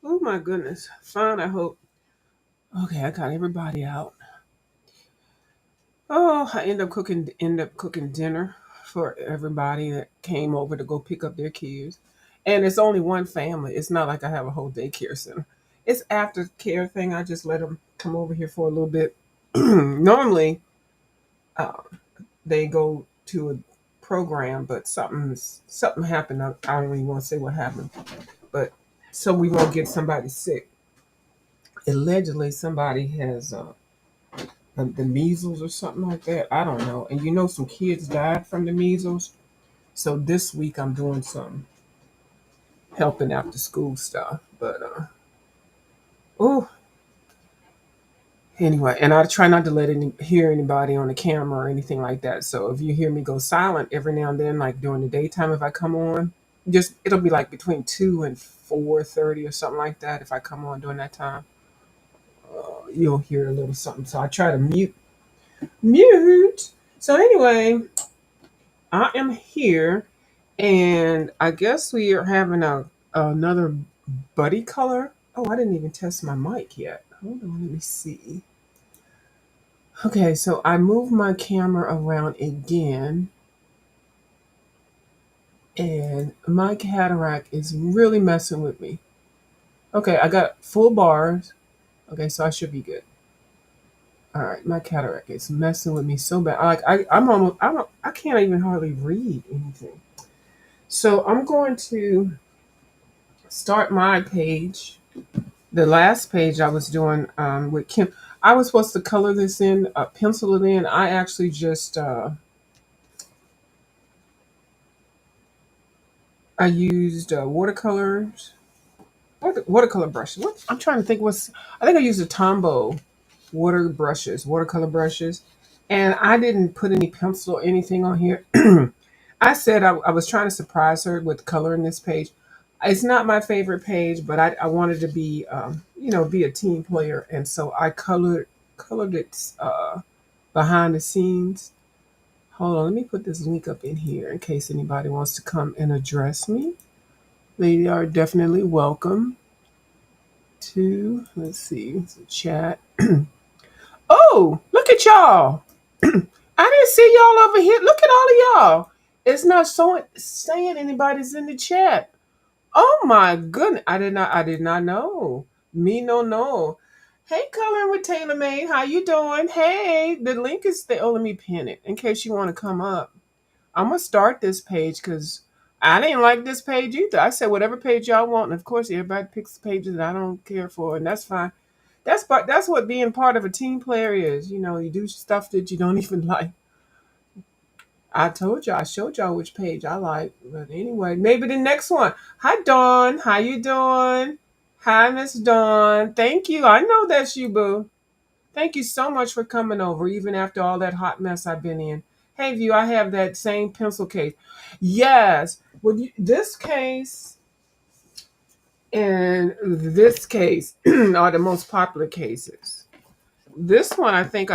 Oh my goodness. Fine, I hope. Okay, I got everybody out. Oh, I end up cooking dinner for everybody that came over to go pick up their kids. And it's only one family. It's not like I have a whole daycare center. It's aftercare thing. I just let them come over here for a little bit. Normally, uh, they go to a program, but something happened. I don't even want to say what happened, but so we won't get somebody sick. Allegedly, somebody has the measles or something like that. I don't know. And some kids died from the measles. So this week I'm doing some helping after school stuff. But oh, anyway, and I try not to hear anybody on the camera or anything like that. So if you hear me go silent every now and then, like during the daytime, if I come on, just it'll be like between 2 and 4:30 or something like that. If I come on during that time, you'll hear a little something. So I try to mute. So anyway, I am here, and I guess we are having another buddy color. Oh, I didn't even test my mic yet. Hold on, let me see. Okay, so I moved my camera around again, and my cataract is really messing with me. Okay, I got full bars. Okay, so I should be good. All right, my cataract is messing with me so bad. I'm almost I can't even hardly read anything. So I'm going to start my page. The last page I was doing with Kim, I was supposed to color this in, pencil it in. I actually just I used watercolors, watercolor brushes. What I'm trying to think was, I think I used a Tombow watercolor brushes, and I didn't put any pencil or anything on here. I said I was trying to surprise her with coloring this page. It's not my favorite page, but I wanted to be, be a team player, and so I colored it behind the scenes. Hold on, let me put this link up in here in case anybody wants to come and address me. They are definitely welcome to. Let's see, it's a chat. Oh, look at y'all! I didn't see y'all over here. Look at all of y'all. It's not saying anybody's in the chat. Oh my goodness. I did not know. Me no no. Hey, Coloring with Taylor Made. How you doing? Hey, the link is there. Oh, let me pin it in case you want to come up. I'm gonna start this page because I didn't like this page either. I said whatever page y'all want, and of course everybody picks pages that I don't care for, and that's fine. That's what being part of a team player is. You do stuff that you don't even like. I told you, I showed y'all which page I like. But anyway, maybe the next one. Hi, Dawn. How you doing? Hi, Miss Dawn. Thank you. I know that's you, boo. Thank you so much for coming over, even after all that hot mess I've been in. Hey, View, I have that same pencil case. Yes. Well, this case and this case are the most popular cases. This one, I think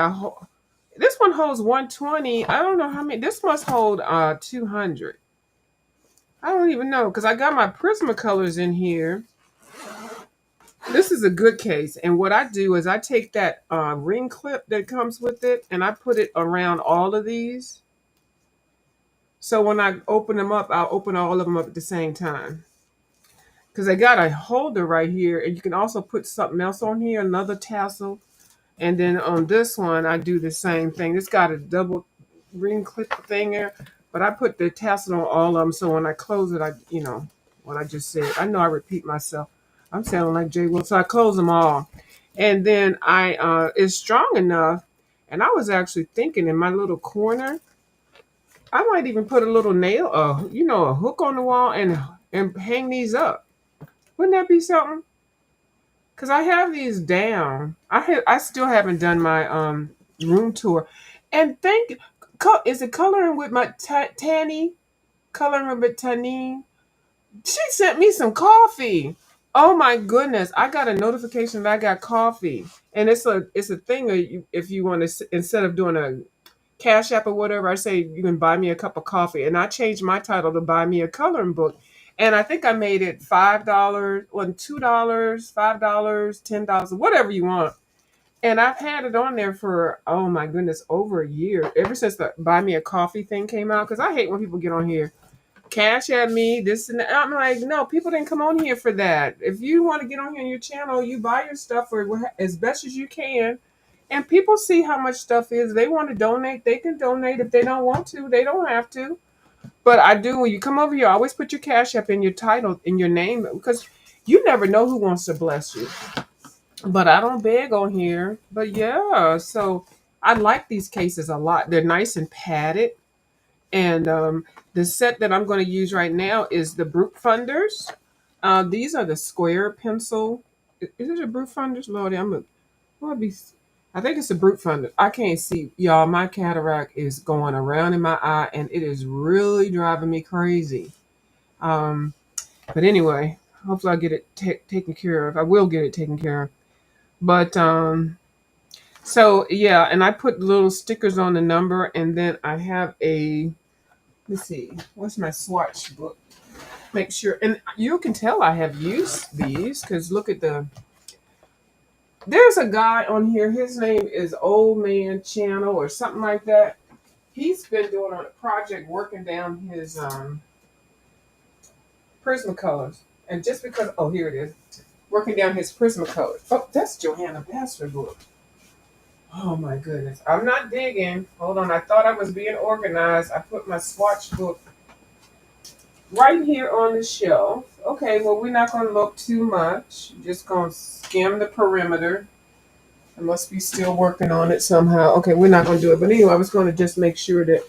this one holds 120. I don't know how many. This must hold 200. I don't even know because I got my Prismacolors in here. This is a good case, and what I do is I take that ring clip that comes with it, and I put it around all of these. So when I open them up, I'll open all of them up at the same time. Because I got a holder right here, and you can also put something else on here, another tassel. And then on this one, I do the same thing. It's got a double ring clip thing there, but I put the tassel on all of them. So when I close it, what I just said. I know I repeat myself. I'm sounding like Jay Will. So I close them all. And then it's strong enough. And I was actually thinking in my little corner, I might even put a little nail, a hook on the wall and hang these up. Wouldn't that be something? Cause I have these down. I still haven't done my room tour, and is it coloring with my Tanny, coloring with Tanine? She sent me some coffee. Oh my goodness! I got a notification that I got coffee, and it's a thing. If you want to, instead of doing a Cash App or whatever, I say you can buy me a cup of coffee, and I changed my title to buy me a coloring book. And I think I made it $5, well, $2, $5, $10, whatever you want. And I've had it on there for, oh my goodness, over a year. Ever since the buy me a coffee thing came out, because I hate when people get on here, cash at me, this and that. I'm like, no, people didn't come on here for that. If you want to get on here on your channel, you buy your stuff for as best as you can. And people see how much stuff is. They want to donate, they can donate. If they don't want to, they don't have to. But I do, when you come over here, always put your cash up in your title, in your name, because you never know who wants to bless you. But I don't beg on here. But yeah, so I like these cases a lot. They're nice and padded. And the set that I'm going to use right now is the Brute Funders. These are the square pencil. Is it a Brute Funders? Lord, I'm be. I think it's a Brute Funder. I can't see, y'all. My cataract is going around in my eye, and it is really driving me crazy. Um, but anyway, hopefully I get it taken care of. I will get it taken care of. But so yeah, and I put little stickers on the number, and then I have a, let's see, what's my swatch book? Make sure, and you can tell I have used these because look at there's a guy on here. His name is Old Man Channel or something like that. He's been doing on a project working down his Prismacolors, and just because, oh, here it is, working down his Prismacolors. Oh, that's Johanna Bastard book. Oh my goodness, I'm not digging. Hold on, I thought I was being organized. I put my swatch book right here on the shelf. Okay, well, we're not going to look too much. Just going to skim the perimeter. I must be still working on it somehow. Okay, we're not going to do it. But anyway, I was going to just make sure that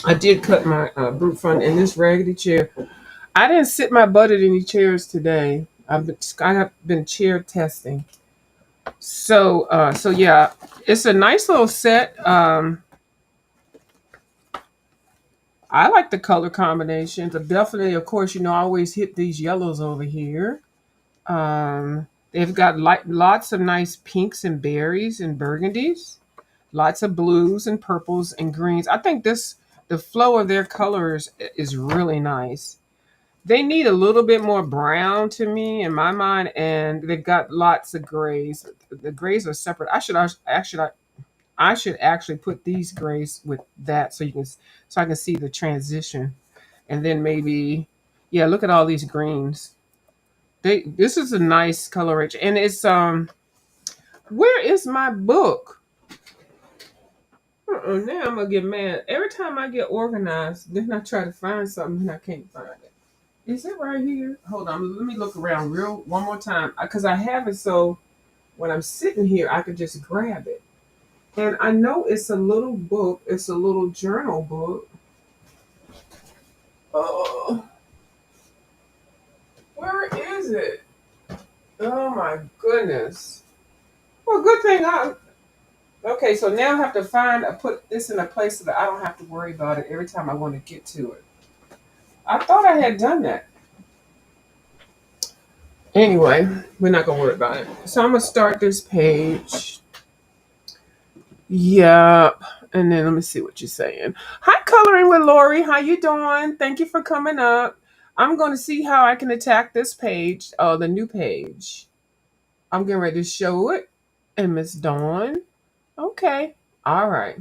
I did cut my Brute Fund in this raggedy chair. I didn't sit my butt at any chairs today. I have been chair testing. So yeah, it's a nice little set. I like the color combinations. Definitely, of course, I always hit these yellows over here. They've got lots of nice pinks and berries and burgundies, lots of blues and purples and greens. I think the flow of their colors is really nice. They need a little bit more brown to me in my mind, and they've got lots of grays. The grays are separate. I should actually put these grays with that so I can see the transition, and then maybe, yeah, look at all these greens. This is a nice coloration, and it's where is my book? Now I'm gonna get mad. Every time I get organized, then I try to find something and I can't find it. Is it right here? Hold on, let me look around real one more time because I have it so when I'm sitting here I could just grab it. And I know it's a little book. It's a little journal book. Oh, where is it? Oh my goodness. Well, good thing I. Okay, so now I have to put this in a place so that I don't have to worry about it every time I want to get to it. I thought I had done that. Anyway, we're not gonna worry about it. So I'm gonna start this page. Yep. And then let me see what you're saying. Hi, Coloring with Lori. How you doing? Thank you for coming up. I'm going to see how I can attack this page, the new page. I'm getting ready to show it. And Miss Dawn. Okay. All right.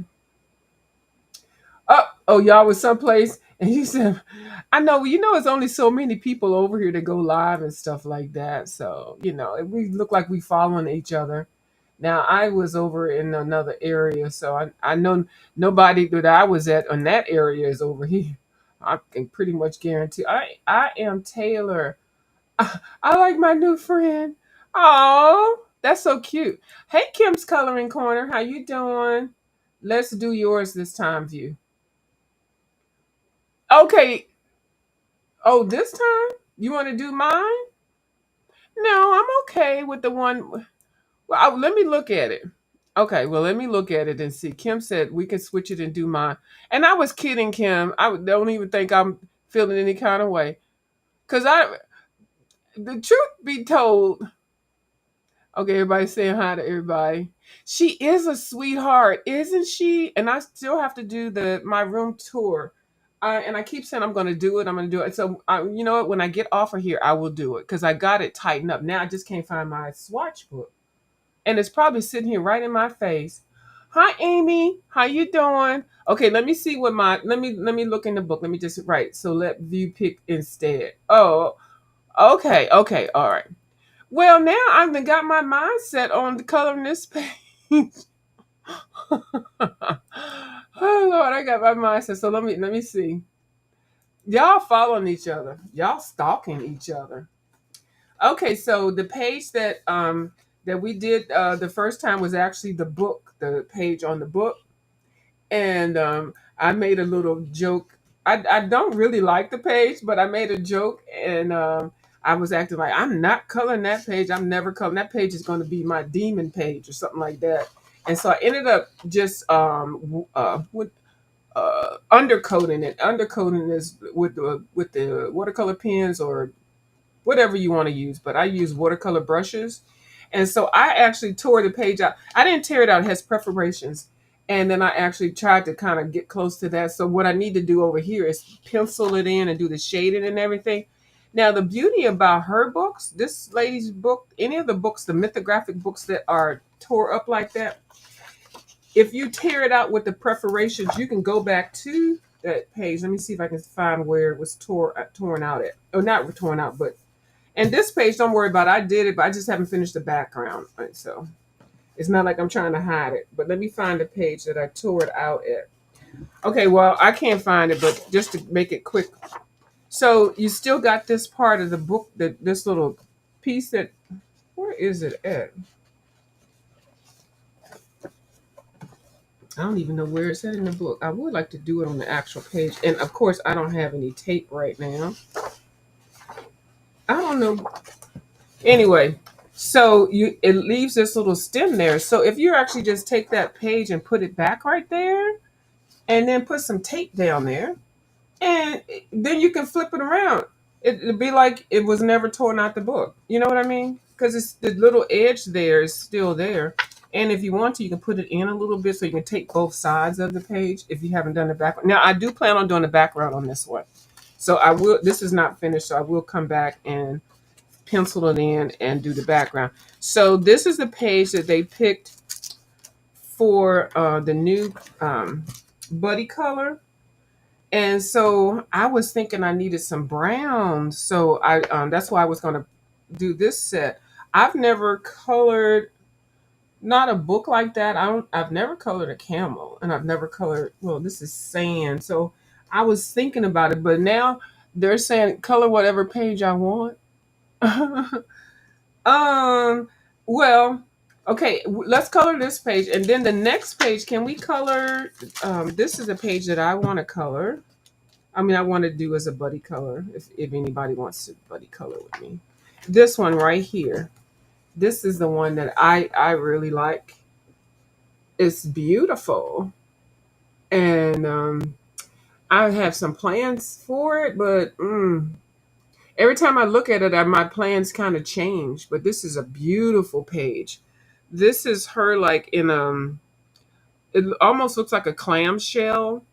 Oh, y'all was someplace. And you said, I know, it's only so many people over here to go live and stuff like that. So, we look like we following each other. Now I was over in another area, so I know nobody that I was at in that area is over here. I can pretty much guarantee. I am Taylor. I like my new friend. Oh, that's so cute. Hey, Kim's Coloring Corner, how you doing? Let's do yours this time, view. Okay. Oh, this time you want to do mine? No, I'm okay with the one. Well, let me look at it. Okay, well, let me look at it and see. Kim said we can switch it and do mine. And I was kidding, Kim. Don't even think I'm feeling any kind of way. Because the truth be told, okay, everybody's saying hi to everybody. She is a sweetheart, isn't she? And I still have to do my room tour. And I keep saying I'm going to do it. I'm going to do it. So you know what? When I get off of here, I will do it because I got it tightened up. Now I just can't find my swatch book, and it's probably sitting here right in my face. Hi, Amy. How you doing? Okay, let me see what my let me look in the book. Let me just write. So let view pick instead. Oh, okay, okay, all right. Well, now I've been got my mindset on the coloring this page. Oh Lord, I got my mindset. So let me see. Y'all following each other. Y'all stalking each other. Okay, so the page that we did the first time was actually the book, the page on the book, and I made a little joke. I don't really like the page, but I made a joke, and I was acting like I'm not coloring that page. I'm never coloring that page. Is going to be my demon page or something like that. And so I ended up just with undercoating it. Undercoating is with the watercolor pens or whatever you want to use, but I use watercolor brushes. And so I actually tore the page out. I didn't tear it out, it has perforations. And then I actually tried to kind of get close to that. So what I need to do over here is pencil it in and do the shading and everything. Now the beauty about her books, this lady's book, any of the books, the mythographic books that are tore up like that, if you tear it out with the perforations, you can go back to that page. Let me see if I can find where it was torn out at. Or not torn out, but and this page, don't worry about it. I did it, but I just haven't finished the background. Right, so it's not like I'm trying to hide it. But let me find the page that I tore it out at. Okay, well, I can't find it, but just to make it quick. So you still got this part of the book, that this little piece that, where is it at? I don't even know where it's at in the book. I would like to do it on the actual page. And of course, I don't have any tape right now. I don't know. Anyway, so it leaves this little stem there. So if you actually just take that page and put it back right there, and then put some tape down there, and then you can flip it around. It'd be like it was never torn out the book. You know what I mean? Because it's the little edge there is still there. And if you want to, you can put it in a little bit so you can take both sides of the page if you haven't done the background. Now, I do plan on doing the background on this one. So I will, this is not finished, so I will come back and pencil it in and do the background. So this is the page that they picked for the new buddy color. And so I was thinking I needed some brown. So I that's why I was going to do this set. I've never colored not a book like that. I've never colored a camel, and I've never colored, well, this is sand. So I was thinking about it, but now they're saying color whatever page I want. Um, well, okay, let's color this page. And then the next page, can we color? This is a page that I want to color. I mean, I want to do as a buddy color if anybody wants to buddy color with me. This one right here. This is the one that I really like. It's beautiful. And I have some plans for it, but every time I look at it, my plans kind of change. But this is a beautiful page. This is her like in it almost looks like a clamshell,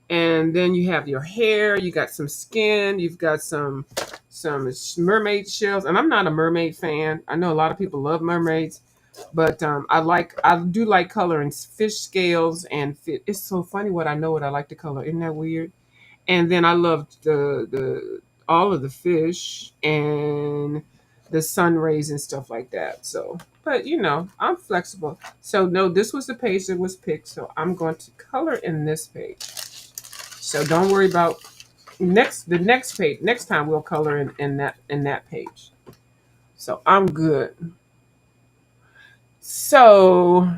and then you have your hair, you got some skin, you've got some mermaid shells. And I'm not a mermaid fan. I know a lot of people love mermaids, but I do like coloring fish scales and fit. It's so funny what I know what I like to color. Isn't that weird? And then I loved the all of the fish and the sun rays and stuff like that. So, but I'm flexible. So no, this was the page that was picked. So I'm going to color in this page. So don't worry about the next page. Next time we'll color in that page. So I'm good. So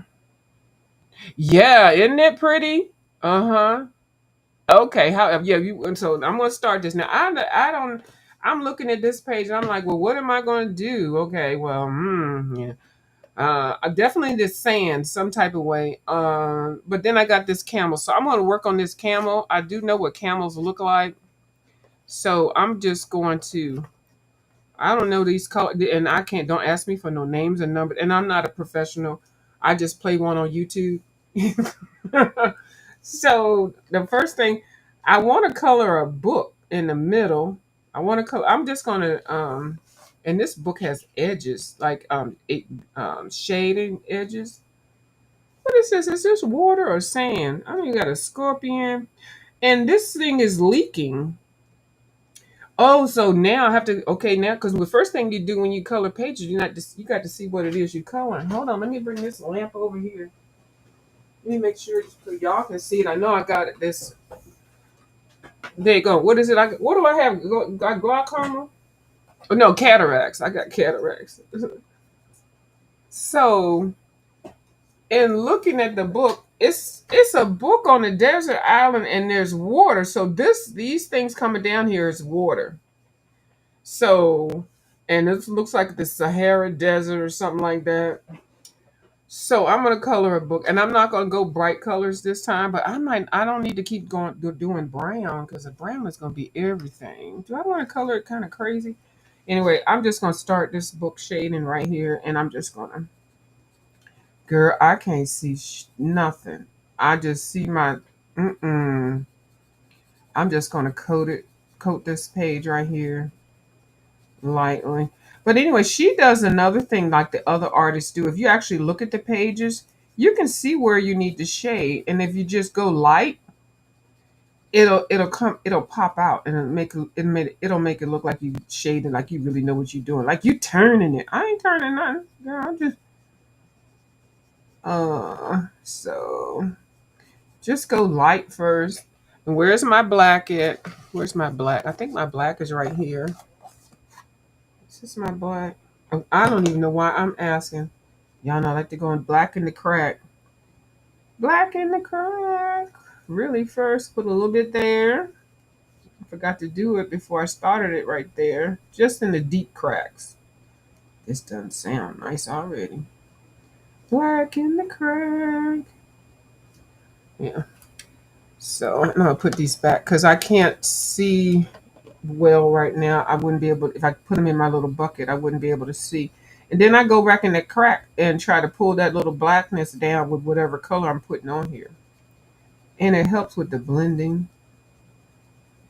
yeah, isn't it pretty? Uh-huh. Okay, how yeah, you and so I'm gonna start this now. I don't I'm looking at this page and I'm like, well, what am I gonna do? Okay, well, yeah. Definitely this sand, some type of way. But then I got this camel. So I'm gonna work on this camel. I do know what camels look like. So I'm just going to I don't know these colors, and I can't don't ask me for no names and numbers, and I'm not a professional. I just play one on YouTube. So the first thing I want to color a book in the middle. I want to color. I'm just gonna and this book has edges like shading edges. What is this? Is this water or sand? I mean, you got a scorpion, and this thing is leaking. Oh, so now I have to okay now because the first thing you do when you color pages, you got to see what it is you're coloring. Hold on, let me bring this lamp over here. Let me make sure so y'all can see it. I know I got it. This there you go. What is it? What do I have? Got glaucoma? Oh, no, cataracts. I got cataracts. So, in looking at the book, it's a book on a desert island and there's water. So these things coming down here is water. So, and it looks like the Sahara Desert or something like that. So I'm gonna color a book, and I'm not gonna go bright colors this time. But I don't need to keep doing brown because the brown is gonna be everything. Do I want to color it kind of crazy? Anyway, I'm just gonna start this book shading right here, and I'm just gonna. Girl, I can't see nothing. I just see my. Mm-mm. I'm just gonna coat this page right here lightly. But anyway, she does another thing like the other artists do. If you actually look at the pages, you can see where you need to shade, and if you just go light, it'll pop out and it'll make it look like you shading, like you really know what you're doing, like you turning it. I ain't turning nothing, girl. I'm just so just go light first. And where's my black at? Where's my black? I think my black is right here. This is my black. I don't even know why I'm asking. Y'all know I like to go in black in the crack. Black in the crack. Really, first put a little bit there. I forgot to do it before I started it right there. Just in the deep cracks. This doesn't sound nice already. Black in the crack. Yeah. So I'm gonna put these back because I can't see well right now. I wouldn't be able, if I put them in my little bucket, I wouldn't be able to see. And then I go back in the crack and try to pull that little blackness down with whatever color I'm putting on here. And it helps with the blending.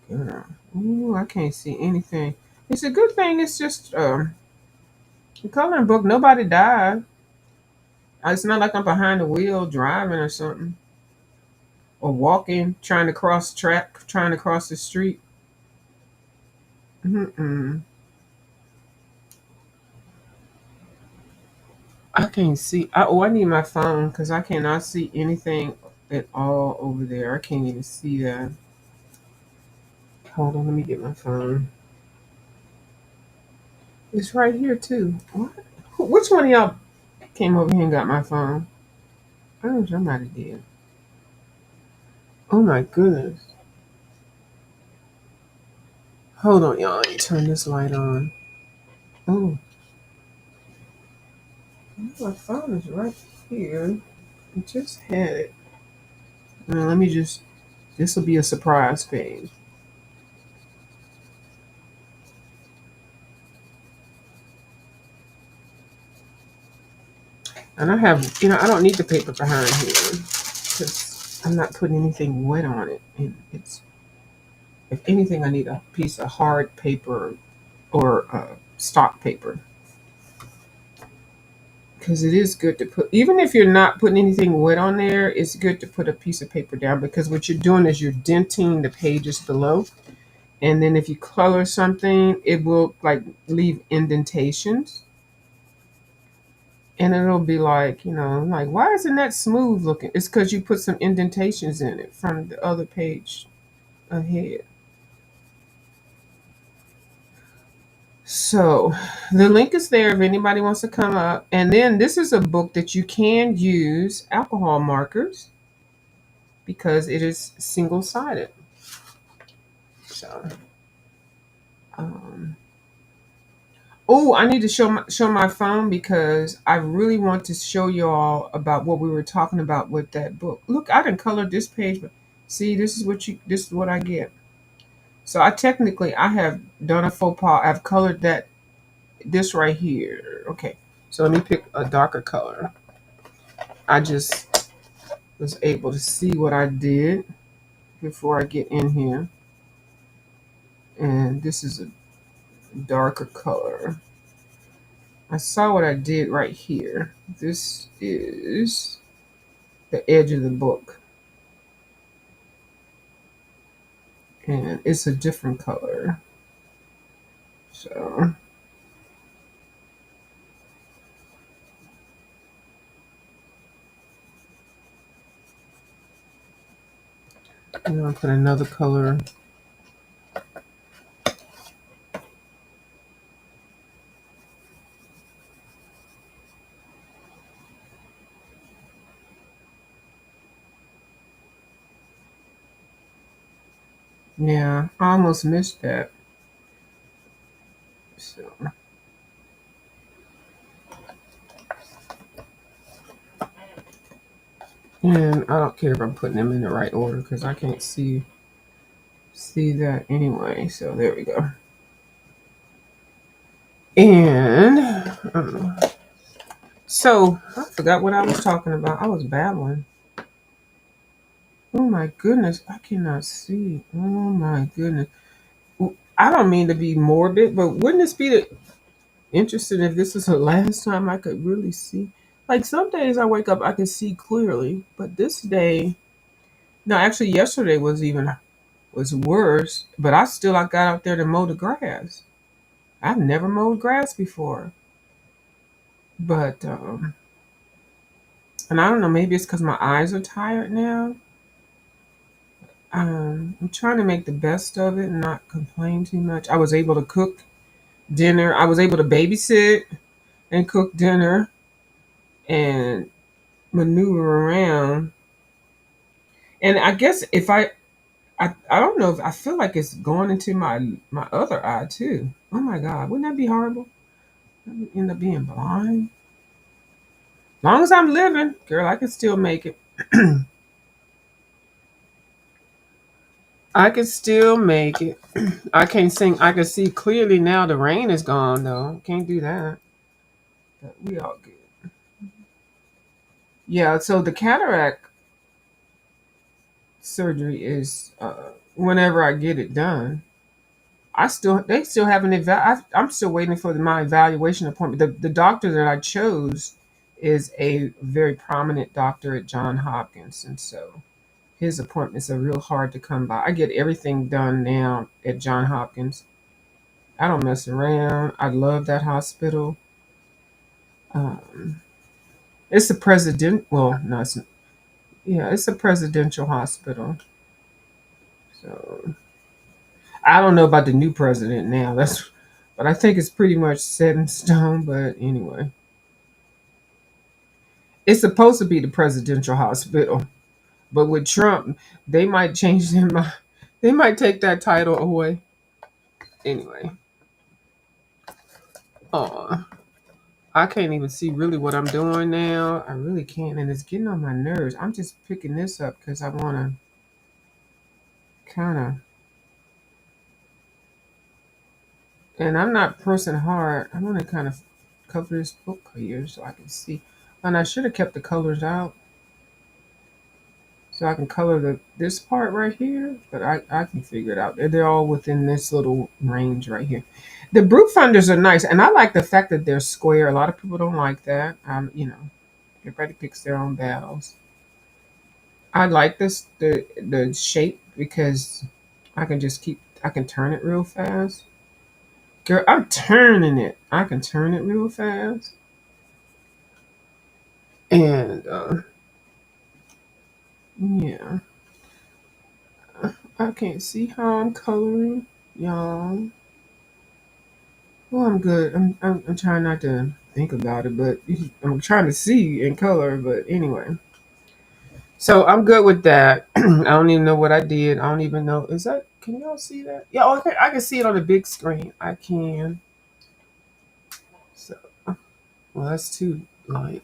Girl, ooh, I can't see anything. It's a good thing. It's just a coloring book. Nobody died. It's not like I'm behind the wheel driving or something, or walking, trying to cross track, trying to cross the street. Mm-mm. I can't see. I need my phone because I cannot see anything at all over there. I can't even see that. Hold on, let me get my phone. It's right here too. What? Which one of y'all came over here and got my phone? I don't know. Somebody did. Oh my goodness. Hold on, y'all. Let me turn this light on. Oh, my phone is right here. I just had it. Now, let me just. This will be a surprise page. And I have, I don't need the paper behind here because I'm not putting anything wet on it. And it's, if anything, I need a piece of hard paper or stock paper because it is good to put, even if you're not putting anything wet on there, it's good to put a piece of paper down because what you're doing is you're denting the pages below. And then if you color something, it will like leave indentations. And it'll be like, like, why isn't that smooth looking? It's because you put some indentations in it from the other page ahead. So the link is there if anybody wants to come up. And then this is a book that you can use alcohol markers because it is single sided. So, um, oh, I need to show my phone because I really want to show y'all about what we were talking about with that book. Look, I can color this page, but see, this is what I get. So I have done a faux pas. I've colored this right here. Okay, so let me pick a darker color. I just was able to see what I did. before I get in here. And this is a darker color. I saw what I did right here. This is the edge of the book. And it's a different color. So I'm gonna put another color. Yeah, I almost missed that. So, and I don't care if I'm putting them in the right order because I can't see that anyway. So there we go. And so I forgot what I was talking about. I was babbling. Oh my goodness, I cannot see. Oh my goodness. I don't mean to be morbid, but wouldn't this be interesting if this is the last time I could really see? Like some days I wake up, I can see clearly, but this day, no, actually yesterday was worse. But I got out there to mow the grass. I've never mowed grass before, but and I don't know, maybe it's because my eyes are tired now. I'm trying to make the best of it and not complain too much. I was able to cook dinner. I was able to babysit and cook dinner and maneuver around. And I guess if I don't know if I feel like it's going into my other eye too. Oh my God, wouldn't that be horrible? I would end up being blind. As long as I'm living, girl, I can still make it. I can still make it. I can't sing. I can see clearly now. The rain is gone though. Can't do that. But we all good. Yeah. So the cataract surgery is whenever I get it done. They still haven't I'm still waiting for my evaluation appointment. The doctor that I chose is a very prominent doctor at John Hopkins, and so his appointments are real hard to come by. I get everything done now at John Hopkins. I don't mess around. I love that hospital. Um, it's a president. Well, no, yeah, it's a presidential hospital. So I don't know about the new president now. But I think it's pretty much set in stone. But anyway, it's supposed to be the presidential hospital. But with Trump, they might change their mind. They might take that title away. Anyway, oh, I can't even see really what I'm doing now. I really can't, and it's getting on my nerves. I'm just picking this up because I want to kind of, and I'm not pressing hard. I want to kind of cover this book here so I can see. And I should have kept the colors out so I can color this part right here, but I can figure it out. They're all within this little range right here. The brute funders are nice, and I like the fact that they're square. A lot of people don't like that. Everybody picks their own battles. I like the shape because I can turn it real fast. Girl, I'm turning it. I can turn it real fast. And yeah, I can't see how I'm coloring, y'all. Well, I'm good. I'm trying not to think about it, but I'm trying to see in color. But anyway, so I'm good with that. I don't even know what I did. I don't even know. Is that? Can y'all see that? Yeah, okay. I can see it on the big screen. I can. So, well, that's too light.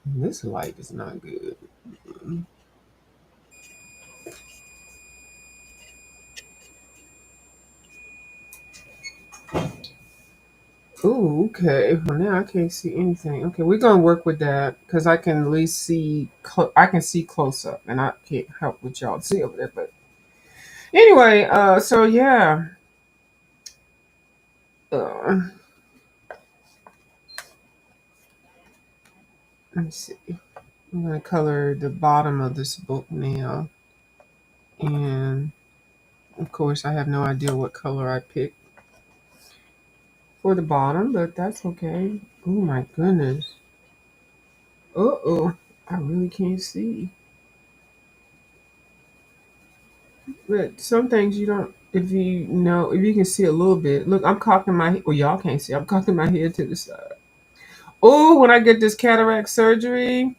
This light is not good. Ooh, okay. Well, now I can't see anything. Okay, we're gonna work with that because I can at least see. I can see close up, and I can't help what y'all see over there. But anyway, so yeah. Uh, let me see. I'm gonna color the bottom of this book now, and of course, I have no idea what color I picked for the bottom, but that's okay. Oh my goodness. Uh-oh. I really can't see. But some things you don't, if you know, if you can see a little bit. Look, I'm cocking my, well, y'all can't see. I'm cocking my head to the side. Oh, when I get this cataract surgery,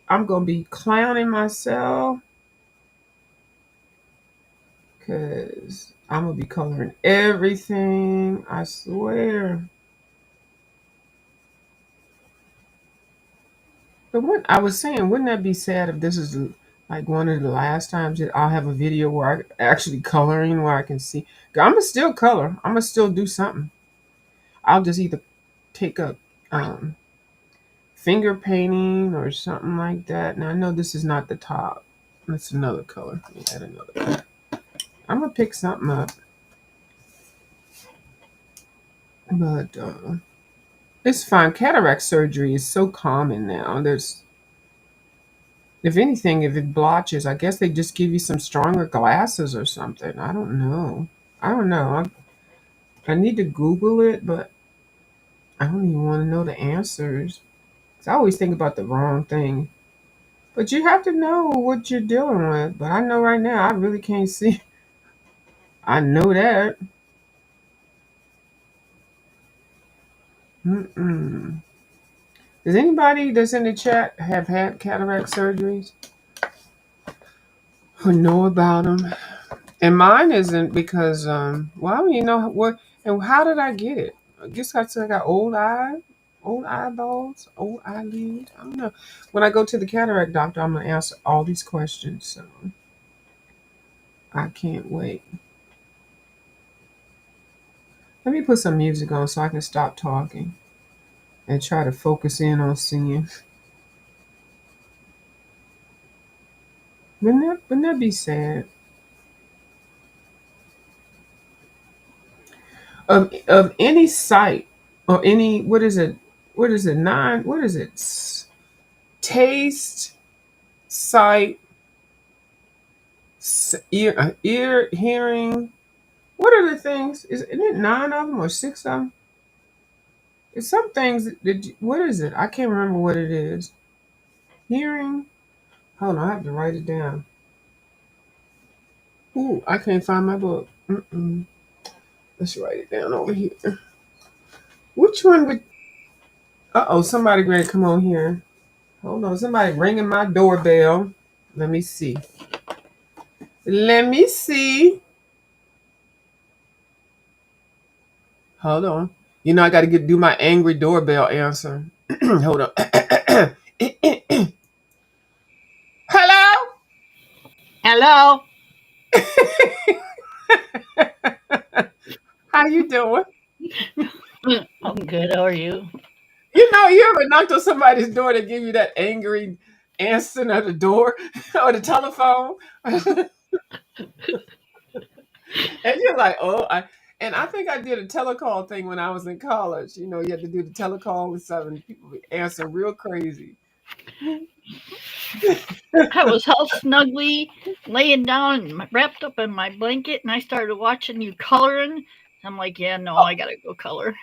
I'm going to be clowning myself because I'm going to be coloring everything. I swear. But what I was saying, wouldn't that be sad if this is like one of the last times that I'll have a video where I actually coloring where I can see? I'm gonna still color. I'm gonna still do something. I'll just either take up um, finger painting or something like that. Now I know this is not the top. That's another color. Let me add another color. I'm gonna pick something up, but it's fine. Cataract surgery is so common now. There's, if anything, if it blotches, I guess they just give you some stronger glasses or something. I don't know. I don't know. I need to Google it, but I don't even want to know the answers. 'Cause I always think about the wrong thing. But you have to know what you're dealing with. But I know right now I really can't see. I know that. Mm-mm. Does anybody that's in the chat have had cataract surgeries or know about them? And mine isn't because, well, I don't even know what, and how did I get it? I guess I got old eyeballs, old eyelids. I don't know. When I go to the cataract doctor, I'm going to answer all these questions. So I can't wait. Let me put some music on so I can stop talking and try to focus in on seeing. Wouldn't that be sad? Of any site or any, what is it? What is it? Nine, what is it? Taste, sight, ear, hearing. What are the things? Isn't it nine of them or six of them? It's some things what is it? I can't remember what it is. Hearing. Hold on, I have to write it down. Ooh, I can't find my book. Mm-mm. Let's write it down over here. Which one would? Uh-oh, somebody ready to come on here. Hold on, somebody ringing my doorbell. Let me see. Let me see. Hold on. You know I got to do my angry doorbell answer. Hold on. Hello. Hello. How you doing? I'm good. How are you? You know, you ever knocked on somebody's door to give you that angry answer at the door or the telephone, and you're like, oh, and I think I did a telecall thing when I was in college. You know, you had to do the telecall with seven people answer real crazy. I was all snugly laying down, wrapped up in my blanket, and I started watching you coloring. I'm like, yeah, no, I gotta go color.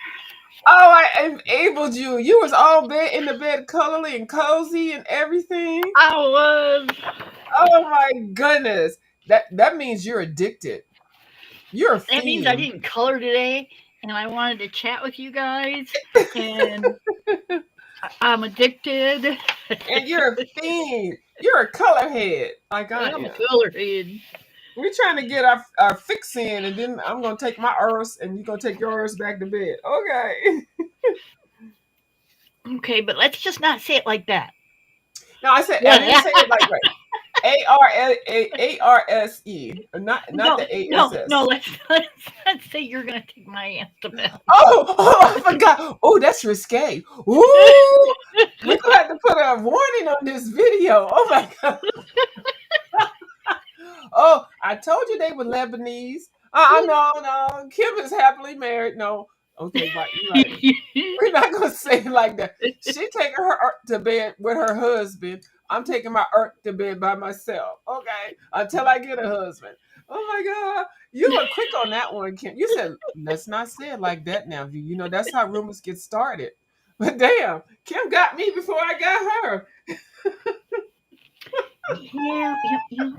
Oh, I enabled you. You was all bed in the bed, cuddly and cozy and everything. I was. Oh my goodness. That means you're addicted. You're a That means I fiend. didn't color today, and I wanted to chat with you guys, and I'm addicted. And you're a fiend. You're a color head like I I'm a am. color head. We're trying to get our fix in, and then I'm gonna take my Earths, and you're gonna take yours back to bed. Okay. Okay, but let's just not say it like that. No, I Yeah. didn't say it like right. ARSE, not No, the no, no. ASS. Let's say you're gonna take my estimate. Oh, I forgot. Oh, that's risque. Ooh, we're gonna have to put a warning on this video. Oh my god. Oh, I told you they were Lebanese. No, no. Kim is happily married. No. Okay, right, you're right. We're not gonna say it like that. She taking her to bed with her husband. I'm taking my to bed by myself. Okay, until I get a husband. Oh my God, you were quick on that one, Kim. You said let's not say it like that now. You know that's how rumors get started. But damn, Kim got me before I got her. Yeah, yeah,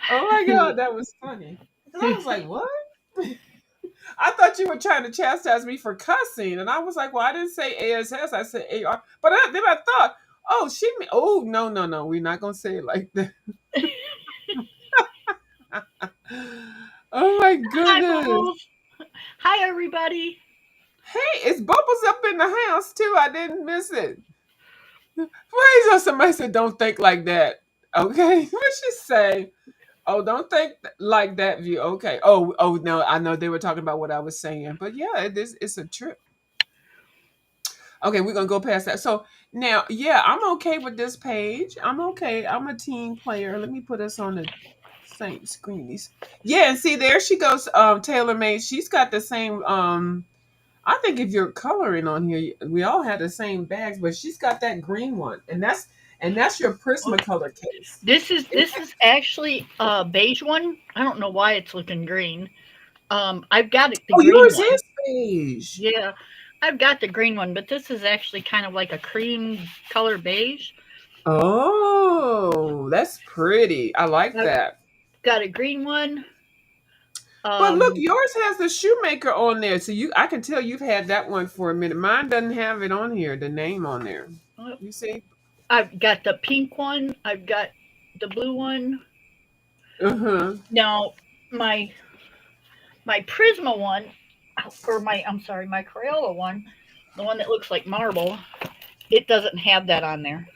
Oh my God, that was funny. Because I was like, what? I thought you were trying to chastise me for cussing, and I was like, "Well, I didn't say ASS, I said AR." But then I thought, "Oh, oh no, no, no, we're not gonna say it like that." Oh my Hi, goodness! Bubbles. Hi, everybody. Hey, it's Bubbles up in the house too. I didn't miss it. Why is somebody said don't think like that? Okay, what she say? Oh, don't think like that view. Okay. Oh no, I know they were talking about what I was saying, but yeah, it's a trip. Okay, we're gonna go past that. So now, yeah, I'm okay with this page. I'm okay. I'm a team player. Let me put us on the same screenies. Yeah, and see there she goes, Taylor Made. She's got the same I think if you're coloring on here, we all had the same bags, but she's got that green one. And that's your Prismacolor case. This is actually a beige one. I don't know why it's looking green. I've got it, the Oh, green yours one. is beige. Yeah, I've got the green one, but this is actually kind of like a cream color beige. Oh, that's pretty. I like I've that. got a green one. But look, Um, yours has the shoemaker on there, so I can tell you've had that one for a minute. Mine doesn't have it on here, the name on there. You see? I've got the pink one. I've got the blue one. Uh huh. Now, my my Prisma one, or I'm sorry, my Crayola one, the one that looks like marble, it doesn't have that on there.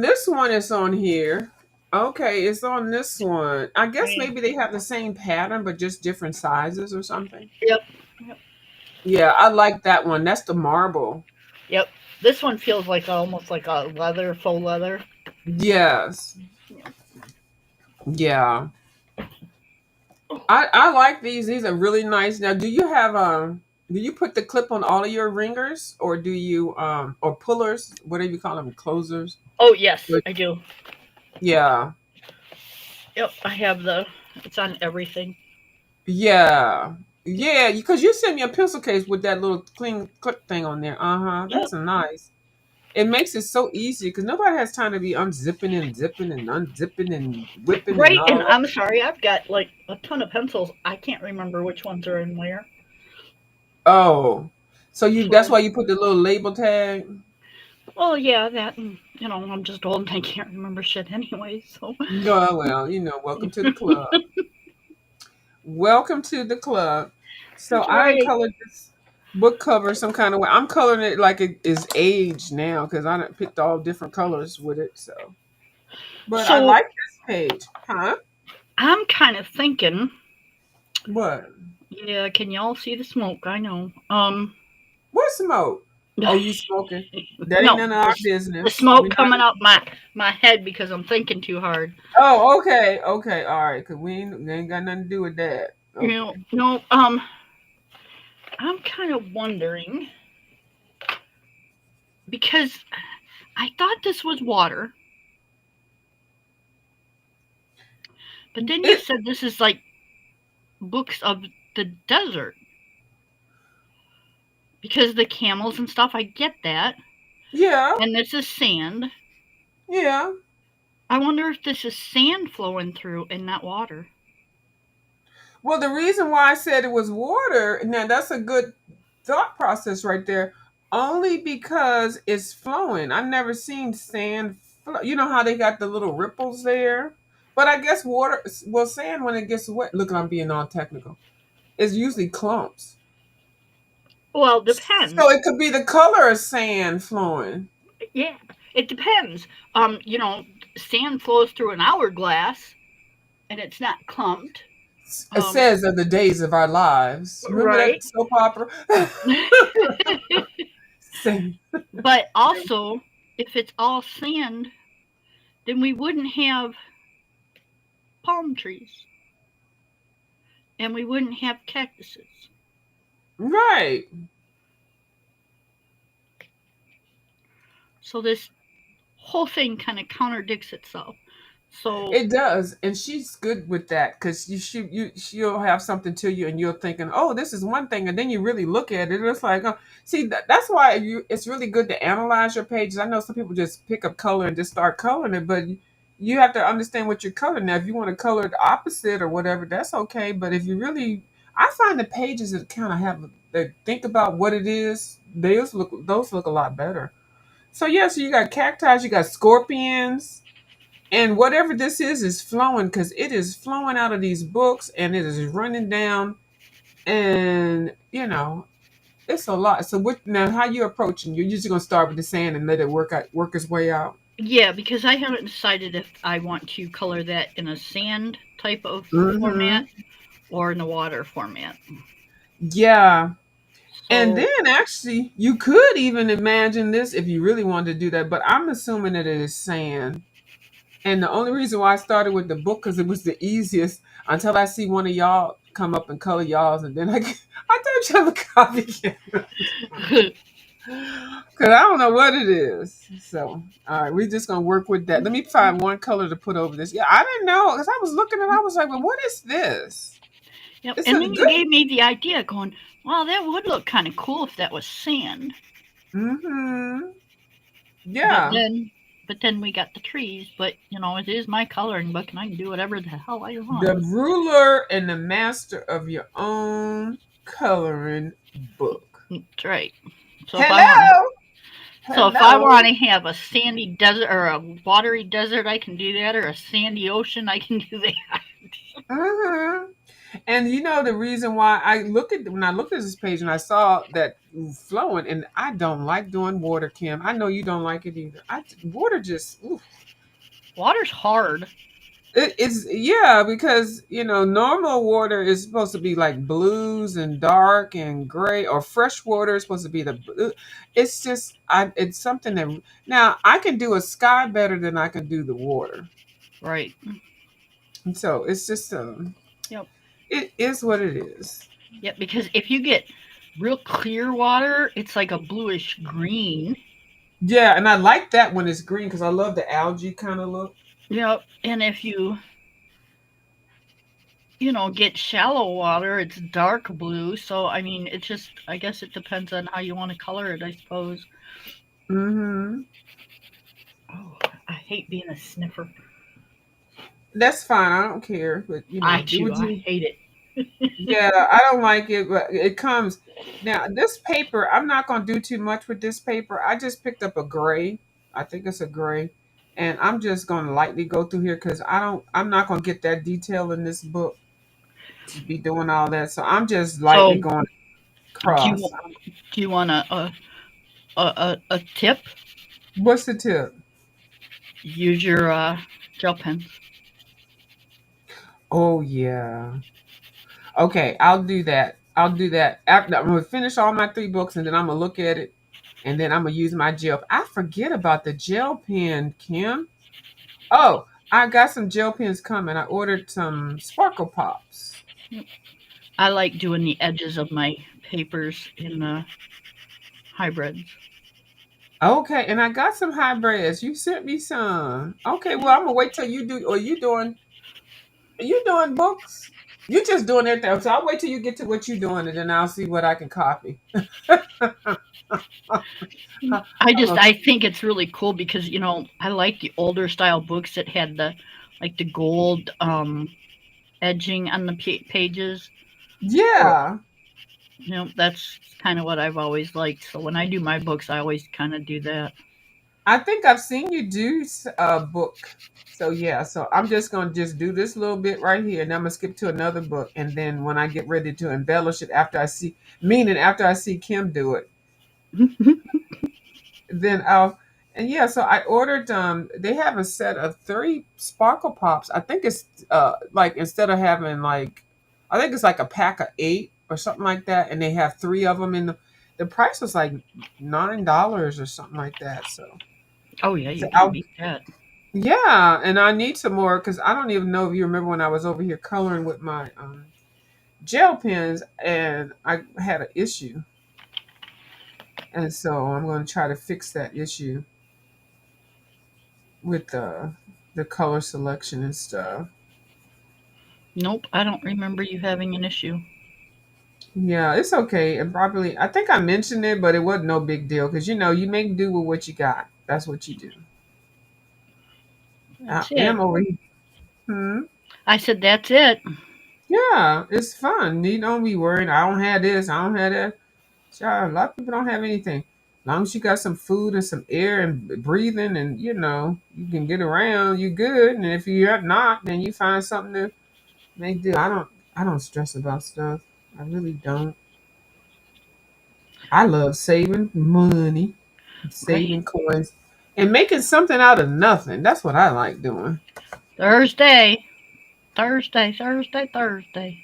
This one is on here. Okay, it's on this one. I guess Yeah. maybe they have the same pattern, but just different sizes or something. Yep. Yep. Yeah, I like that one. That's the marble. Yep. This one feels like almost like a leather, faux leather. Yes. Yeah. I like these. These are really nice. Now, do you put the clip on all of your ringers, or do you or pullers, whatever you call them, closers? Oh yes, But I do. yeah. Yep, I have the. It's on everything. Yeah. Yeah, because you sent me a pencil case with that little clean clip thing on there. Uh-huh. Yep. That's nice. It makes it so easy because nobody has time to be unzipping and zipping and unzipping and whipping and Right, and all that. I'm sorry, I've got like a ton of pencils. I can't remember which ones are in where. Oh. So that's So, why you put the little label tag? well, yeah, that. And, I'm just old and I can't remember shit anyway. So, No, well, welcome to the club. Welcome to the club. So that's I right. colored this book cover some kind of way. I'm coloring it like it is aged now because I done picked all different colors with it. So, but I So like this page, huh? I'm kind of thinking. What? Yeah, can y'all see the smoke? I know. What smoke? Oh, you smoking? That ain't No, none of our the business. smoke We not. coming up my head because I'm thinking too hard. Oh, okay, okay, all right. Cause we ain't got nothing to do with that. Okay. No. I'm kind of wondering because I thought this was water, but then you It, said this is like books of the desert because the camels and stuff. I get that, yeah, and this is sand. yeah. I wonder if this is sand flowing through and not water. Well, the reason why I said it was water, now that's a good thought process right there. Only because it's flowing. I've never seen sand flow. You know how they got the little ripples there? But I guess water, well, sand when it gets wet, look, I'm being all technical, it's usually clumps. Well, So depends. it could be the color of sand flowing. Yeah. It depends. Sand flows through an hourglass and it's not clumped. It Um, says of the days of our lives. Remember right. that soap opera? Same. But also, if it's all sand, then we wouldn't have palm trees and we wouldn't have cactuses. Right. So this whole thing kind of contradicts itself. So, It does, and she's good with that because she'll have something to you, and you're thinking, "Oh, this is one thing," and then you really look at it, and it's like, oh, see, that's why it's really good to analyze your pages. I know some people just pick up color and just start coloring it, but you have to understand what you're coloring. Now, if you want to color it opposite or whatever, that's okay. But if you really, I find the pages that kind of have that think about what it is, those look a lot better. So yeah, so you got cacti, you got scorpions, and whatever this is flowing because it is flowing out of these books and it is running down. And it's a lot. So what now? How you approaching? You're usually gonna start with the sand and let it work its way out. yeah, because I haven't decided if I want to color that in a sand type of Hmm. format or in the water format. Yeah. And So, then actually, you could even imagine this if you really wanted to do that. But I'm assuming that it is sand. And the only reason why I started with the book because it was the easiest until I see one of y'all come up and color y'all's, and then I don't you have a copy. Because I don't know what it is. So, all right, we're just going to work with that. Let me find one color to put over this. Yeah, I didn't know because I was looking and I was like, well, what is this? yep. It's And a then you good. gave me the idea going, wow, that would look kind of cool if that was sand. Mm-hmm. But Yeah. then, but then we got the trees. But it is my coloring book, and I can do whatever the hell I want. The ruler and the master of your own coloring book. That's right. So if I want, Hello. so if I Hello. want to have a sandy desert or a watery desert, I can do that, or a sandy ocean, I can do that. Mm-hmm. And the reason why when I looked at this page and I saw that flowing, and I don't like doing water, Kim. I know you don't like it either. Water just oof. Water's hard. It's yeah, because normal water is supposed to be like blues and dark and gray, or fresh water is supposed to be the blue. It's just it's something that now I can do a sky better than I can do the water. Right. And so it's just Yep. it is what it is. Yep. Because if you get real clear water, it's like a bluish green. Yeah, and I like that when it's green because I love the algae kind of look. Yep. And if get shallow water, it's dark blue. So I mean, it's just I guess it depends on how you want to color it, I suppose. Hmm. Oh, I hate being a sniffer. That's fine. I don't care, but I do too. what I you. hate it. Yeah, I don't like it, but it comes. Now, this paper, I'm not going to do too much with this paper. I just picked up a gray. I think it's a gray. And I'm just going to lightly go through here because I'm not going to get that detail in this book to be doing all that. So I'm just lightly So going do across. you do you want a tip? What's the tip? Use your gel pens. Oh, yeah. Okay, I'll do that. I'll do that. After I'm going to finish all my three books and then I'm going to look at it and then I'm going to use my gel. I forget about the gel pen, Kim. Oh, I got some gel pens coming. I ordered some Sparkle Pops. I like doing the edges of my papers in the hybrids. Okay, and I got some hybrids. You sent me some. Okay, well, I'm gonna wait till you do. Or you doing books? You just doing everything. So I'll wait till you get to what you're doing, and then I'll see what I can copy. I'm I think it's really cool because I like the older style books that had the gold edging on the pages. Or yeah. that's kind of what I've always liked. So when I do my books, I always kind of do that. I think I've seen you do a book. So yeah, so I'm just gonna just do this little bit right here, and I'm gonna skip to another book, and then when I get ready to embellish it after I see Kim do it, then I'll And yeah, so I ordered they have a set of 3 sparkle pops. I think it's like instead of having like I think it's like a pack of 8 or something like that and they have 3 of them in the price was like $9 or something like that. So, Oh yeah, so you can I'll beat that. yeah, and I need some more cuz I don't even know if you remember when I was over here coloring with my gel pens and I had an issue. And so I'm going to try to fix that issue with the color selection and stuff. Nope, I don't remember you having an issue. Yeah, it's okay. And probably, I think I mentioned it, but it wasn't no big deal because you make do with what you got. That's what you do. I That's it. am over here. Hmm. I said, that's it. Yeah, it's fun. You don't be worried. I don't have this. I don't have that. Child, a lot of people don't have anything. As long as you got some food and some air and breathing, and you can get around. You good. And if you're not, then you find something to make do. I don't stress about stuff. I really don't. I love saving money, Right. saving coins, and making something out of nothing. That's what I like doing. Thursday. Thursday, Thursday, Thursday.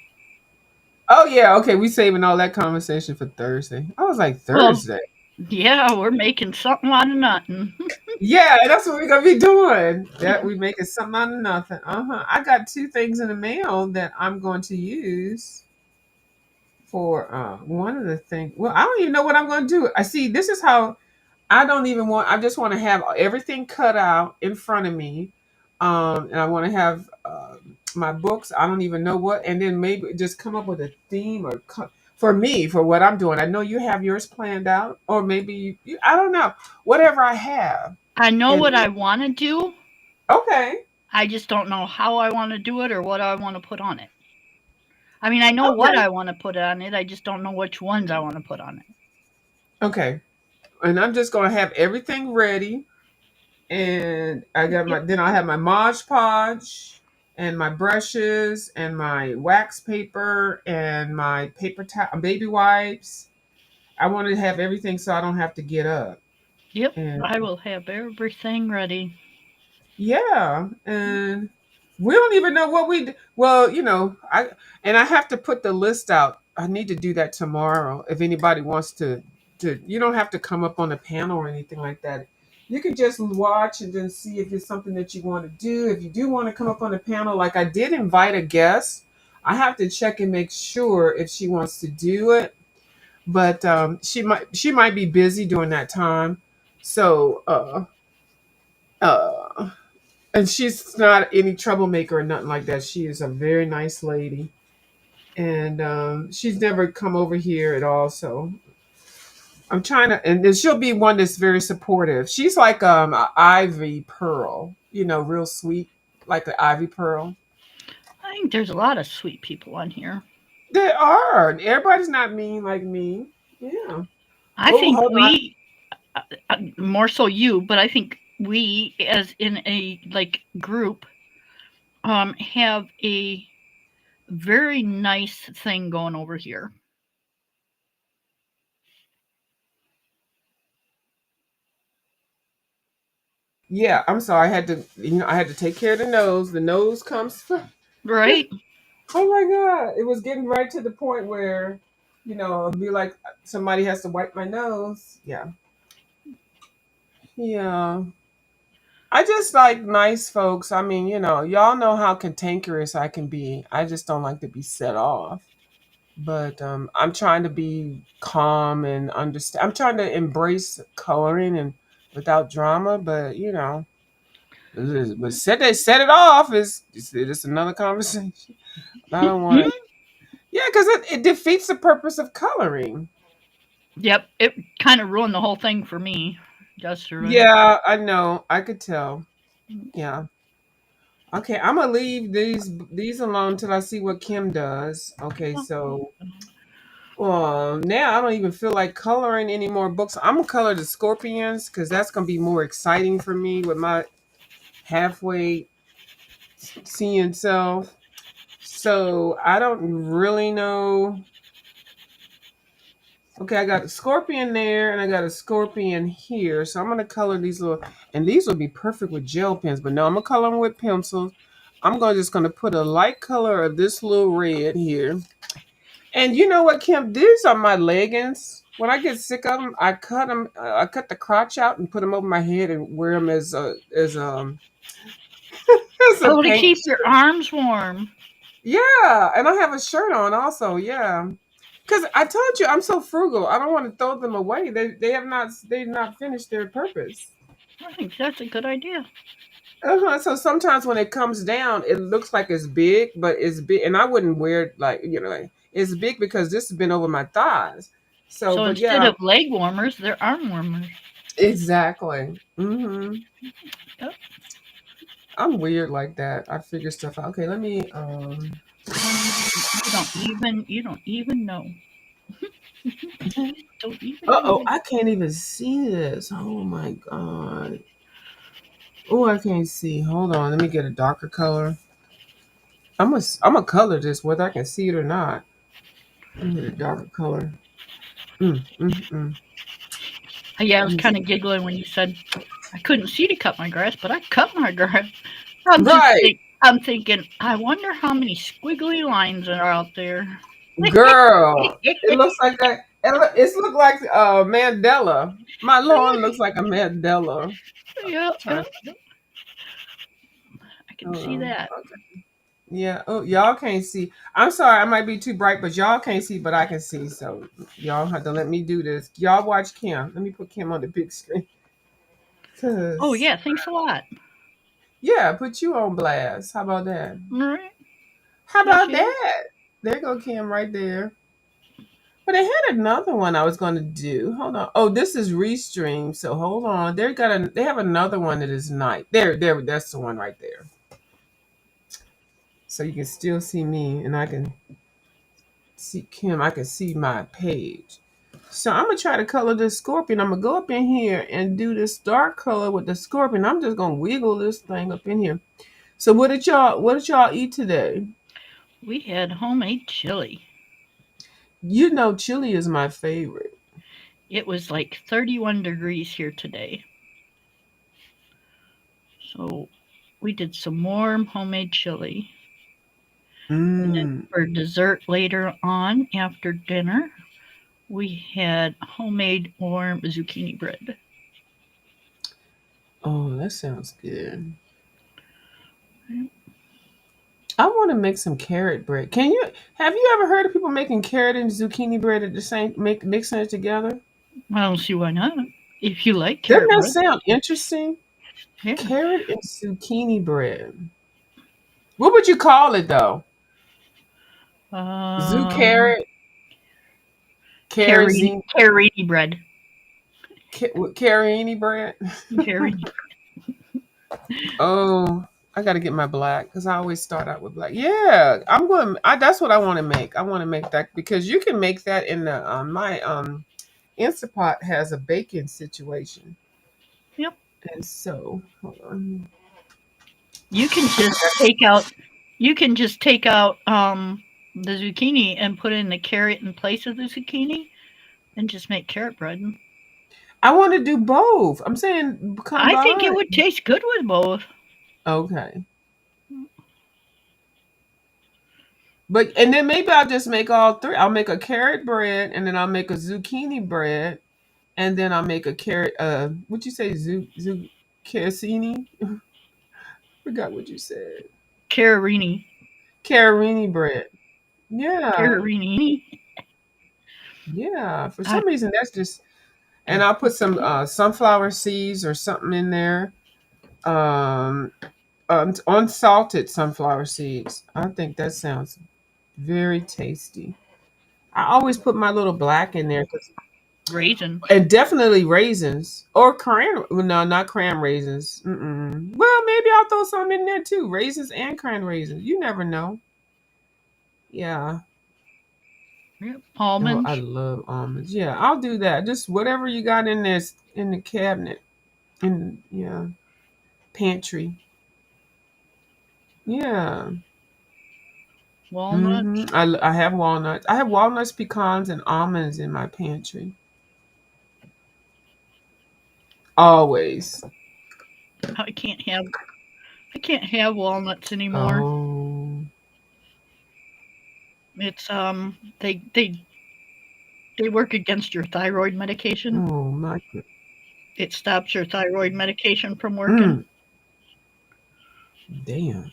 Oh yeah, okay. We saving all that conversation for Thursday. I was like Well, Thursday. yeah, we're making something out of nothing. Yeah, that's what we're gonna be doing. That we making something out of nothing. I got 2 things in the mail that I'm going to use for one of the things. Well, I don't even know what I'm going to do. I see. This is how I don't even want. I just want to have everything cut out in front of me, and I want to have my books. I don't even know what, and then maybe just come up with a theme or for me for what I'm doing. I know you have yours planned out, or maybe I don't know. Whatever I have, I know and what I want to do. okay, I just don't know how I want to do it or what I want to put on it. I mean, I know what okay, I want to put on it. I just don't know which ones I want to put on it. okay, and I'm just gonna have everything ready, and I got my Yep. then I have my Mod Podge and my brushes and my wax paper and my paper towel, baby wipes. I want to have everything so I don't have to get up. Yep. And I will have everything ready. yeah, and we don't even know what well, I have to put the list out. I need to do that tomorrow. If anybody wants to you don't have to come up on a panel or anything like that. You could just watch and then see if it's something that you want to do. If you do want to come up on a panel, like I did invite a guest, I have to check and make sure if she wants to do it. But she might be busy during that time. So uh and she's not any troublemaker or nothing like that. She is a very nice lady, and she's never come over here at all. So I'm trying to, and then she'll be one that's very supportive. She's like a Ivy Pearl, real sweet, like the Ivy Pearl. I think there's a lot of sweet people on here. There are. Everybody's not mean like me. Yeah. I Oh, think hold on. more so you, but I think we, as in a like group, have a very nice thing going over here. Yeah, I'm sorry. I had to take care of the nose. The nose comes first. Right? Oh my god! It was getting right to the point where, it'd be like somebody has to wipe my nose. Yeah, yeah. I just like nice folks. I mean, y'all know how cantankerous I can be. I just don't like to be set off. But I'm trying to be calm and understand. I'm trying to embrace coloring and without drama. But but set it off is another conversation. I don't want to. Yeah, because it defeats the purpose of coloring. Yep, it kind of ruined the whole thing for me yesterday. Yeah, I know. I could tell. Yeah. Okay, I'm gonna leave these alone till I see what Kim does. Okay, so now I don't even feel like coloring any more books. I'm gonna color the scorpions because that's gonna be more exciting for me with my halfway seeing self. So I don't really know. Okay, I got a scorpion there and I got a scorpion here. So I'm gonna color these little, and these would be perfect with gel pens, but no, I'm gonna color them with pencils. I'm gonna just gonna put a light color of this little red here. And you know what, Kim? These are my leggings. When I get sick of them, I cut them. I cut the crotch out and put them over my head and wear them as as a Oh, to paint keep your shirt. arms warm. Yeah, and I have a shirt on also. Yeah, because I told you I'm so frugal. I don't want to throw them away. They've not finished their purpose. I think that's a good idea. So sometimes when it comes down, it looks like it's big, but it's big, and I wouldn't wear it like like, it's big because this has been over my thighs. So, So but instead yeah, of leg warmers, they're arm warmers. exactly. Yep. I'm weird like that. I figure stuff out. Okay, let me. You don't even know. Don't Uh even oh, know. I can't even see this. Oh my god. Oh, I can't see. Hold on. Let me get a darker color. I'm gonna color this whether I can see it or not. Let me get a darker color. Mm. Yeah, I Let was me kind see. of giggling when you said I couldn't see to cut my grass, but I cut my grass. Right, I'm thinking, I wonder how many squiggly lines are out there. girl. It looks like that. It's look like Mandela. My lawn looks like a Mandela. Yeah, Trying. yeah, I can Hold see on. that. Yeah. Oh, y'all can't see. I'm sorry, I might be too bright, but y'all can't see, but I can see. So y'all have to let me do this. Y'all watch Kim. Let me put Kim on the big screen. Oh Cause yeah, thanks a lot. yeah, put you on blast. How about that? All right. How Yes, about yes. that? There go Kim right there. But I had another one I was gonna do. Hold on. Oh, this is Restream. So hold on. They have another one that is night. There, that's the one right there. So you can still see me and I can see Kim. I can see my page. So I'm gonna try to color this scorpion. I'm gonna go up in here and do this dark color with the scorpion. I'm just gonna wiggle this thing up in here. So what did y'all eat today? We had homemade chili. You know chili is my favorite. It was like 31 degrees here today. So we did some warm homemade chili. And then Mmm. for dessert later on after dinner, we had homemade warm zucchini bread. Oh, that sounds good. I want to make some carrot bread. Have you ever heard of people making carrot and zucchini bread at the same mixing it together? I don't see why not. If you like Doesn't carrot that bread, sound interesting? yeah. Carrot and zucchini bread. What would you call it though? Zoo Um, carrot, carrot carini bread. carini bread. Carini. Oh, I got to get my black because I always start out with black. Yeah, I'm going. That's what I want to make. I want to make that because you can make that in the my Instapot has a baking situation, Yep. and so hold on. You can just take out. You can just take out the zucchini and put in the carrot in place of the zucchini, and just make carrot bread. I want to do both. I'm saying I think it combine. would taste good with both. Okay, but and then maybe I'll just make all three. I'll make a carrot bread, and then I'll make a zucchini bread, and then I'll make a carrot. What you say, carcini? Forgot what you said. Carini. Carini bread. Yeah, Carini. yeah. For I, some reason, that's just. And I'll put some sunflower seeds or something in there. Um, unsalted sunflower seeds. I think that sounds very tasty. I always put my little black in there, raisins. and definitely raisins or cran. No, not cran raisins. Mm-mm. Well, maybe I'll throw some in there too. Raisins and cran raisins. You never know. Yeah. Yep. Oh, I Almonds. love almonds. Yeah, I'll do that. Just whatever you got in this in the cabinet, in yeah, pantry. Yeah. walnuts. I have walnuts. I have walnuts, pecans, and almonds in my pantry. Always. I can't have I can't have walnuts anymore. Oh. It's they work against your thyroid medication. Oh my goodness. It stops your thyroid medication from working. Mm, damn.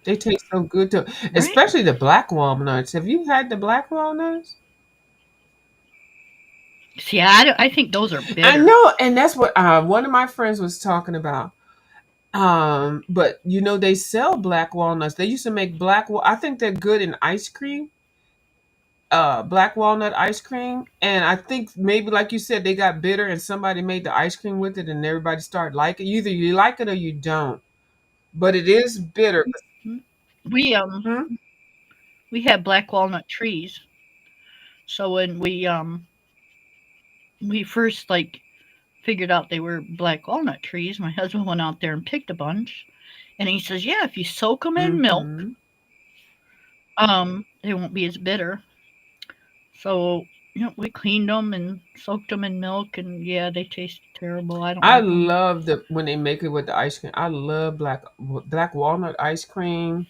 They taste so good too. Right? Especially the black walnuts. Have you had the black walnuts? See, I think those are I bitter. know, and that's what one of my friends was talking about. But they sell black walnuts. They used to make I think they're good in ice cream. Black walnut ice cream, and I think maybe like you said, they got bitter, and somebody made the ice cream with it, and everybody started liking it. Either you like it or you don't, but it is bitter. We Hmm? we have black walnut trees. So when we first like figured out they were black walnut trees, my husband went out there and picked a bunch, and he says, "Yeah, if you soak them in milk, Hmm. they won't be as bitter." So we cleaned them and soaked them in milk, and yeah, they taste terrible. I don't I like them. love the when they make it with the ice cream. I love black walnut ice cream.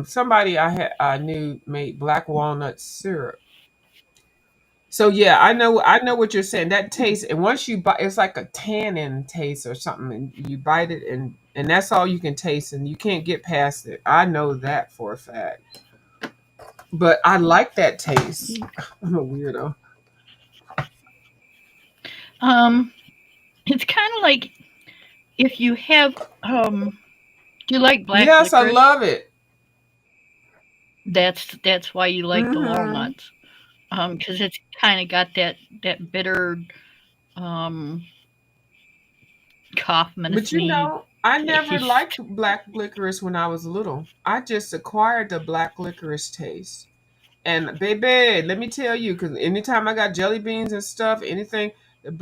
Somebody I knew made black walnut syrup. So yeah, I know what you're saying. That taste, and once you bite, it's like a tannin taste or something, and you bite it, and that's all you can taste, and you can't get past it. I know that for a fact. But I like that taste. I'm a weirdo. Um, it's kind of like if you have do you like black Yes, I licorice? love it. That's why you like the Hmm. walnuts. Because it's kind of got that bitter um cough But menacing I never liked taste. black licorice when I was little. I just acquired the black licorice taste. And baby, let me tell you, because anytime I got jelly beans and stuff, anything, the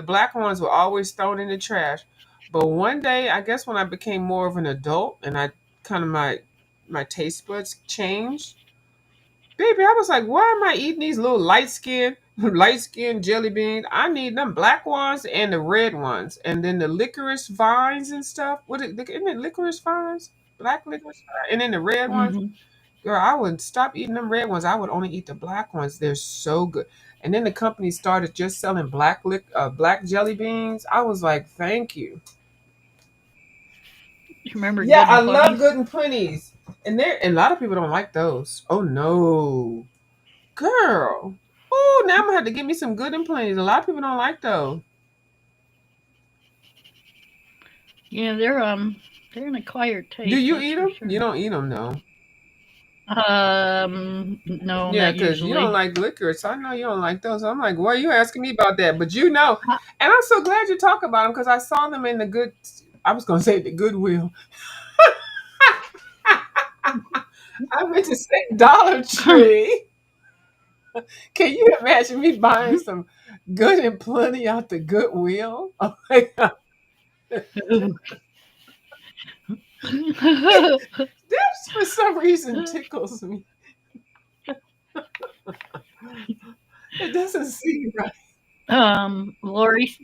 black ones were always thrown in the trash. But one day, I guess when I became more of an adult and I kind of my taste buds changed, baby, I was like, why am I eating these little light skin jelly beans? I need them black ones and the red ones, and then the licorice vines and stuff. Isn't it licorice vines? Black licorice, and then the red ones. Hmm. Girl, I would stop eating them red ones. I would only eat the black ones. They're so good. And then the company started just selling black jelly beans. I was like, thank you. You remember Yeah, Good I and love Plenty's? Good and Plenties. And a lot of people don't like those. Oh no. Girl. Oh, now I'm gonna have to get me some Good and Plenties. A lot of people don't like those. Yeah, they're an acquired Do taste, you that's eat for them? You sure. don't eat them, no. No, Yeah, not because you don't usually. like liquor, so I know you don't like those. I'm like, why are you asking me about that? But Uh, and I'm so glad you talk about them because I saw them in the good. I was gonna say the Goodwill. I meant to say Dollar Tree. Can you imagine me buying some Good and Plenty out the Goodwill? Oh my god, this for some reason tickles me. It doesn't seem right.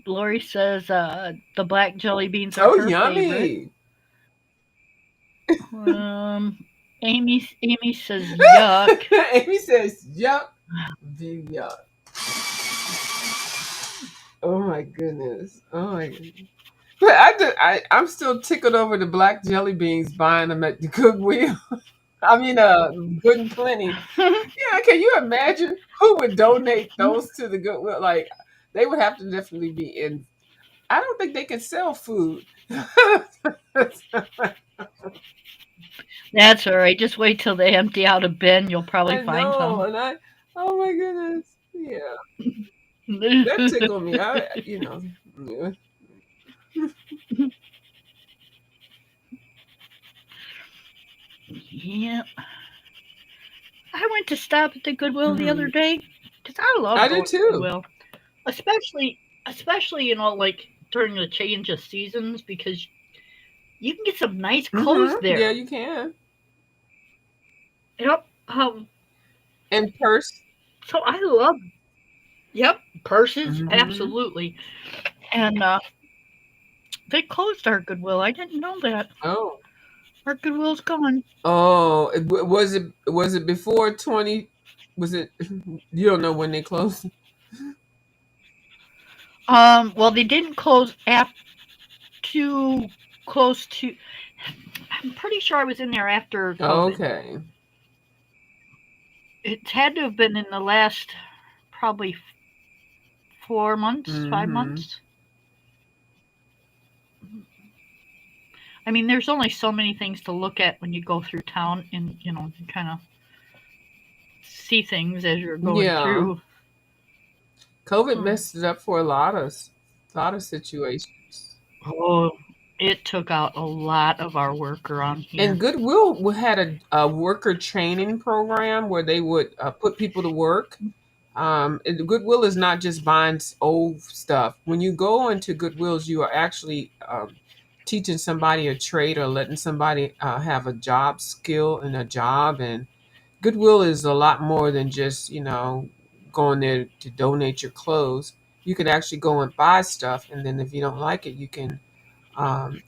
Lori says the black jelly beans are Oh, her favorite. yummy! Um, Amy says yuck. Amy says, "Yuck, the yuck." Oh my goodness. Oh my goodness. But I'm still tickled over the black jelly beans buying them at the Goodwill. I mean, Good and Plenty. Yeah, can you imagine who would donate those to the Goodwill? Like, they would have to definitely be in. I don't think they can sell food. That's all right. Just wait till they empty out a bin. You'll probably I find know, some. and oh my goodness, yeah, that tickled me. Yeah. Yeah, I went to stop at the Goodwill the other Mhm. day because I love I do going to too. Goodwill, especially like during the change of seasons because you can get some nice clothes Yeah, there. you can. Yep. And purse. So I love. Yep. Purses, Hmm. absolutely. And they closed our Goodwill. I didn't know that. Oh. Our Goodwill's gone. Oh, was it before 20? Was it? You don't know when they closed? Well, they didn't close after too close to. I'm pretty sure I was in there after COVID. Okay. It had to have been in the last probably 4 months, five Hmm. months. I mean, there's only so many things to look at when you go through town and, kind of see things as you're going Yeah. through. COVID Hmm. messed it up for a lot of situations. Oh, it took out a lot of our work around And here. Goodwill had a worker training program where they would put people to work. And Goodwill is not just buying old stuff. When you go into Goodwills, you are actually teaching somebody a trade or letting somebody have a job skill and a job. And Goodwill is a lot more than just, going there to donate your clothes. You can actually go and buy stuff. And then if you don't like it, you can, send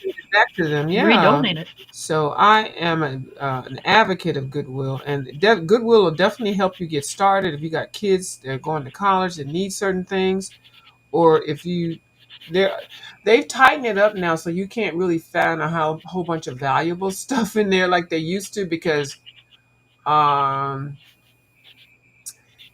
it back to them. Yeah. Redonate it. So I am an advocate of Goodwill, and Goodwill will definitely help you get started if you got kids that are going to college that need certain things, or if they're they've tightened it up now, so you can't really find whole bunch of valuable stuff in there like they used to because um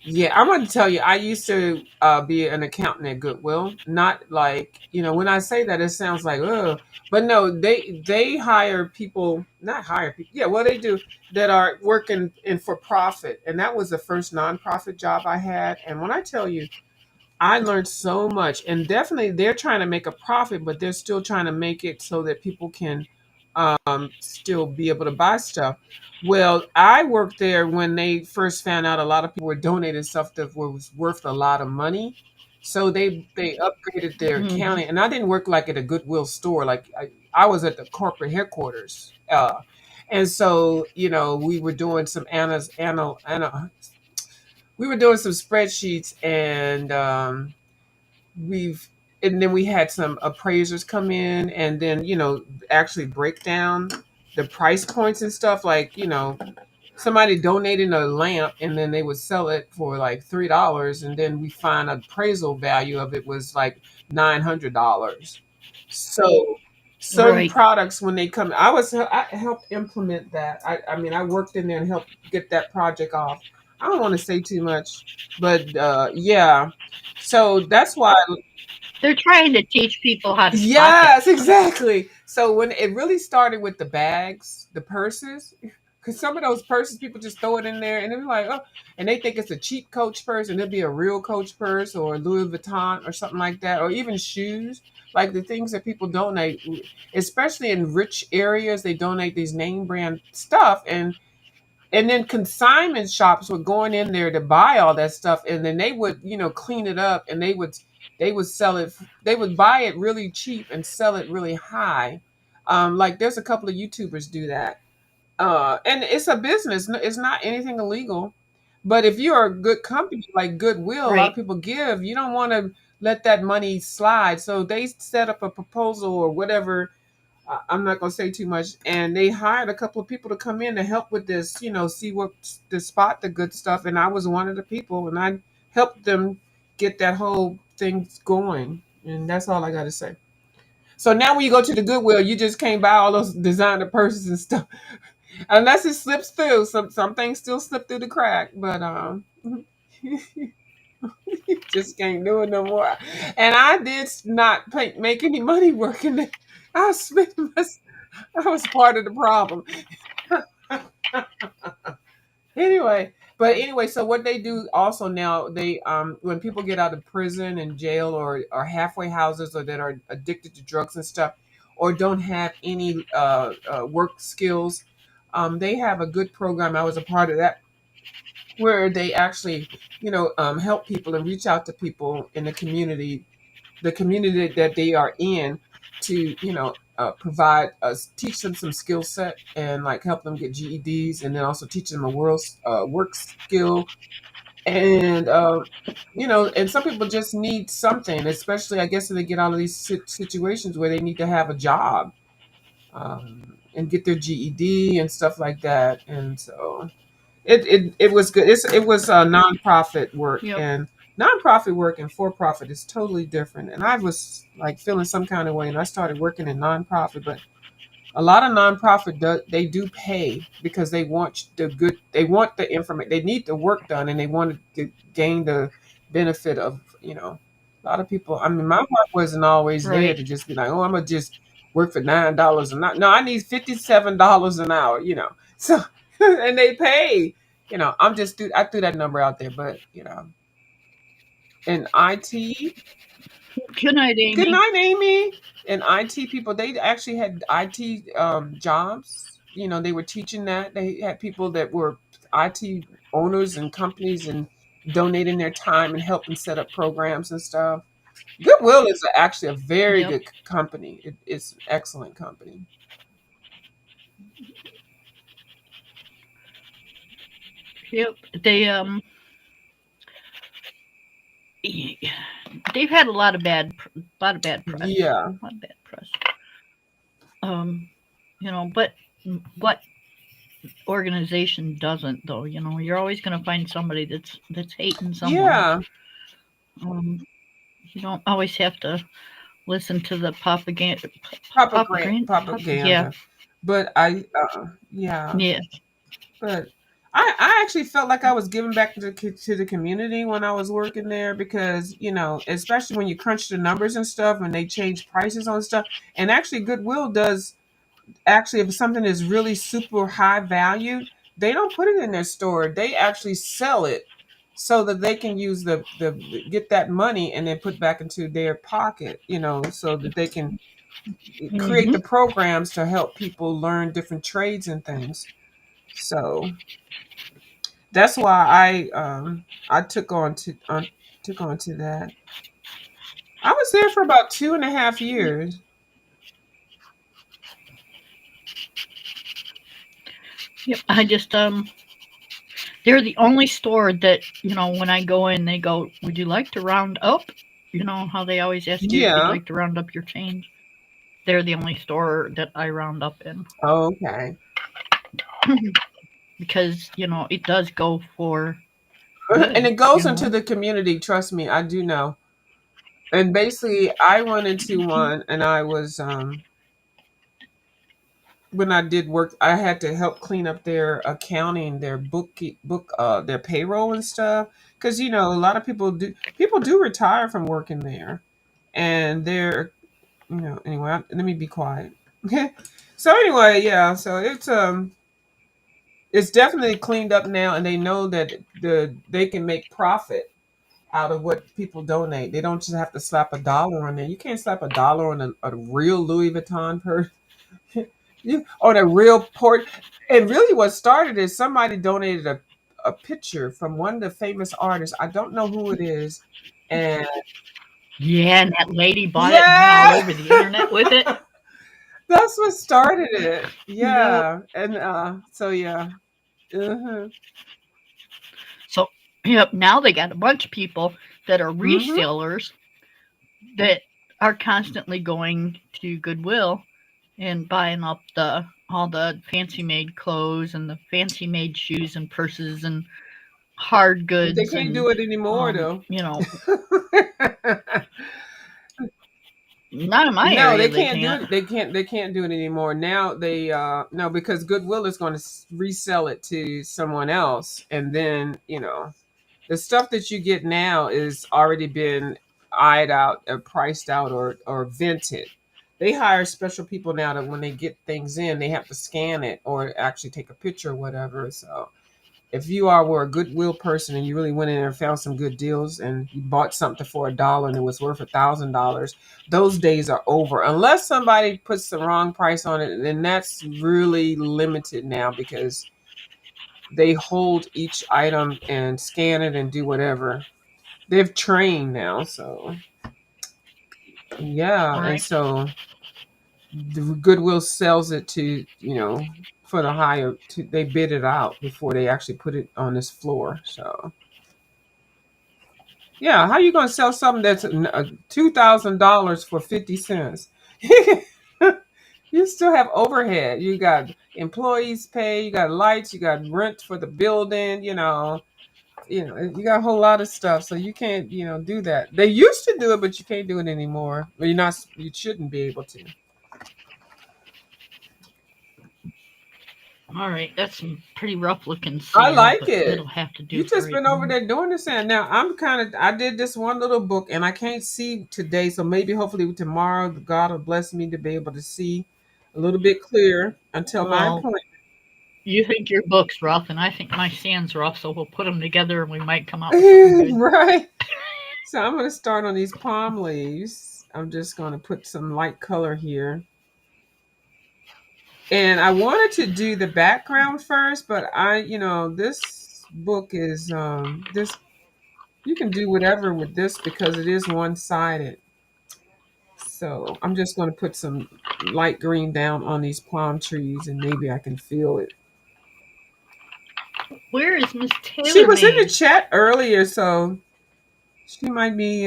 yeah, I'm going to tell you, I used to be an accountant at Goodwill. Not like, when I say that, it sounds like, oh, but no, they hire people, not hire people. Yeah, well, they do that are working in for profit. And that was the first nonprofit job I had. And when I tell you, I learned so much, and definitely they're trying to make a profit, but they're still trying to make it so that people can still be able to buy stuff. Well, I worked there when they first found out a lot of people were donating stuff that was worth a lot of money. So they upgraded their Hmm. accounting, and I didn't work like at a Goodwill store. Like I was at the corporate headquarters, and so we were doing some we were doing some spreadsheets, and we've and then we had some appraisers come in and then actually break down the price points and stuff, like somebody donated a lamp and then they would sell it for like $3, and then we find appraisal value of it was like $900. So certain Right. products, when they come, I helped implement that. I mean, I worked in there and helped get that project off. I don't want to say too much, but yeah, so that's why. They're trying to teach people how to pocket. Yes, exactly. So when it really started with the bags, the purses, because some of those purses people just throw it in there and they're like, oh, and they think it's a cheap Coach purse, and it'll be a real Coach purse or Louis Vuitton or something like that, or even shoes, like the things that people donate, especially in rich areas. They donate these name brand stuff, and then consignment shops were going in there to buy all that stuff, and then they would clean it up, and they would sell it. They would buy it really cheap and sell it really high. Like there's a couple of YouTubers do that, and it's a business. It's not anything illegal. But if you're a good company like Goodwill, a lot of Right. people give, you don't want to let that money slide, so they set up a proposal or whatever. I'm not going to say too much. And they hired a couple of people to come in to help with this, see what to spot the good stuff. And I was one of the people, and I helped them get that whole thing going. And that's all I got to say. So now when you go to the Goodwill, you just can't buy all those designer purses and stuff unless it slips through. Some things still slip through the crack, but just can't do it no more. And I did not make any money working there. I spent my I was part of the problem. Anyway, so what they do also now, they when people get out of prison and jail, or halfway houses, or that are addicted to drugs and stuff, or don't have any work skills, they have a good program. I was a part of that, where they actually help people and reach out to people in the community that they are in. to provide us, teach them some skill set, and like help them get GEDs, and then also teach them a work skill. And and some people just need something, especially I guess when they get out of these situations where they need to have a job, and get their GED and stuff like that. And so it was good. It was nonprofit work, Yep. and nonprofit work and for profit is totally different. And I was like feeling some kind of way, and I started working in nonprofit. But a lot of nonprofit they do pay because they want the information, they need the work done, and they want to gain the benefit of a lot of people. I mean, my heart wasn't always there Right. to just be like, oh, I'm gonna just work for $9 an hour. No, I need $57 an hour. So and they pay. I threw that number out there, but in IT. Good night, Good Amy. night, Amy. And IT people, they actually had IT jobs. They were teaching that. They had people that were IT owners and companies and donating their time and helping set up programs and stuff. Goodwill is actually a very Yep. good company. It's an excellent company. Yep. They've had a lot of press. Yeah. A lot of bad press. But what organization doesn't though? You're always going to find somebody that's hating someone. Yeah. Um, you don't always have to listen to the propaganda. Yeah, Propaganda. But yeah. yeah. But I actually felt like I was giving back to the community when I was working there, because especially when you crunch the numbers and stuff and they change prices on stuff. And actually Goodwill does, actually, if something is really super high valued, they don't put it in their store, they actually sell it so that they can use the get that money and then put back into their pocket, so that they can create Hmm. the programs to help people learn different trades and things. So that's why I took on to that. I was there for about 2.5 years. Yep. I just they're the only store that when I go in, they go, "Would you like to round up?" You know how they always ask you if you'd Yeah. like to round up your change. They're the only store that I round up in. Okay. Because it does go for And good. it goes into the community, trust me, I do know. And basically I went into one, and I was when I did work, I had to help clean up their accounting, their their payroll and stuff. Because a lot of people do retire from working there, and they're anyway. Let me be quiet. So anyway, yeah. So it's definitely cleaned up now, and they know that they can make profit out of what people donate. They don't just have to slap a dollar on there. You can't slap a dollar on a real Louis Vuitton purse. On a real port. And really what started is somebody donated a picture from one of the famous artists. I don't know who it is. And Yeah, and that lady bought it and went all yeah, over the internet with it. that's what started it. Yep. Yeah. And so yeah. Uh-huh. So, yep, now they got a bunch of people that are Mm-hmm. resellers that are constantly going to Goodwill and buying up the all the fancy made clothes and the fancy made shoes and purses and hard But they goods can't and do it anymore um, though. you know, not in my No, area they they can't do can't. it. They can't do it anymore. Now they no, because Goodwill is going to resell it to someone else, and then the stuff that you get now is already been eyed out or priced out or vented. They hire special people now that when they get things in, they have to scan it or actually take a picture or whatever. So if you were a Goodwill person and you really went in there and found some good deals and you bought something for $1 and it was worth $1,000, those days are over. Unless somebody puts the wrong price on it, then that's really limited now, because they hold each item and scan it and do whatever. They've trained now, so yeah, and Right. so. the Goodwill sells it to, for the higher. They bid it out before they actually put it on this floor. So yeah, how you gonna sell something that's $2,000 for 50 cents? You still have overhead. You got employees pay. You got lights. You got rent for the building. You got a whole lot of stuff. So you can't, do that. They used to do it, but you can't do it anymore. Well, you're not. You shouldn't be able to. All right, that's some pretty rough looking I sand, like but it. it'll have to do You for just right been over now. there doing this, and now I did this one little book, and I can't see today, so maybe hopefully tomorrow God will bless me to be able to see a little bit clearer until my Well, appointment. you think your book's rough, and I think my sand's rough, so we'll put them together and we might come out with something good. Right. So I'm going to start on these palm leaves. I'm just going to put some light color here. And I wanted to do the background first, but this book is this you can do whatever with this because it is one-sided. So I'm just going to put some light green down on these palm trees and maybe I can feel it. Where is Miss She Taylor was in the Made? chat earlier, so she might be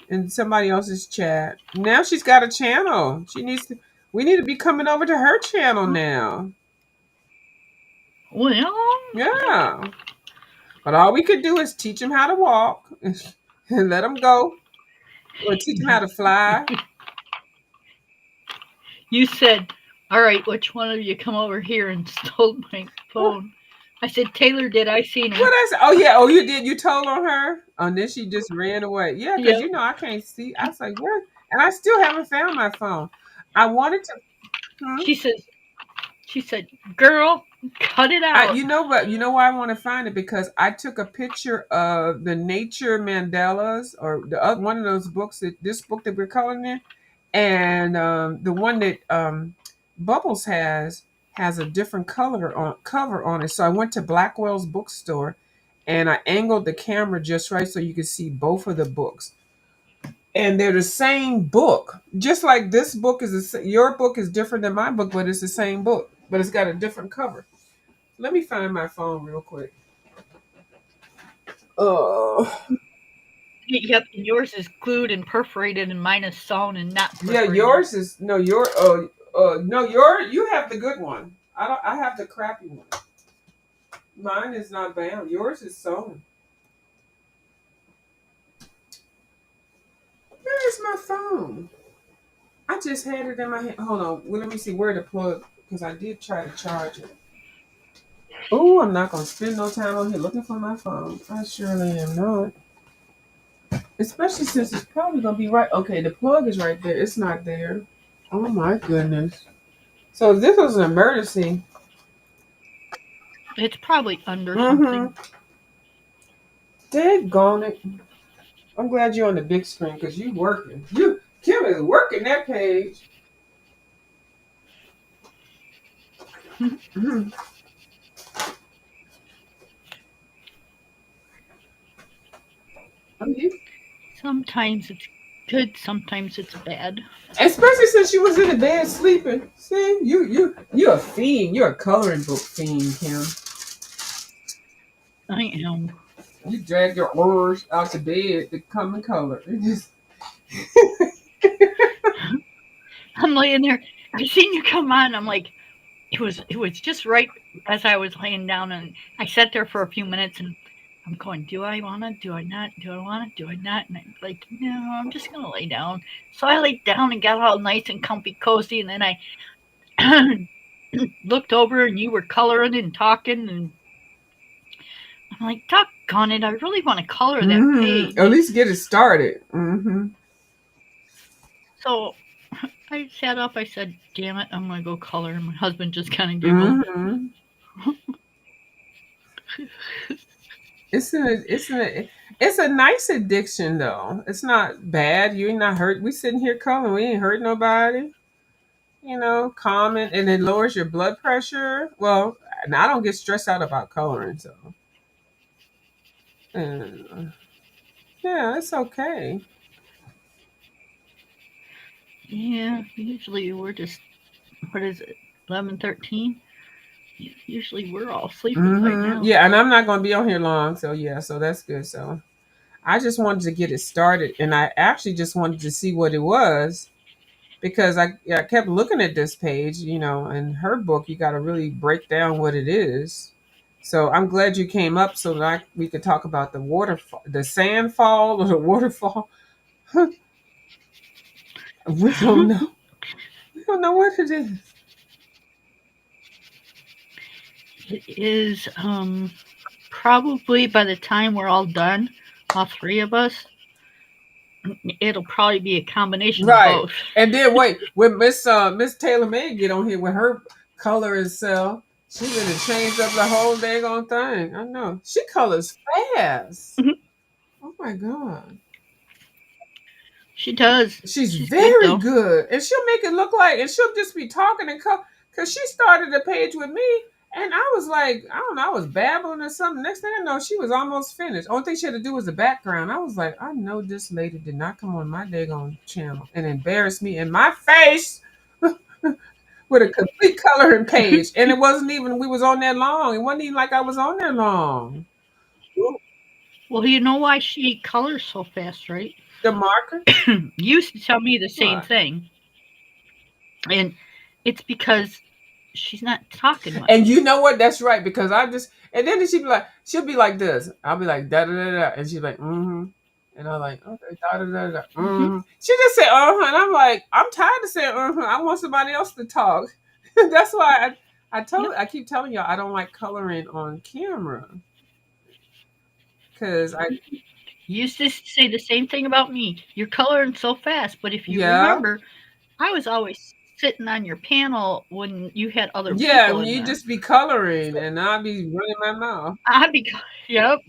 in somebody else's chat. Now she's got a channel. We need to be coming over to her channel now. Well, Yeah. But all we could do is teach them how to walk and let them go. Or teach them how to fly. you said, all right, which one of you come over here and stole my phone? I said, Taylor did. I seen What her. I said? Oh yeah. Oh, you did. You told on her. Oh, and then she just ran away. Yeah, because Yep. I can't see. I was like, where? And I still haven't found my phone. I wanted to. Hmm? She says, she said, girl, cut it out. You know what? You know why I want to find it because I took a picture of the Nature Mandalas or one of those books this book that we're coloring in, and the one that Bubbles has a different color on cover on it. So I went to Blackwell's bookstore, and I angled the camera just right so you could see both of the books, and they're the same book. Just like this book your book is different than my book, but it's the same book, but it's got a different cover. Let me find my phone real quick. Oh, Yep, yours is glued and perforated, and mine is sewn and not yeah, perforated. yours is no, no, you have the good one. I don't. I have the crappy one. Mine is not bound. Yours is sewn. Where is my phone? I just had it in my hand. Hold on. Well, let me see where to plug because I did try to charge it. Oh, I'm not gonna spend no time on here looking for my phone. I surely am not. Especially since it's probably gonna be right. Okay, the plug is right there. It's not there. Oh my goodness. So if this was an emergency. It's probably under Mm-hmm. something. Daggone it. I'm glad you're on the big screen because you working. Kim is working that page. Mhm. Sometimes it's good, sometimes it's bad. Especially since you was in the bed sleeping. See, you're a fiend. You're a coloring book fiend, Kim. I am. You drag your orange out the bed to come and color. I'm laying there. I seen you come on. I'm like, it was just right as I was laying down, and I sat there for a few minutes, and I'm going, do I wanna? Do I not? Do I wanna? Do I not? And I'm like, no, I'm just gonna lay down. So I laid down and got all nice and comfy, cozy, and then I looked over, and you were coloring and talking, and I'm like, doggone it, I really want to color that At page. least get it started. Mm-hmm. So I sat up. I said, damn it, I'm gonna go color. And my husband just kind of giggled. Mm-hmm. It's a nice addiction though. It's not bad. You're not hurt. We sitting here coloring. We ain't hurt nobody. Calming, and it lowers your blood pressure. Well, and I don't get stressed out about coloring, so uh, yeah, it's okay. Yeah, usually we're just what is it, 11:13? Usually we're all sleeping by now. Yeah, and I'm not going to be on here long, so yeah, so that's good. So I just wanted to get it started, and I actually just wanted to see what it was because I kept looking at this page. In her book, you got to really break down what it is. So I'm glad you came up so that we could talk about the waterfall, the sand fall, or the waterfall. We don't know. We don't know what it is. It is probably by the time we're all done, all three of us, it'll probably be a combination of Right. both. And then wait, when Miss Taylor May get on here with her color and cell, she gonna change up the whole daggone thing. I know. She colors fast. Oh my god. She does. She's She's good very though. good. And she'll make it look like, and she'll just be talking and because she started the page with me, and I was like, I don't know, I was babbling or something. Next thing I know, she was almost finished. Only thing she had to do was the background. I was like, I know this lady did not come on my daggone channel and embarrass me in my face with a complete coloring page. And it wasn't even, we was on there long. It wasn't even like I was on there long. Well, you know why she colors so fast, right? The marker? You used to tell me the same What? thing, and it's because she's not talking much. And you know what? That's right. Because I just, and then she'll be like this. I'll be like, da da da da. And she's like, mm-hmm. And I'm like, okay, da da da da. Hmm. Mm-hmm. She just said, uh-huh. And I'm like, I'm tired of saying, uh-huh. I want somebody else to talk. That's why Yep. I keep telling y'all I don't like coloring on camera. Because You used to say the same thing about me. You're coloring so fast, but if you yeah. remember, I was always sitting on your panel when you had other Yeah, people and in you there. just be coloring So and I'll be running my mouth. I'd be, yep,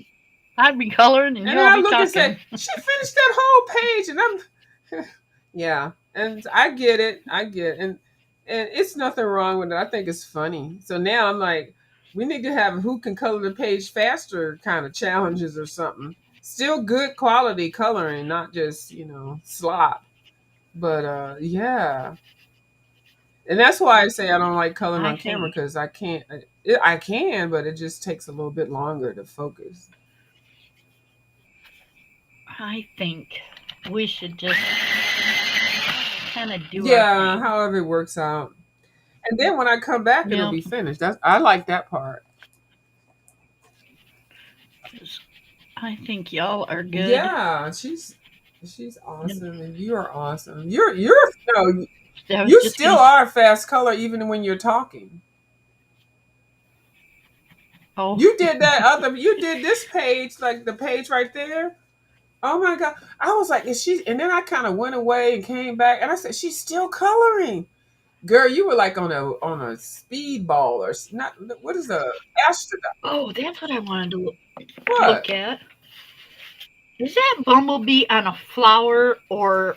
I'd be coloring and And you then all I be look and talking. say, she finished that whole page, and I'm, yeah, and I get it, and it's nothing wrong with it. I think it's funny. So now I'm like, we need to have who can color the page faster kind of challenges or something. Still good quality coloring, not just slop. But yeah, and that's why I say I don't like coloring I on camera think, because I can't. I can, but it just takes a little bit longer to focus. I think we should just kind of do our Yeah, thing. however it works out. And then when I come back, it'll Yeah, be finished. That's I like that part. 'cause I think y'all are good. Yeah, she's awesome, and you are awesome. You're no, I was you just still gonna. are fast color even when you're talking. Oh, You did this page like the page right there. Oh my god! I was like, is she? And then I kind of went away and came back, and I said, she's still coloring. Girl, you were like on a speedball or not? What is a astronaut? oh, that's what I wanted to What? look at. Is that bumblebee on a flower or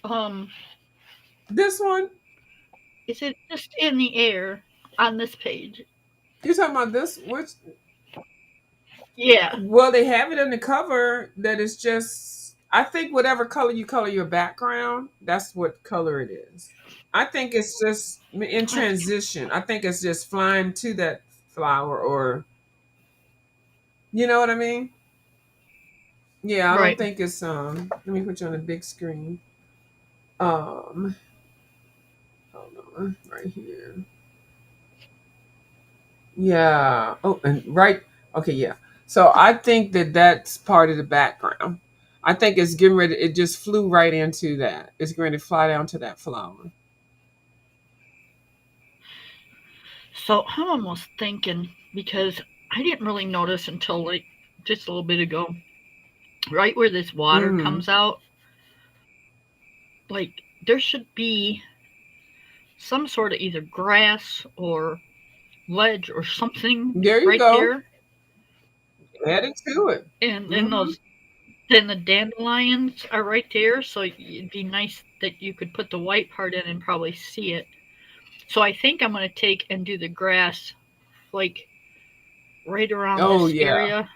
um This one? is it just in the air on this page? You talking about this? Which? Yeah. Well, they have it in the cover that it's just. I think whatever color you color your background, that's what color it is. I think it's just in I, transition. I think it's just flying to that flower, or you know what I mean? Yeah, I don't right. think it's. Let me put you on a big screen. Um, hold on, right here. Yeah. Oh, and right. Okay, yeah. So I think that that's part of the background. I think it's getting ready. It just flew right into that. It's going to fly down to that flower. So I'm almost thinking because I didn't really notice until like just a little bit ago, right where this water Hmm. comes out, like there should be some sort of either grass or ledge or something There you right go. there. Add it to it. And then Hmm. those then the dandelions are right there, so it'd be nice that you could put the white part in and probably see it. So I think I'm going to take and do the grass like right around Oh this yeah. area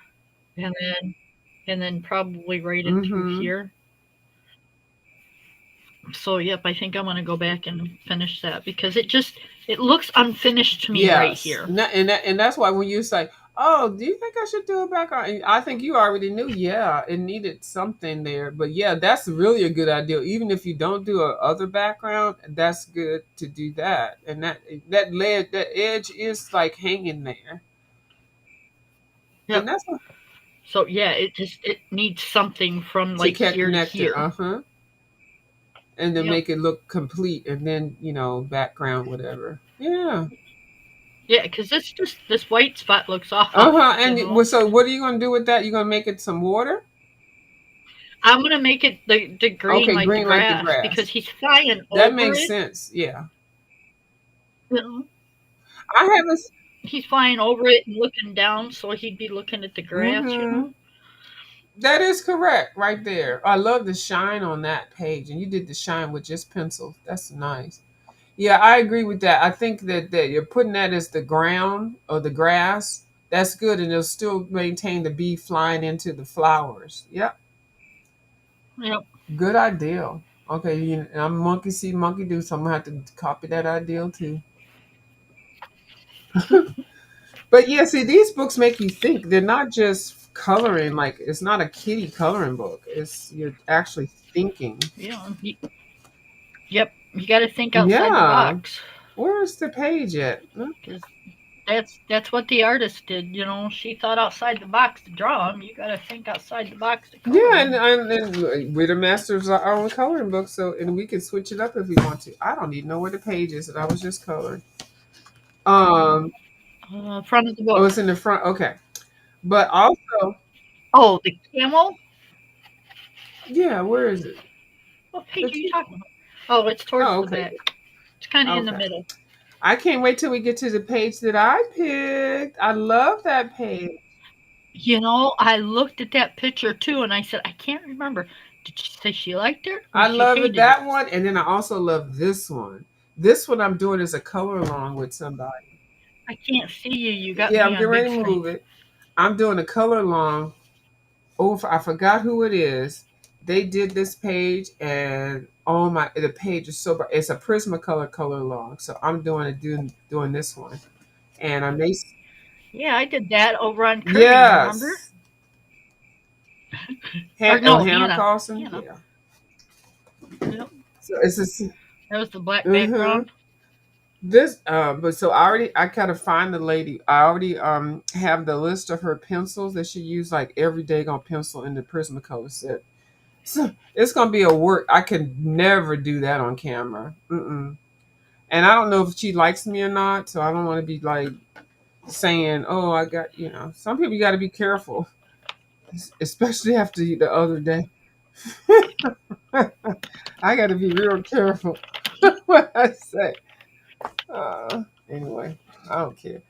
and then probably right in through Hmm. here. So yep, I think I'm gonna go back and finish that because it looks unfinished to me right Yes, here. and that's why when you say, "Oh, do you think I should do a background?" And I think you already knew. Yeah, it needed something there, but yeah, that's really a good idea. Even if you don't do a other background, that's good to do that. And that edge is like hanging there, and Yep. that's what, So yeah, it needs something from to like here to connect it. here. And then Yep. make it look complete, and then background, whatever. Yeah. Yeah, because this white spot looks off. You know, So what are you gonna do with that? You gonna make it some water? I'm gonna make it the green Okay, like the green like the grass because grass. he's flying That over makes it. sense. Yeah. You know, I haven't. he's flying over it and looking down, so he'd be looking at the grass. You know. Mm-hmm. That is correct, right there. I love the shine on that page, and you did the shine with just pencils. That's nice. Yeah, I agree with that. I think that you're putting that as the ground or the grass. That's good, and it'll still maintain the bee flying into the flowers. Yep, Yep. good idea. Okay, I'm monkey see, monkey do, so I'm gonna have to copy that idea too. But yeah, see, these books make you think. They're not just coloring. Like it's not a kiddie coloring book. It's you're actually thinking. Yeah. Yep. You got to think outside the Yeah. box Where's the page at? because that's what the artist did. You know, she thought outside the box to draw them. You got to think outside the box to color Yeah, and, them. and, and we're the masters of our own coloring book, so and we can switch it up if we want to. I don't even know where the page is that I was just coloring. Um, Front of the oh, book. it's in the front. Okay, but also, Oh, the camel. yeah, where is it? What page are It's, you talking about? Oh, it's towards oh, the okay, back. It's kind of in the okay. middle. I can't wait till we get to the page that I picked. I love that page. You know, I looked at that picture too, and I said, I can't remember. Did she say she liked it or I she love it, hated it? that one, and then I also love this one. This one I'm doing is a color along with somebody. I can't see you. You got Yeah, me I'm getting on big ready to screen. move it. I'm doing a color along. Oh, I forgot who it is. They did this page, and oh my, the page is so bright. It's a Prismacolor color along. So I'm doing this one, and I may. Yeah, I did that over on Kirby. Remember? Yes. Or Oh, no, Hannah Hannah. Carlson. Hannah. Yeah. Yep. So it's this. That was the black Mm-hmm. background. But so I kind of find the lady. I already have the list of her pencils that she used like every day on pencil in the Prismacolor set. So it's gonna be a work. I can never do that on camera. Mm-mm. And I don't know if she likes me or not, so I don't want to be like saying, "Oh, I got," Some people you got to be careful, especially after the other day. I got to be real careful what I say. Anyway, I don't care.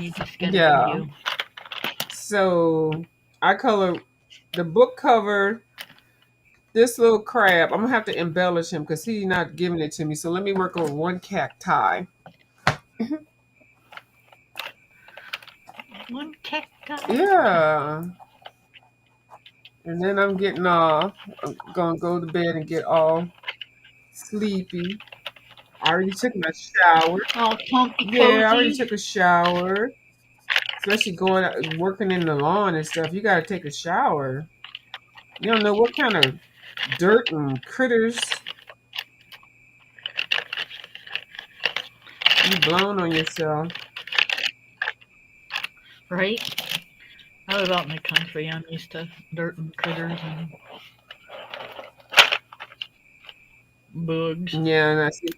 You just gotta do Yeah. you. So I color the book cover. This little crab. I'm gonna have to embellish him because he's not giving it to me. So let me work on one cacti. One cacti. Yeah. And then I'm getting off. I'm gonna go to bed and get all sleepy. I already took my shower. All comfy Yeah, I already cozy. took a shower. Especially going out, working in the lawn and stuff. You gotta take a shower. You don't know what kind of dirt and critters you blown on yourself. Right? I was out in the country. I'm used to dirt and critters and bugs. Yeah, and I see.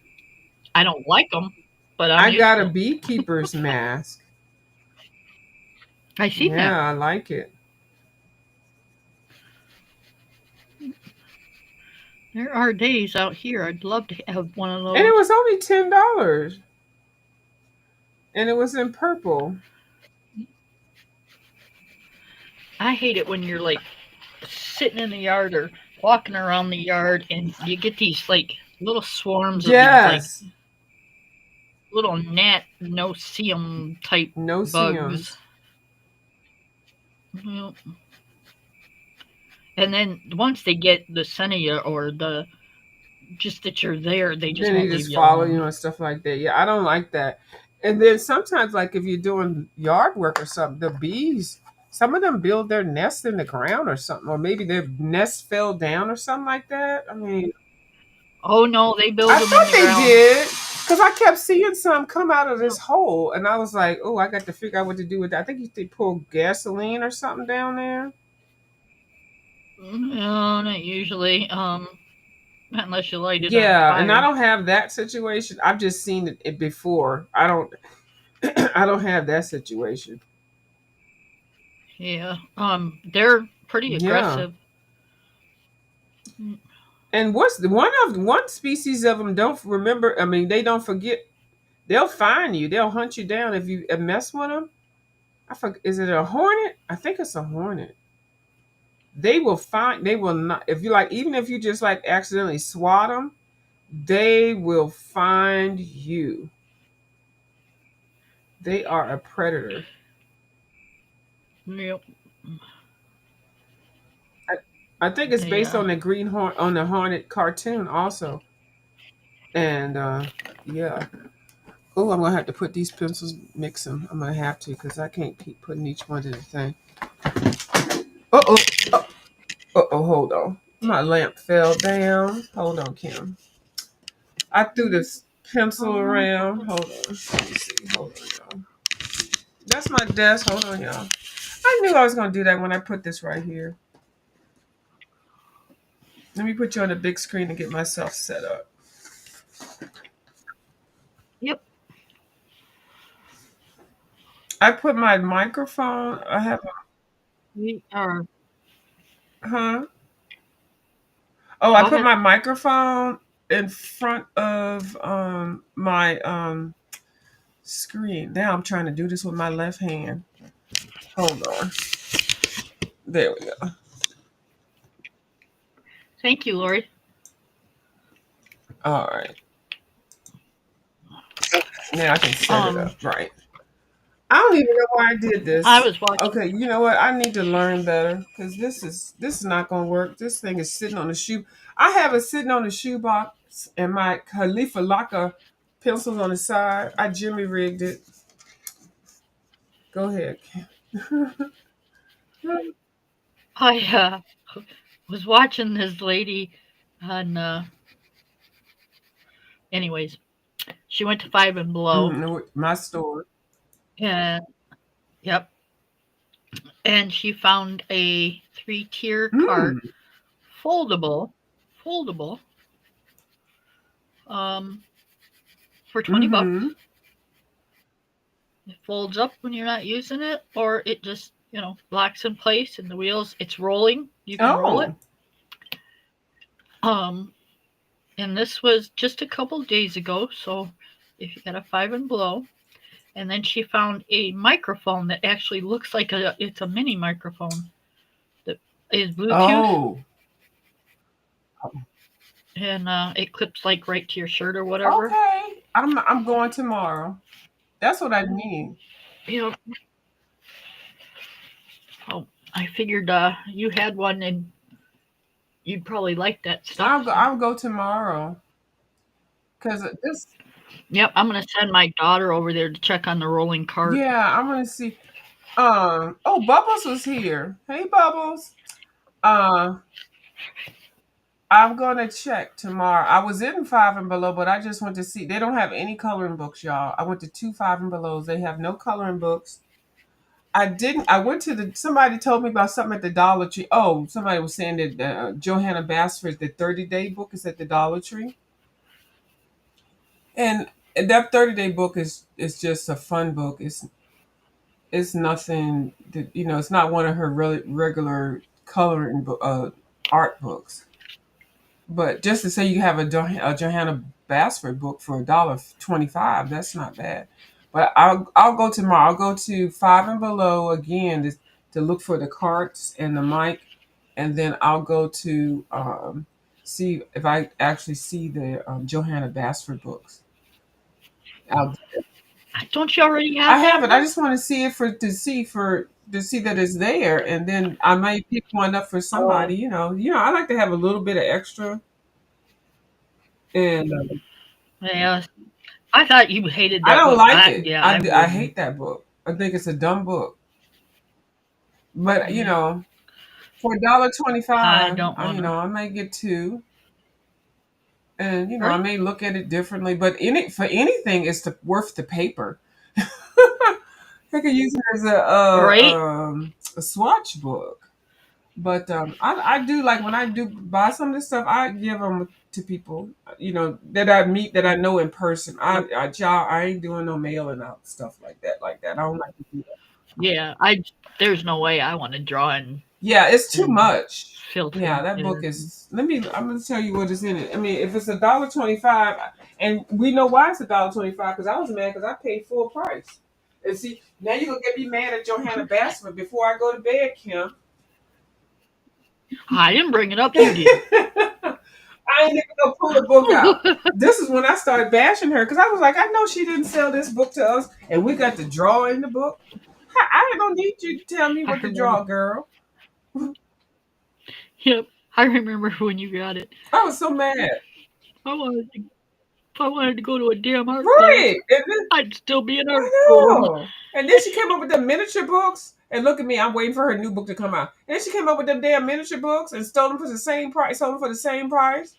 I don't like them, but I'm I used got to a 'em. beekeeper's mask. I seen that. Yeah, I like it. There are days out here I'd love to have one of And it those. was only $10. And it was in purple. I hate it when you're like sitting in the yard or walking around the yard and you get these like little swarms of these like Yes. little gnat no-see-um type No bugs. seams. Well, And then once they get the scent of you or the just that you're there, they just Then they won't leave just you follow you alone. and stuff like that. Yeah, I don't like that. And then sometimes, like if you're doing yard work or something, the bees, some of them build their nest in the ground or something, or maybe their nest fell down or something like that. I mean, Oh no, they build I them in thought the they ground. did because I kept seeing some come out of this Yep. hole, and I was like, "Oh, I got to figure out what to do with that." I think they pour gasoline or something down there. No, not usually. Unless you light it on Yeah, and I fire. don't have that situation. I've just seen it before. I don't. I don't have that situation. Yeah. They're pretty Yeah. aggressive. Mm. And what's the one species of them don't remember? I mean, they don't forget. They'll find you. They'll hunt you down if you mess with them. I forget. Is it a hornet? I think it's a hornet. They will find. They will not. If you like, even if you just like accidentally swat them, they will find you. They are a predator. Yep. I, I think it's They based on the green horn on the hornet cartoon also. And yeah. Oh, I'm gonna have to put these pencils, mix them. I'm gonna have to because I can't keep putting each one in the thing. Uh oh, hold on. My lamp fell down. Hold on, Kim. I threw this pencil around. Hold on. Let me see. Hold on, y'all. That's my desk. Hold on, y'all. I knew I was gonna do that when I put this right here. Let me put you on the big screen and get myself set up. Yep. I put my microphone. I have We are. huh? Oh, I Go put ahead. my microphone in front of my screen. Now I'm trying to do this with my left hand. Hold on. There we go. Thank you, Lori. All right. Now I can set it Um, up. Right. I don't even know why I did I this. was watching. Okay, you know what? I need to learn better because this is not gonna work. This thing is sitting on the shoe. I have it sitting on the shoebox and my Khalifa Laka pencils on the side. I Jimmy rigged it. Go ahead. I was watching this lady on. Anyways, she went to Five and Below, No, my store. and yep, and she found a three-tier cart, Mm. foldable, foldable, um, for $20. Mm-hmm. It folds up when you're not using it, or it just locks in place, and the wheels it's rolling. You can roll it. Oh. Um, and this was just a couple days ago. So if you got a Five and Below, and then she found a microphone that actually looks like it's a mini microphone that is Bluetooth, Oh. and it clips like right to your shirt or whatever. Okay. I'm going tomorrow. That's what I need. You know, oh, I figured you had one and you'd probably like that stuff. So, I'll go tomorrow because this. yep, I'm gonna send my daughter over there to check on the rolling cart. Yeah, I'm gonna see. Oh, Bubbles was here. Hey, Bubbles. Uh, I'm gonna check tomorrow. I was in Five and Below, but I just went to see. They don't have any coloring books, y'all. I went to two Five and Belows. They have no coloring books. I didn't. I went to the. Somebody told me about something at the Dollar Tree. Oh, somebody was saying that Johanna Basford's the 30-day book is at the Dollar Tree, and that 30-day book is just a fun book. It's nothing that it's not one of her really regular coloring art books. But just to say you have a Johanna Basford book for $1.25, that's not bad. But I'll go tomorrow. I'll go to Five and Below again to look for the carts and the mic, and then I'll go to see if I actually see the Johanna Basford books. I'll, Don't you already I have that haven't. I one? just want to see it for to see for. to see that it's there, and then I might pick one up for somebody. Oh, I like to have a little bit of extra, and yeah. I thought you hated I that don't book. like it. Yeah, I I wouldn't. hate that book. I think it's a dumb book. But Yeah, for I $1.25, don't want to. I might get two, and I Right? may look at it differently. But for anything, it's worth the paper. I could use it as Right? a swatch book. But I do like when I do buy some of this stuff, I give them to people, that I meet that I know in person. Child, I ain't doing no mailing out stuff like that. I don't like to do that. Yeah, there's no way I want to draw Yeah, it's too and much. filter Yeah, that book it. is. I'm gonna tell you what is in it. I mean, if it's $1.25, and we know why it's $1.25, because I was mad because I paid full price. And see, now you're gonna get me mad at Johanna Bassman before I go to bed, Kim. I didn't bring it up, you did. I ain't even gonna pull the book out. This is when I started bashing her because I was like, I know she didn't sell this book to us, and we got to draw in the book. I don't need you to tell me I what to remember. draw, girl. Yep, I remember when you got it. I was so mad. I wanted to, if I wanted to go to a damn art class, Right. And then, I'd still be in art I school. know. And then she came up with the miniature books. And look at me, I'm waiting for her new book to come out. And then she came up with them damn miniature books and stole them for the same price, sold them for the same price.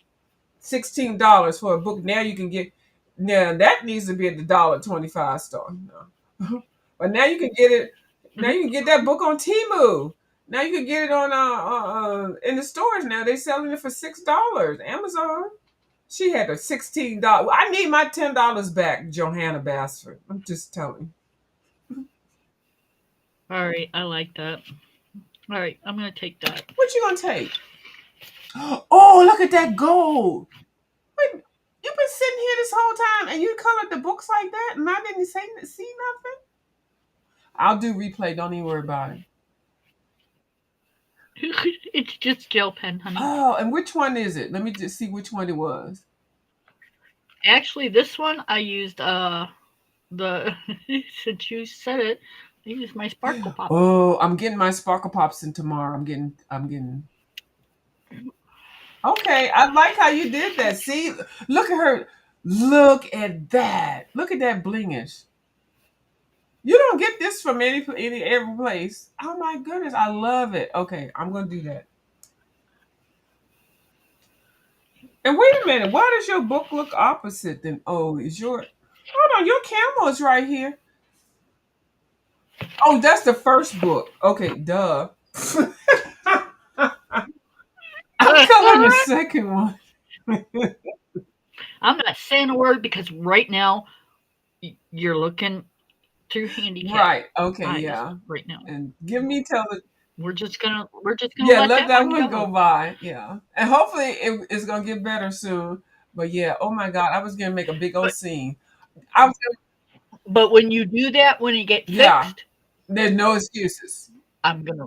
$16 for a book. Now you can get. Now that needs to be at the $1.25 store. No. But now you can get it. Now you can get that book on Temu. Now you can get it on in the stores. Now they selling it for $6. Amazon. She had a $16. I need my $10 back, Johanna Basford. I'm just telling. All right, I like that. All right, I'm gonna take that. What you gonna take? Oh, look at that gold. Wait, you've been sitting here this whole time and you colored the books like that, and I didn't see nothing. I'll do replay. Don't even worry about it. It's just gel pen, honey. Oh, and which one is it? Let me just see which one it was. Actually, this one I used the since you said it, I used my sparkle pop. Oh, I'm getting my Sparkle Pops in tomorrow. I'm getting. Okay, I like how you did that. See, look at her. Look at that. Look at that blingish. You don't get this from any every place. Oh my goodness, I love it. Okay, I'm gonna do that. And wait a minute, why does your book look opposite than is your hold on, your camel is right here. Oh, that's the first book. Okay, duh. I'm coloring the second one. I'm not saying a word because right now you're looking through handicap Right. Okay, eyes yeah. right now. And give me tell it. We're just gonna Yeah, let let that that one one go go. by. Yeah. And hopefully it's gonna get better soon. But yeah, oh my god, I was gonna make a big old But scene. I was but when you do that, when you get Yeah, fixed, there's no excuses. I'm gonna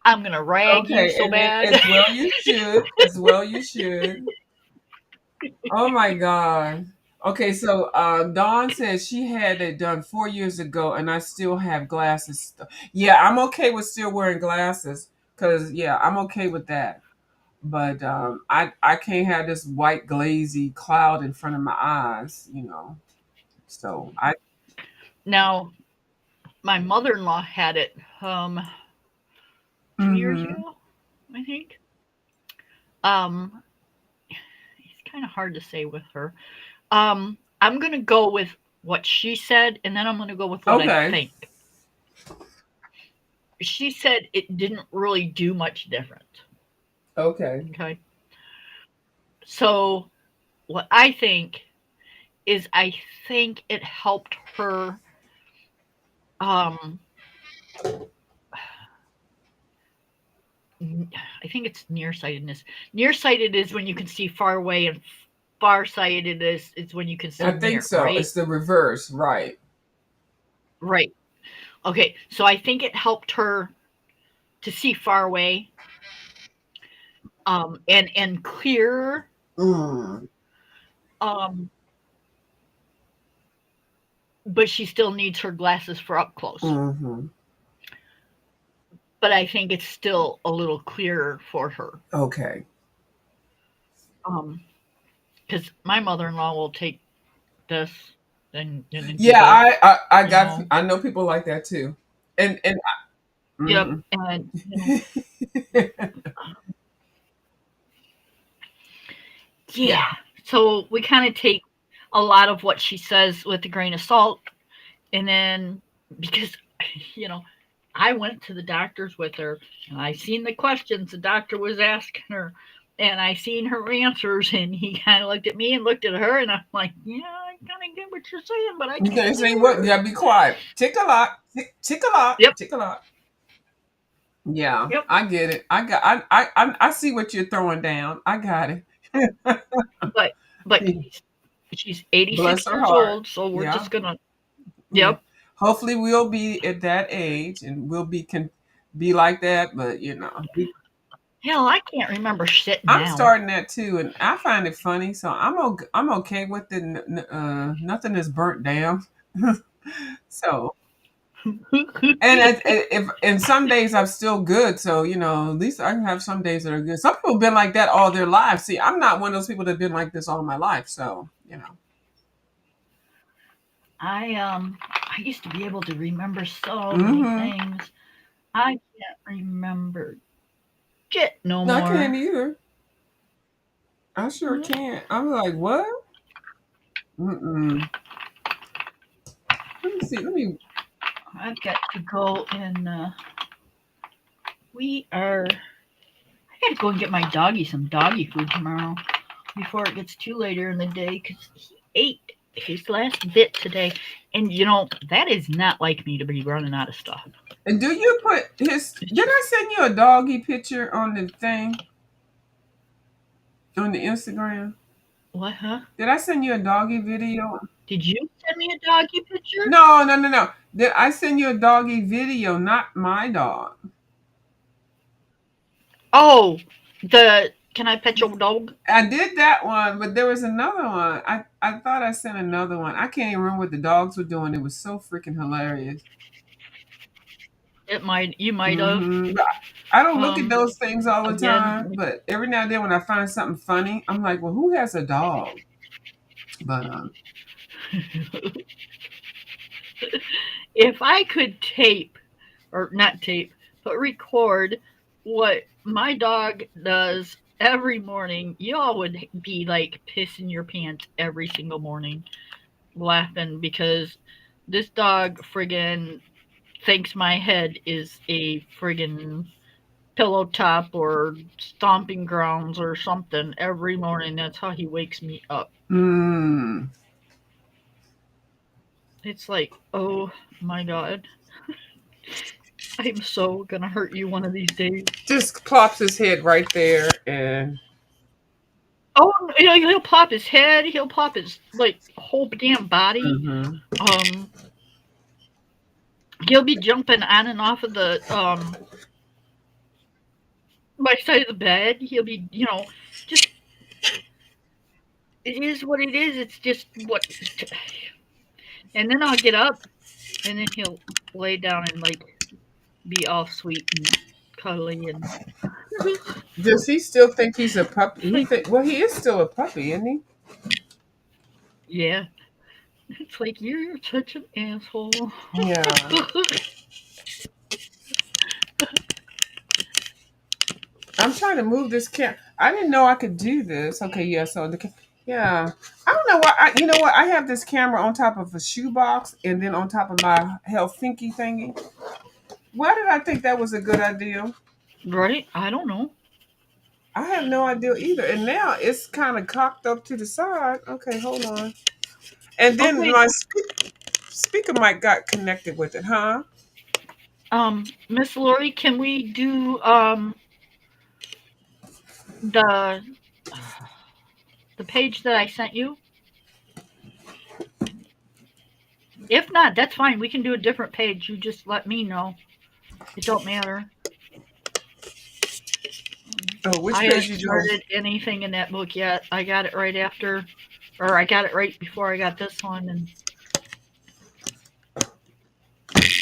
I'm gonna rag you Okay, so and then bad. as well you should, as well you should. Oh my God. Okay, so Dawn says she had it done 4 years ago, and I still have glasses. Yeah, I'm okay with still wearing glasses, cause yeah, I'm okay with that. But I can't have this white glazy cloud in front of my eyes. So I. Now, my mother-in-law had it 2 years Mm-hmm. ago, I think. Um, it's kind of hard to say with her. I'm gonna go with what she said, and then I'm gonna go with what I Okay. think. She said it didn't really do much different. Okay. Okay. So what I think is I think it helped her um I think it's nearsightedness. Nearsighted is when you can see far away and farsighted is when you can see I think near, so. right? It's the reverse, right? Right. Okay. So I think it helped her to see far away and clearer Mm. um but she still needs her glasses for up close. Mm-hmm. but I think it's still a little clearer for her. Okay. Um, because my mother-in-law will take this and do Yeah, this, I you got know. I know people like that too. And Yep, mhm. and Yeah. yeah. So we kind of take a lot of what she says with a grain of salt, and then because you know, I went to the doctors with her, and I seen the questions the doctor was asking her, and I seen her answers, and he kind of looked at me and looked at her, and I'm like, yeah, I kind of get what you're saying, but I You can't gonna say what? hear. Yeah, be quiet. Tick a lot. Tick a lot. Yep, Tick a lot. Yeah, yep. I get it. I see what you're throwing down. I got it. But but she's Bless 86 her years heart. old, so we're Yeah. just gonna. Yeah. Yep. Hopefully we'll be at that age and we'll be like that, but Hell, I can't remember shit I'm now. starting that too, and I find it funny, so I'm okay with it. Nothing is burnt down. So, and if and some days I'm still good, so at least I can have some days that are good. Some people have been like that all their lives. See, I'm not one of those people that've been like this all my life, so. I used to be able to remember so many Mm-hmm. things. I can't remember shit no No, I can't more. either. I sure can't. I'm like, what? Mm-mm. Let me see. Let me. I've got to go and we are. I got to go and get my doggy some doggy food tomorrow before it gets too later in the day because he ate his last bit today, and that is not like me to be running out of stuff. And do you put his? It's Did I just send you a doggy picture on the thing on the Instagram? what, huh? Did I send you a doggy video? Did you send me a doggy picture? No, no, no, no. Did I send you a doggy video? Not my dog. Oh, the can I pet your dog? I did that one, but there was another one. I thought I sent another one. I can't even remember what the dogs were doing. It was so freaking hilarious. It might you might have. But I don't look at Um, those things all the time. again, But every now and then, when I find something funny, I'm like, "Well, who has a dog?" But if I could tape or not tape, but record what my dog does every morning, y'all would be like pissing your pants every single morning laughing because this dog friggin' thinks my head is a friggin' pillow top or stomping grounds or something every morning. That's how he wakes me up. mm, It's like, oh my god, I'm so gonna hurt you one of these days. just plops his head right there, and Oh, he'll plop his head. He'll plop his like whole damn body. hmm Um, he'll be jumping on and off of the my side of the bed. He'll be, just it is what it is. It's just what, and then I'll get up, and then he'll lay down and like be all sweet and cuddly and does he still think he's a puppy? it's like, Well, he is still a puppy, isn't he? yeah, it's like you're such an asshole. Yeah. I'm trying to move this camera. I didn't know I could do this. Okay, yeah. So yeah. I don't know why. You know what? I have this camera on top of a shoebox, and then on top of my Helsinki thingy. Why did I think that was a good idea? Right? I don't know. I have no idea either. And now it's kind of cocked up to the side. Okay, hold on. And then Okay, my speaker mic got connected with it, huh? Miss Lori, can we do the the page that I sent you? If not, that's fine. We can do a different page. You just let me know. It don't matter. Oh, which I page haven't you doing? started anything in that book yet. I got it right after, or I got it right before I got this one. And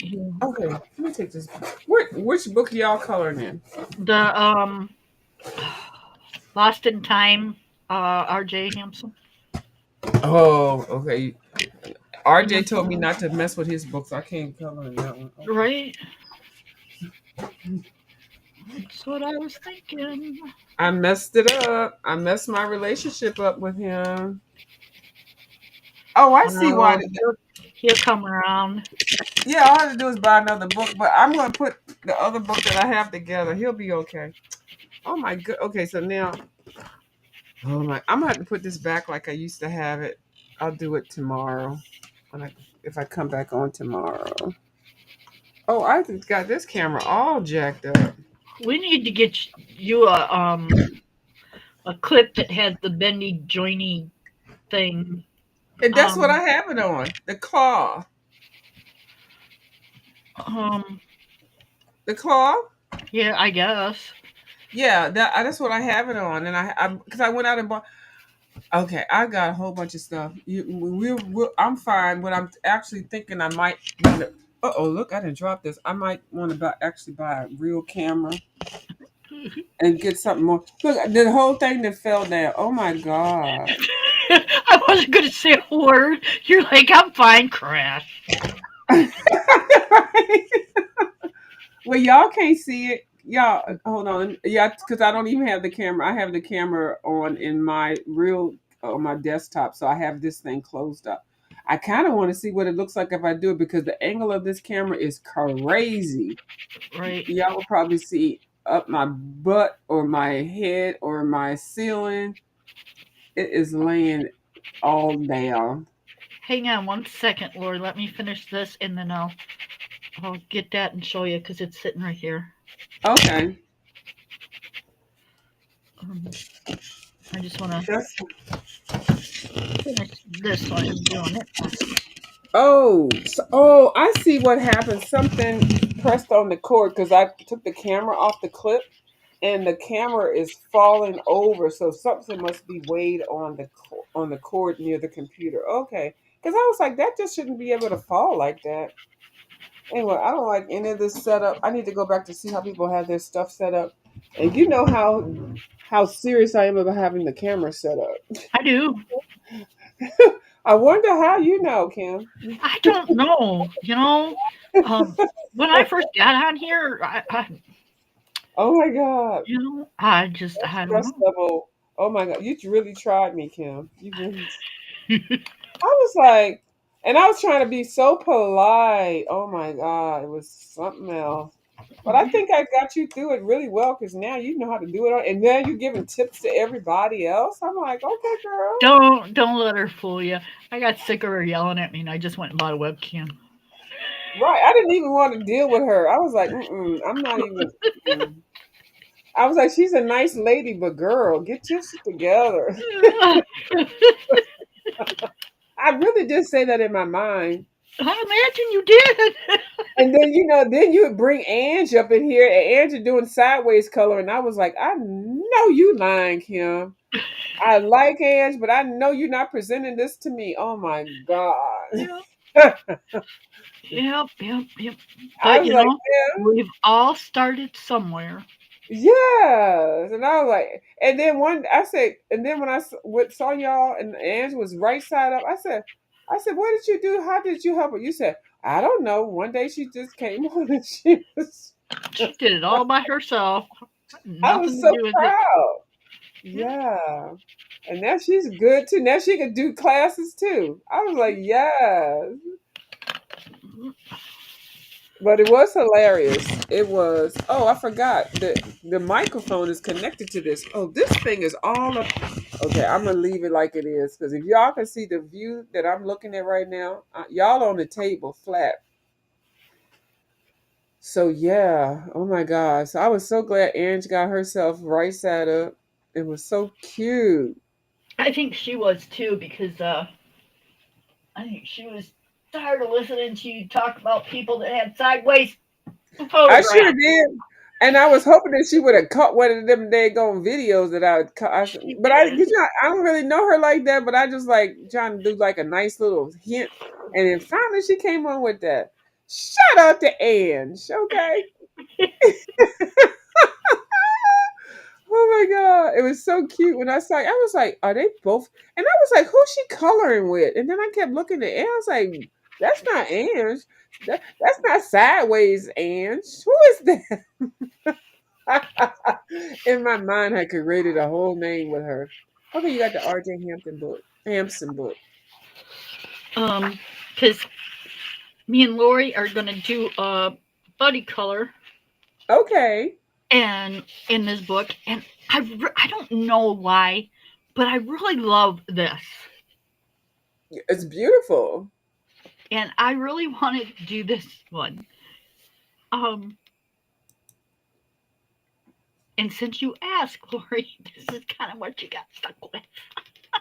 yeah. Okay, let me take this. Which book y'all coloring in? The Lost in Time, R.J. Hampson. Oh, okay. RJ told me not to mess with his books. I can't color in that one. Okay. Right? That's what I was thinking. I messed it up. I messed my relationship up with him. Oh, I see why. Well, he'll come around. Yeah, all I have to do is buy another book, but I'm going to put the other book that I have together. He'll be okay. Oh my good. Okay, so now, oh my, I'm gonna have to put this back like I used to have it. I'll do it tomorrow if I come back on tomorrow. Oh, I just got this camera all jacked up. We need to get you a clip that has the bendy joiny thing. And that's what I Um, have it on. The claw. um, The claw. yeah, I guess. Yeah, that's what I have it on, and I because I went out and bought. Okay, I got a whole bunch of stuff. I'm fine. What I'm actually thinking, I might want to. Oh, look, I didn't drop this. I might want to actually buy a real camera and get something more. Look, the whole thing that fell down. Oh my god. I wasn't going to say a word. You're like, I'm fine, crash. Well, y'all can't see it. Y'all, hold on. Yeah, because I don't even have the camera. I have the camera on in my real on my desktop, so I have this thing closed up. I kind of want to see what it looks like if I do it because the angle of this camera is crazy. Right. Y'all will probably see up my butt or my head or my ceiling. It is laying all down. Hang on one second, Lord. Let me finish this, and then I'll get that and show you because it's sitting right here. Okay. I just want to That's finish this while I'm doing it. Oh, I see what happened. Something pressed on the cord because I took the camera off the clip and the camera is falling over. So something must be weighed on the cord near the computer. Okay, because I was like, that just shouldn't be able to fall like that. Anyway, I don't like any of this setup. I need to go back to see how people have their stuff set up. And you know how serious I am about having the camera set up. I do. I wonder how you know, Kim. I don't know. Um, when I first got on here, Oh my God. I don't Stress know. level. Oh my God. You really tried me, Kim. You really. I was like, and I was trying to be so polite. Oh my God. It was something else. But I think I got you through it really well because now you know how to do it. And now you're giving tips to everybody else. I'm like, okay, girl. Don't let her fool you. I got sick of her yelling at me, and I just went and bought a webcam. Right. I didn't even want to deal with her. I was like, I'm not even. Mm-mm. I was like, she's a nice lady, but girl, get your shit together. I really did say that in my mind. I imagine you did. And then then you would bring Ange up in here, and Ange doing sideways color, and I was like, I know you lying, Kim. I like Ange, but I know you're not presenting this to me. Oh my God. Yeah. Yep. I But was like, we've all started somewhere. yes. And I was like, and then I said, and then when saw y'all and Ange was right side up, I said, what did you do? How did you help her? You said, I don't know. One day she just came on and she was, She did it all by herself. I Nothing was to so do with it. proud. Yeah. Yeah. And now she's good too. Now she could do classes too. I was like, yes. But it was hilarious. It was. Oh, I forgot. The microphone is connected to this. Oh, this thing is all up. Okay, I'm gonna leave it like it is because if y'all can see the view that I'm looking at right now, y'all on the table flat. So yeah. Oh my gosh. So I was so glad Ange got herself right side up. It was so cute. I think she was too because I think she was tired of listening to you talk about people that had sideways I sure photographs. did. And I was hoping that she would have caught one of them daggone videos that I would caught. She But I, did. I don't really know her like that. But I just like trying to do like a nice little hint. And then finally she came on with that. Shout out to Ange, okay? Oh my god, it was so cute when I saw it. I was like, are they both? And I was like, who's she coloring with? And then I kept looking at Ange. I was like, that's not Ange. That's not Sideways Ange. Who is that? In my mind, I created a whole name with her. Okay, you got the R.J. Hampton book, Hampson book. Because me and Lori are gonna do a buddy color Okay, and in this book, and I don't know why, but I really love this, it's beautiful. and I really wanted to do this one. Um, and since you asked, Lori, this is kind of what you got stuck with.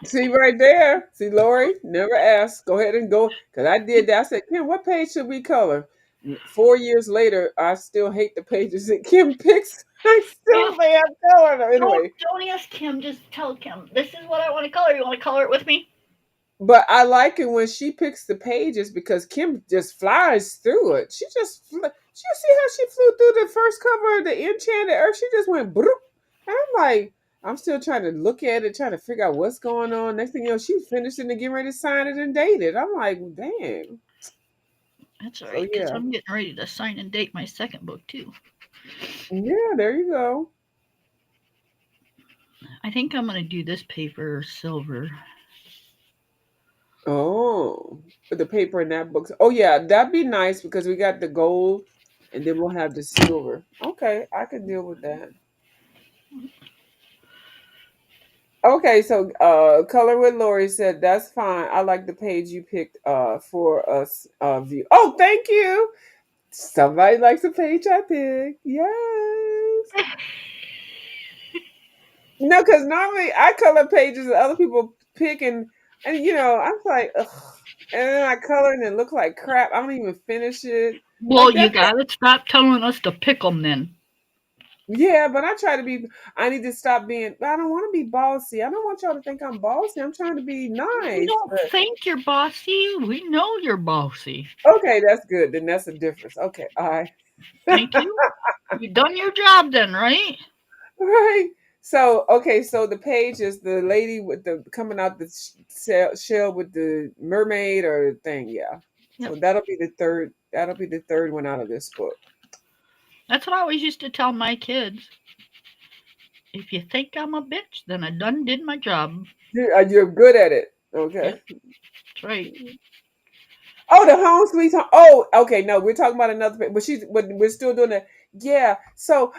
See right there. See, Lori, never ask. Go ahead and go. Because I did that. I said, Kim, what page should we color? 4 years later, I still hate the pages that Kim picks. I still Oh, say I'm coloring them anyway. don't ask Kim. Just tell Kim this is what I want to color. You want to color it with me? But I like it when she picks the pages because Kim just flies through it. She see how she flew through the first cover of the Enchanted Earth. She just went broop. And I'm like, I'm still trying to look at it, trying to figure out what's going on. Next thing you know, she's finished and getting ready to sign it and date it. I'm like, dang. That's all So right, because yeah. I'm getting ready to sign and date my second book too. Yeah, there you go. I think I'm gonna do this paper silver. Oh, with the paper in that book. Oh yeah, that'd be nice because we got the gold and then we'll have the silver. Okay, I can deal with that. Okay, so Color with Lori said that's fine. I like the page you picked for us view. Oh, thank you. Somebody likes the page I picked. Yes. No, because normally I color pages that other people pick and I'm like, ugh. And then I color and it looks like crap. I don't even finish it. Well, Like you that. gotta stop telling us to pick them then. Yeah, but I try to be. I need to stop being. I don't want to be bossy. I don't want y'all to think I'm bossy. I'm trying to be We nice. don't think you're bossy. We know you're bossy. Okay, that's good. Then that's a difference. Okay, all right. Thank you. You done your job then, right? Right. So, okay, so the page is the lady with the coming out the shell with the mermaid or thing. Yeah. Yep. So that'll be the third. That'll be the third one out of this book. That's what I always used to tell my kids. If you think I'm a bitch, then I done did my job. You're good at it. Okay. Yep, that's right. Oh, the home sweet home. Oh, okay. No, we're talking about another. But we're still doing it. Yeah. So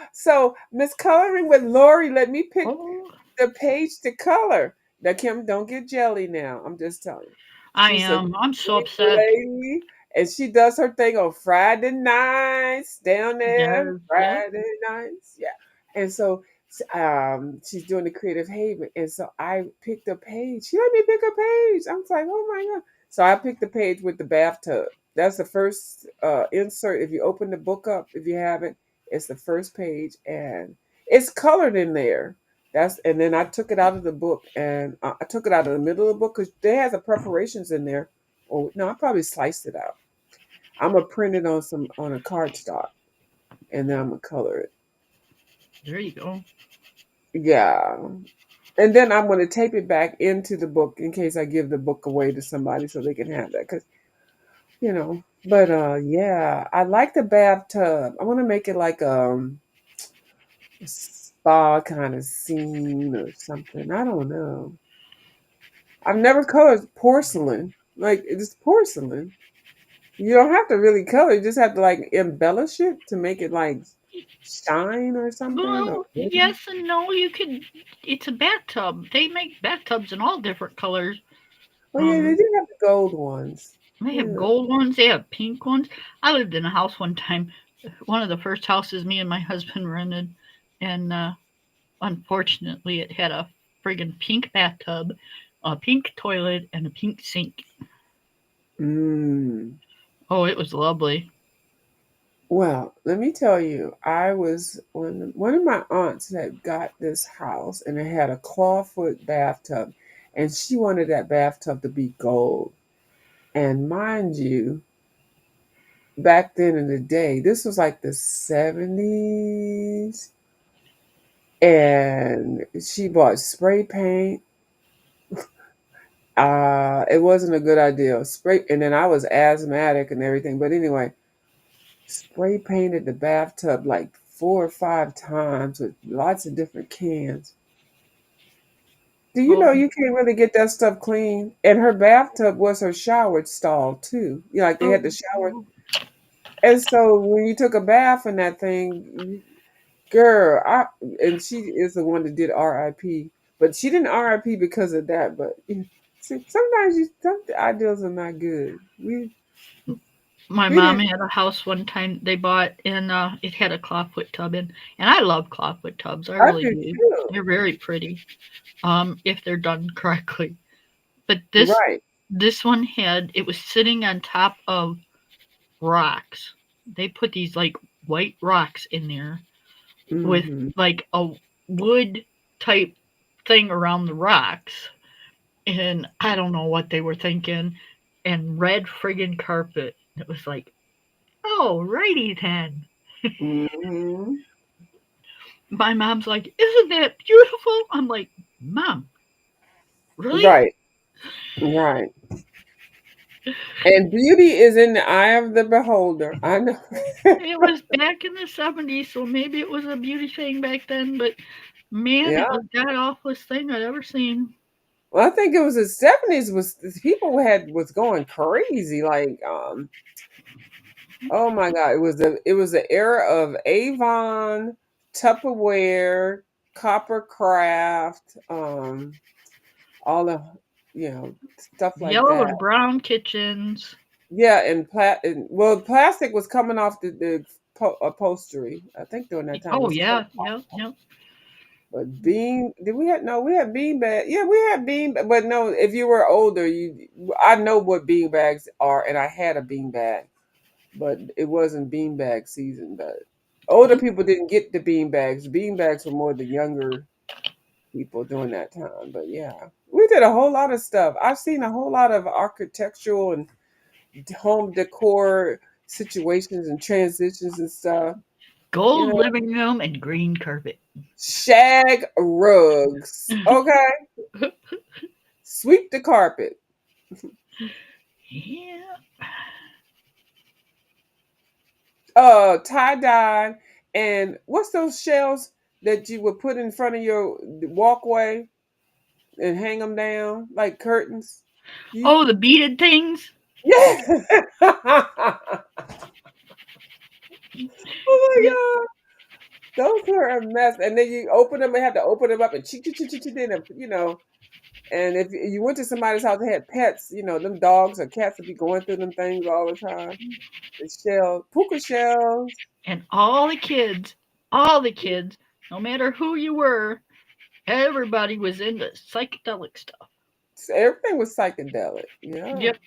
Miss Coloring with Lori, let me pick Oh, the page to color. Now, Kim, don't get jelly now. I'm just telling you. I She's a am. I'm so sweet upset. lady, and she does her thing on Friday nights down there. There's yep. Friday nights, yeah. And so, she's doing the Creative Haven, and so I picked a page. She let me pick a page. I was like, oh my god! So I picked the page with the bathtub. That's the first insert. If you open the book up, if you haven't, it's the first page, and it's colored in there. And then I took it out of the book and I took it out of the middle of the book because there has the preparations in there. Oh no, I probably sliced it out. I'm gonna print it on a cardstock and then I'm gonna color it. There you go. Yeah, and then I'm gonna tape it back into the book in case I give the book away to somebody so they can have that because But yeah, I like the bathtub. I want to make it like a spa kind of scene or something. I don't know. I've never colored porcelain. Like it's porcelain. You don't have to really color. You just have to like embellish it to make it like shine or something. Or Well, yes and no. You could. It's a bathtub. They make bathtubs in all different colors. oh yeah, they Um, do have the gold ones. they have Yeah. gold ones. They have pink ones. I lived in a house one time. One of the first houses me and my husband rented, and unfortunately, it had a friggin' pink bathtub, a pink toilet, and a pink sink. Mm. Oh, it was lovely. Well, let me tell you, I was when one of my aunts had got this house and it had a clawfoot bathtub, and she wanted that bathtub to be gold. And mind you, back then in the day. This was like the 70s. And she bought spray paint. It wasn't a good idea. Spray, and then I was asthmatic and everything. But anyway, spray painted the bathtub like 4 or 5 times with lots of different cans. Do you Oh, know you can't really get that stuff clean? And her bathtub was her shower stall too. You know, like they had the shower. oh, And so when you took a bath in that thing, girl, and she is the one that did R.I.P. But she didn't R.I.P. because of that. But see, sometimes some ideas are not good. my We mom didn't. had a house one time they bought, and it had a clawfoot tub in, and I love clawfoot tubs. I I really do do. too. They're very pretty, if they're done correctly. But Right. this one had it was sitting on top of rocks. They put these like white rocks in there with Hmm. like a wood type thing around the rocks, and I don't know what they were thinking, and red friggin' carpet. It was like, oh, righty then. Hmm. My mom's like, isn't that beautiful? I'm like, Mom, really? Right. Right. And beauty is in the eye of the beholder. I know. It was back in the 70s, so maybe it was a beauty thing back then, but man, Yeah. it was god awfulest thing I'd ever seen. Well, I think it was the 70s was people was going crazy. Like, oh my God, it was the era of Avon, Tupperware, Coppercraft, all the stuff like Yellow that. and brown kitchens. Yeah, well, plastic was coming off the upholstery. I think during that time it Oh was coming yeah, off. yeah, yeah. But bean, did we have no? We had bean bag. Yeah, we had bean, but no. If you were older, I know what bean bags are, and I had a bean bag, but it wasn't bean bag season. But older people didn't get the bean bags. Bean bags were more the younger people during that time. But yeah, we did a whole lot of stuff. I've seen a whole lot of architectural and home decor situations and transitions and stuff. You Gold know, living room and green carpet. shag rugs. Okay, sweep the carpet. Yeah. Tie dye, and what's those shelves that you would put in front of your walkway and hang them down like curtains? You, Oh, the beaded things. yeah. Yep. Oh my God, those were a mess. And then you open them and have to open them up and And if you went to somebody's house that had pets, them dogs or cats would be going through them things all the time. The shells, puka shells. And all the kids, no matter who you were, everybody was into psychedelic stuff. Everything was psychedelic. Yeah. Yep.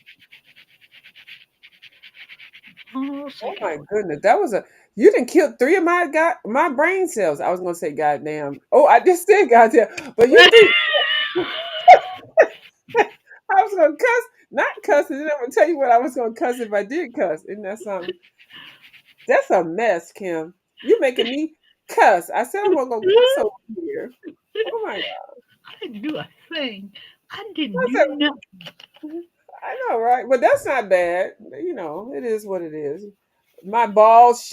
Oh, Oh my psychedelic. goodness, that was a you didn't kill three of my brain cells. I was gonna say goddamn. Oh, I just said goddamn, but you did. I was gonna cuss, not cuss, and then I'm gonna tell you what I was gonna cuss if I did cuss. Isn't that something? That's a mess, Kim. You making me cuss. I said I'm gonna go cuss over here. Oh my God. I didn't do a thing. I didn't I do said, nothing. I know, right? But that's not bad. It is what it is. My balls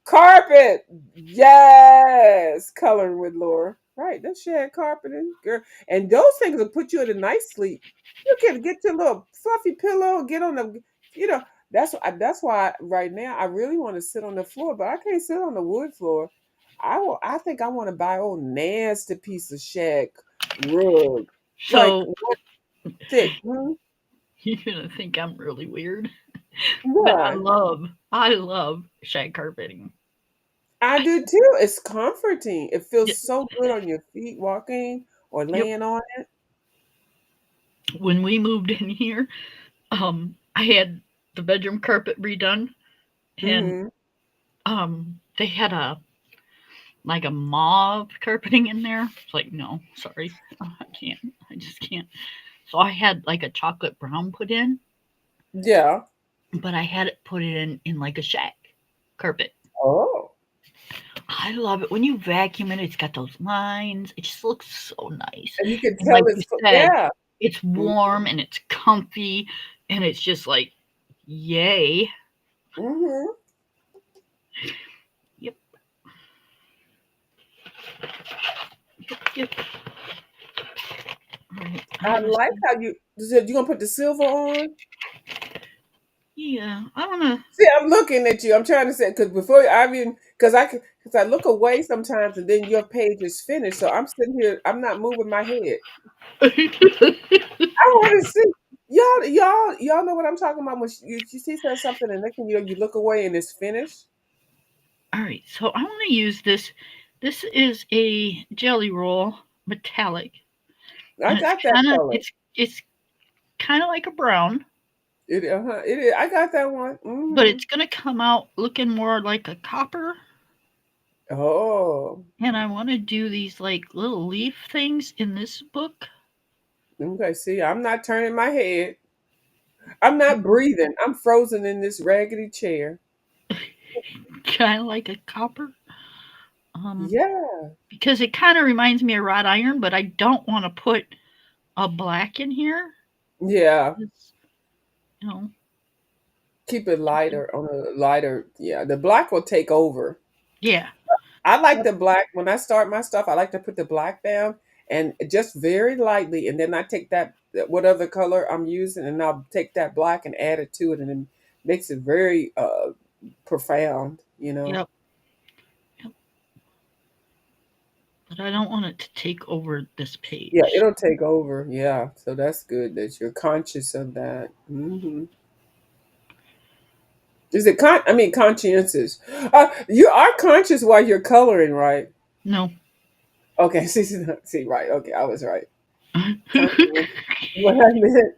carpet. Yes, coloring with Laura. Right, that's shag carpeting, girl. And those things will put you in a nice sleep. You can get your little fluffy pillow, get on the, you know. That's why right now I really want to sit on the floor, but I can't sit on the wood floor. I think I want to buy a old nasty piece of shag rug, like So what thick. Hmm? you're gonna think I'm really weird, but Why? I love shag carpeting. I I, do too. It's comforting. It y- feels so good on your feet walking or yep. laying on it. When we moved in here, I had the bedroom carpet redone, and Hmm. they had a like a mauve carpeting in there. It's like, no, sorry, I can't. I just can't. So I had like a chocolate brown put in, Yeah. but I had it put in like a shack carpet. Oh. I love it when you vacuum it. It's got those lines. It just looks so nice. And you can And tell like you it's said, yeah. it's warm and it's comfy, and it's just like, yay. Mm-hmm. Yep, yep. All right, I'm I gonna like see. how you gonna put the silver on. Yeah, I wanna. See, I'm looking at you. I'm trying to say because before I even because I look away sometimes and then your page is finished. So I'm sitting here. I'm not moving my head. I want to see y'all know what I'm talking about. When you see something and then you look away and it's finished. All right, so I want to use this. This is a jelly roll metallic, I and it's got that kind of color. it's kind of like a brown, It is. I got that one. but Hmm. it's gonna come out looking more like a copper. Oh, And I want to do these like little leaf things in this book, okay. See, I'm not turning my head. I'm not breathing. I'm frozen in this raggedy chair. kind of like a copper. Um, Yeah, because it kind of reminds me of wrought iron, but I don't want to put a black in here. yeah. It's, you know, Keep it lighter on a lighter. Yeah, the black will take over. yeah. I like Yep. the black when I start my stuff. I like to put the black down and just very lightly, and then I take that what other color I'm using, and I'll take that black and add it to it, and it makes it very profound. You know. Yep. Yep. But I don't want it to take over this Yeah, page. it'll take over. Yeah, so that's good that you're conscious of that. Is it I mean conscientious? You are conscious while you're coloring, right? No. Okay, see, right. Okay, I was right. Conscientious. What I meant.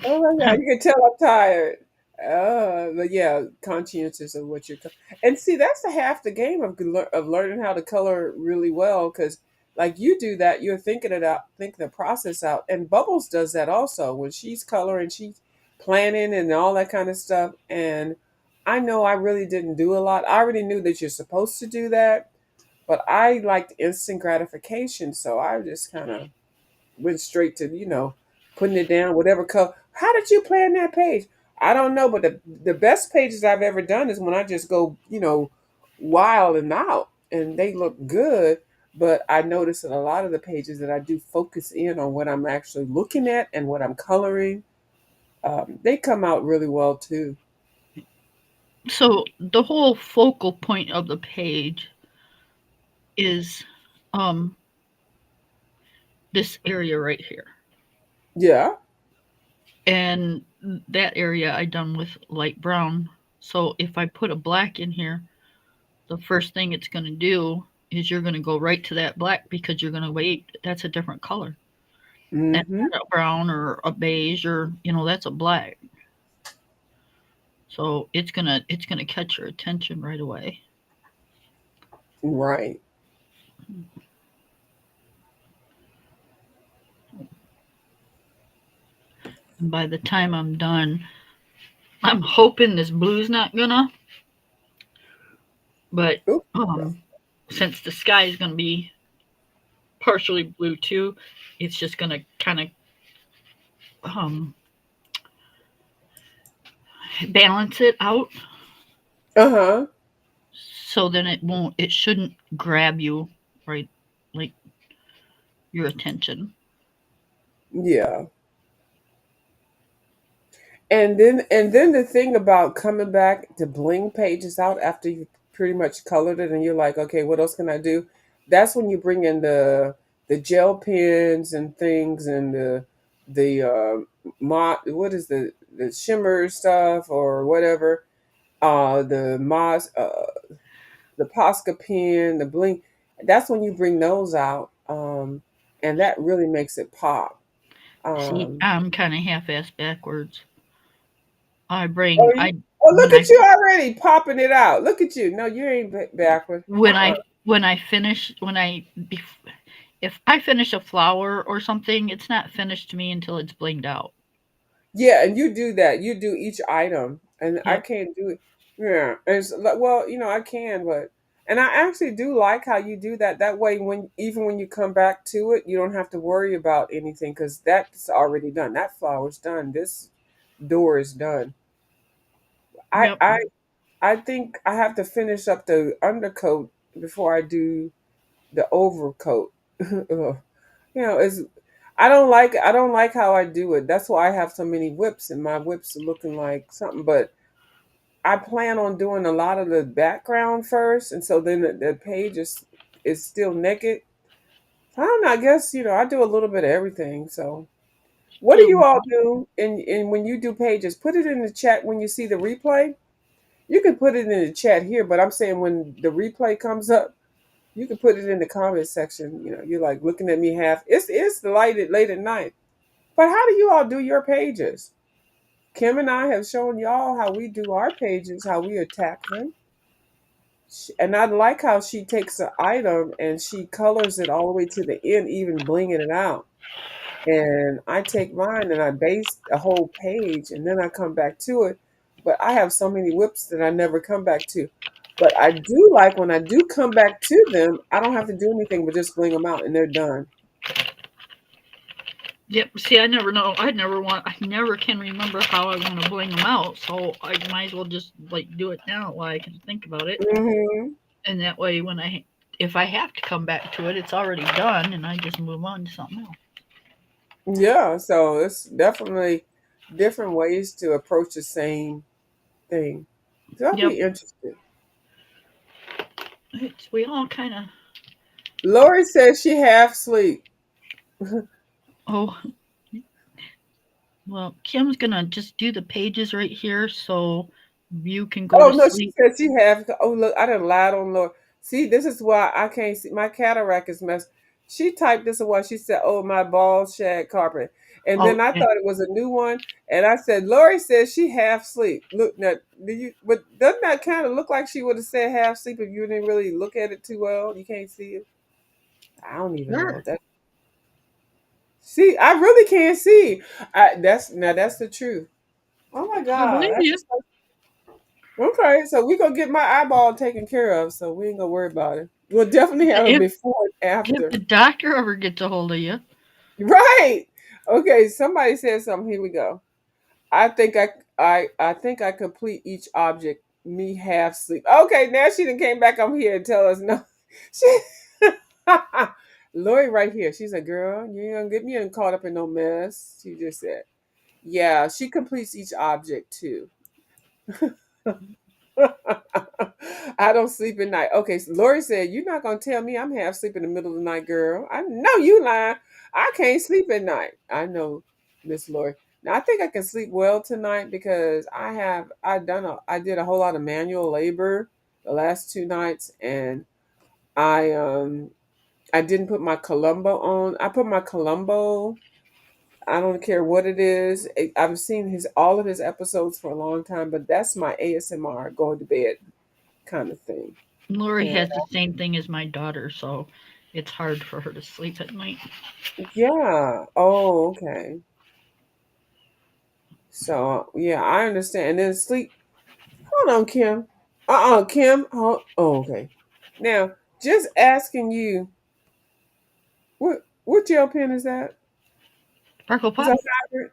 Oh my god, you can tell I'm tired. But yeah, conscientious of what you're, and see that's the half the game of learning how to color really well. Because like you do that, you're thinking it out, thinking the process out, and Bubbles does that also when she's coloring, she's planning and all that kind of stuff. And I know I really didn't do a lot. I already knew that you're supposed to do that, but I liked instant gratification, so I just kind of went straight to putting it down whatever color. How did you plan that page? I don't know, but the best pages I've ever done is when I just go wild and out and they look good. But I notice in a lot of the pages that I do focus in on what I'm actually looking at and what I'm coloring, they come out really well too. So the whole focal point of the page is um this area right here. Yeah. And that area I done with light brown. So if I put a black in here, the first thing it's going to do is you're going to go right to that black because you're going to wait. That's a different color. That's Mm-hmm. not a brown or a beige or that's a black. So it's gonna catch your attention right away. Right. And by the time I'm done, I'm hoping this blue's not gonna. But Oop. since the sky is gonna be partially blue too, it's just gonna kind of um balance it out. Uh-huh. So then it shouldn't grab you right, like your attention. Yeah. And then the thing about coming back to bling pages out after you pretty much colored it and you're like, okay, what else can I do? That's when you bring in the gel pens and things and the what is the shimmer stuff or whatever, the Moss the Posca pen, the bling. That's when you bring those out, and that really makes it pop. See, Um, I'm kind of half-ass backwards. I Oh, bring you, I oh, look when I at you already popping it out. Look at you. No, you ain't backward. when I when I finish if I finish a flower or something, it's not finished to me until it's blinged out. Yeah, and you do that. You do each item, and I Yep. can't do it. Yeah, and it's like, well, I can, but and I actually do like how you do that. That way, when even when you come back to it, you don't have to worry about anything because that's already done. That flower's done. This door is done. I Yep. I I think I have to finish up the undercoat before I do the overcoat. Ugh. It's I don't like how I do it. That's why I have so many whips and my whips are looking like something. But I plan on doing a lot of the background first, and so then the page is still naked. I don't know. I guess I do a little bit of everything. So what do So you all do? And when you do pages, put it in the chat when you see the replay. You can put it in the chat here, but I'm saying when the replay comes up, you can put it in the comment section. You're like looking at me half. It's late at night. But how do you all do your pages? Kim and I have shown y'all how we do our pages, how we attack them. And I like how she takes an item and she colors it all the way to the end, even blinging it out. And I take mine and I base a whole page and then I come back to it. But I have so many whips that I never come back to. But I do like when I do come back to them, I don't have to do anything but just bling them out and they're done. yep. See, I never know. I never can remember how I want to bling them out. So I might as well just like do it now while I can think about it. Hmm. And that way, if I have to come back to it, it's already done, and I just move on to something else. Yeah, so it's definitely different ways to approach the same thing. So I'll Yep. be interested. We all kind of. Lori says she half sleep. Oh, well, Kim's gonna just do the pages right here, so you can go Oh to no, she sleep. said she half. Oh look, I done lied on Lori. See, this is why I can't see. My cataract is messed. She typed this away. She said, "Oh, my bald shag carpet," and then Oh, I yeah. thought it was a new one. And I said, "Lori says she half sleep." Look now, do you? But doesn't that kind of look like she would have said half sleep if you didn't really look at it too well? You can't see it. I don't even know Sure. that. See, I really can't see. That's the truth. Oh my I God, believe that's you. just okay. So we gonna get my eyeball taken care of. So we ain't gonna worry about it. We'll definitely have a If before and if after. the doctor ever gets a hold of you, Right. Okay. Somebody said something. Here we go. I think I complete each object. Me half sleep. Okay. Now she done came back on here and tell us no. She. Lori right here. She's like, girl, you ain't gonna get me caught up in no mess. She just said. Yeah, she completes each object too. I don't sleep at night. Okay, so Lori said, "You're not gonna tell me I'm half asleep in the middle of the night, girl. I know you lying. I can't sleep at night. I know, Miss Lori. Now I think I can sleep well tonight because I did a whole lot of manual labor the last 2 nights, and I didn't put my Columbo on. I put my Columbo. I don't care what it is. I've seen his all of his episodes for a long time, but that's my ASMR going to bed kind of thing. Lori And has the same thing as my daughter, so it's hard for her to sleep at night. yeah. Oh, okay. So yeah, I understand. And then sleep. Hold on, Kim. Kim. Oh, okay. Now, just asking you, what gel pen is that? Sparkle Is Pop. that fabric?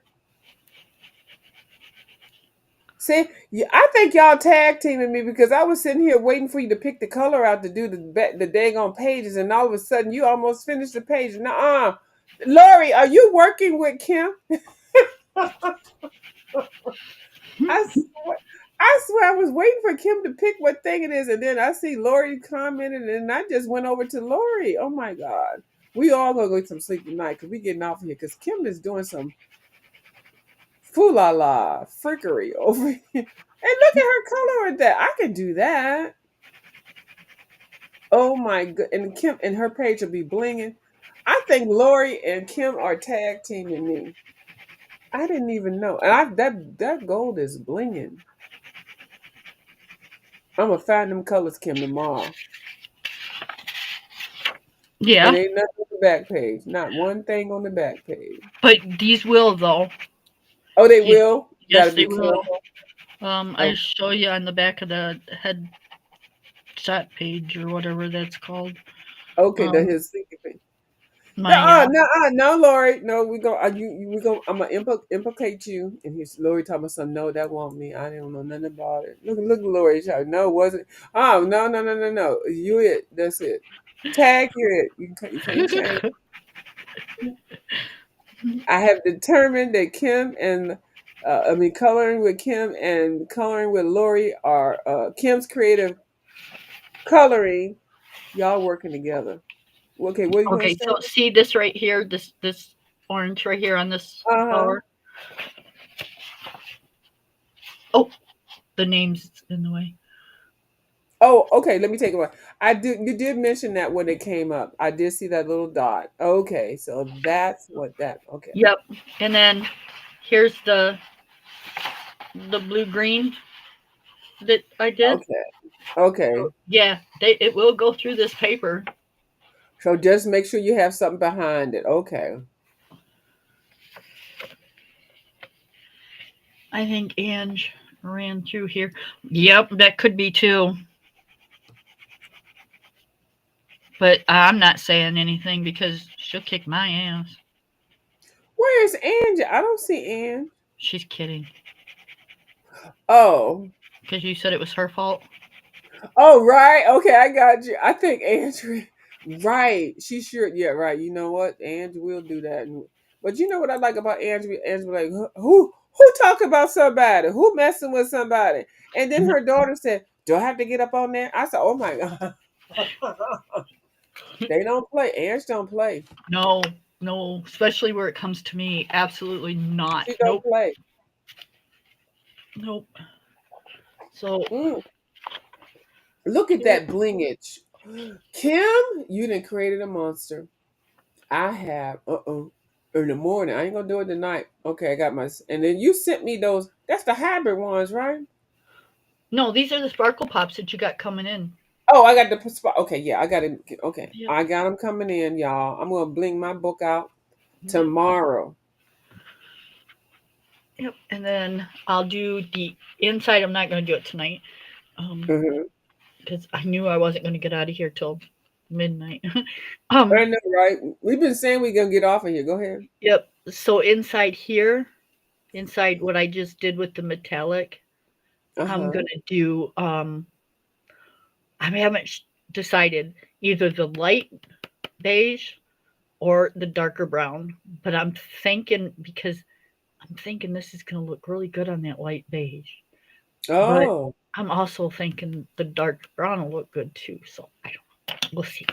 See, yeah, I think y'all tag teaming me because I was sitting here waiting for you to pick the color out to do the daggone pages, and all of a sudden you almost finished the page. Nuh-uh. Lori, are you working with Kim? I swear, I swear I was waiting for Kim to pick what thing it is, and then I see Lori commented, and I just went over to Lori. Oh my God. We all gonna go get some sleep tonight because we getting off here because Kim is doing some foo la la freakery over here. And look at her color with that. I can do that. Oh my god. And Kim and her page will be blinging. I think Lori and Kim are tag teaming me. I didn't even know. And that gold is blinging. I'm gonna find them colors, Kim, tomorrow. And Yeah, ain't nothing on the back page. Not one thing on the back page. but these will though. Oh, they Yeah, will. Gotta yes, be they will. careful. I Oh, show you on the back of the headshot page or whatever that's called. okay. That Um, his thinking thing. No, my no, Lori. No, we go. We go. I'm gonna implicate you. And he's Lori talking about something. No, that won't me. I didn't know nothing about it. Look, Lori. No, wasn't. Oh, no. You it. That's it. Tag you it. You can't change. I have determined that Kim and coloring with Kim and coloring with Lori are Kim's creative coloring. Y'all working together. Okay, what are you gonna Okay, say? so see this right here, this orange right here on this Uh huh. flower. Oh, the name's in the way. Oh, okay. Let me take it away. I did. You did mention that when it came up. I did see that little dot. Okay, so that's what that. Okay. Yep. And then here's the blue green that I did. Okay. Okay. So yeah, it will go through this paper. So just make sure you have something behind it. Okay. I think Ange ran through here. Yep, that could be too. But I'm not saying anything because she'll kick my ass. Where's Angie? I don't see Ange. She's kidding. Oh. Because you said it was her fault. Oh, right. Okay, I got you. I think Andrew. Right. She sure. Yeah, right. You know what? Andrew will do that. But you know what I like about Andrew? Andrew like who talk about somebody? Who messing with somebody? And then her daughter said, "Do I have to get up on there?" I said, "Oh my god." They don't play. Ants don't play. No, no, especially where it comes to me. Absolutely not. She don't Nope, play. nope. So Mm. Look at here, that blingage. Kim, you done created a monster. I have. In the morning. I ain't gonna do it tonight. Okay, I got my. And then you sent me those. That's the hybrid ones, right? no, these are the sparkle pops that you got coming in. Oh, I got the spot. Okay, yeah, I got it. Okay, Yep, I got them coming in, y'all. I'm gonna bling my book out yep, tomorrow. yep. And then I'll do the inside. I'm not going to do it tonight. Mm-hmm. Because I knew I wasn't going to get out of here till midnight. I know, right? We've been saying we're gonna get off of here. Go ahead. Yep. So inside here, inside what I just did with the metallic, Uh I'm huh. gonna do. I haven't decided either the light beige or the darker brown, but I'm thinking because I'm thinking this is gonna look really good on that light beige. But Oh, I'm also thinking the dark brown will look good too. So I don't. We'll see.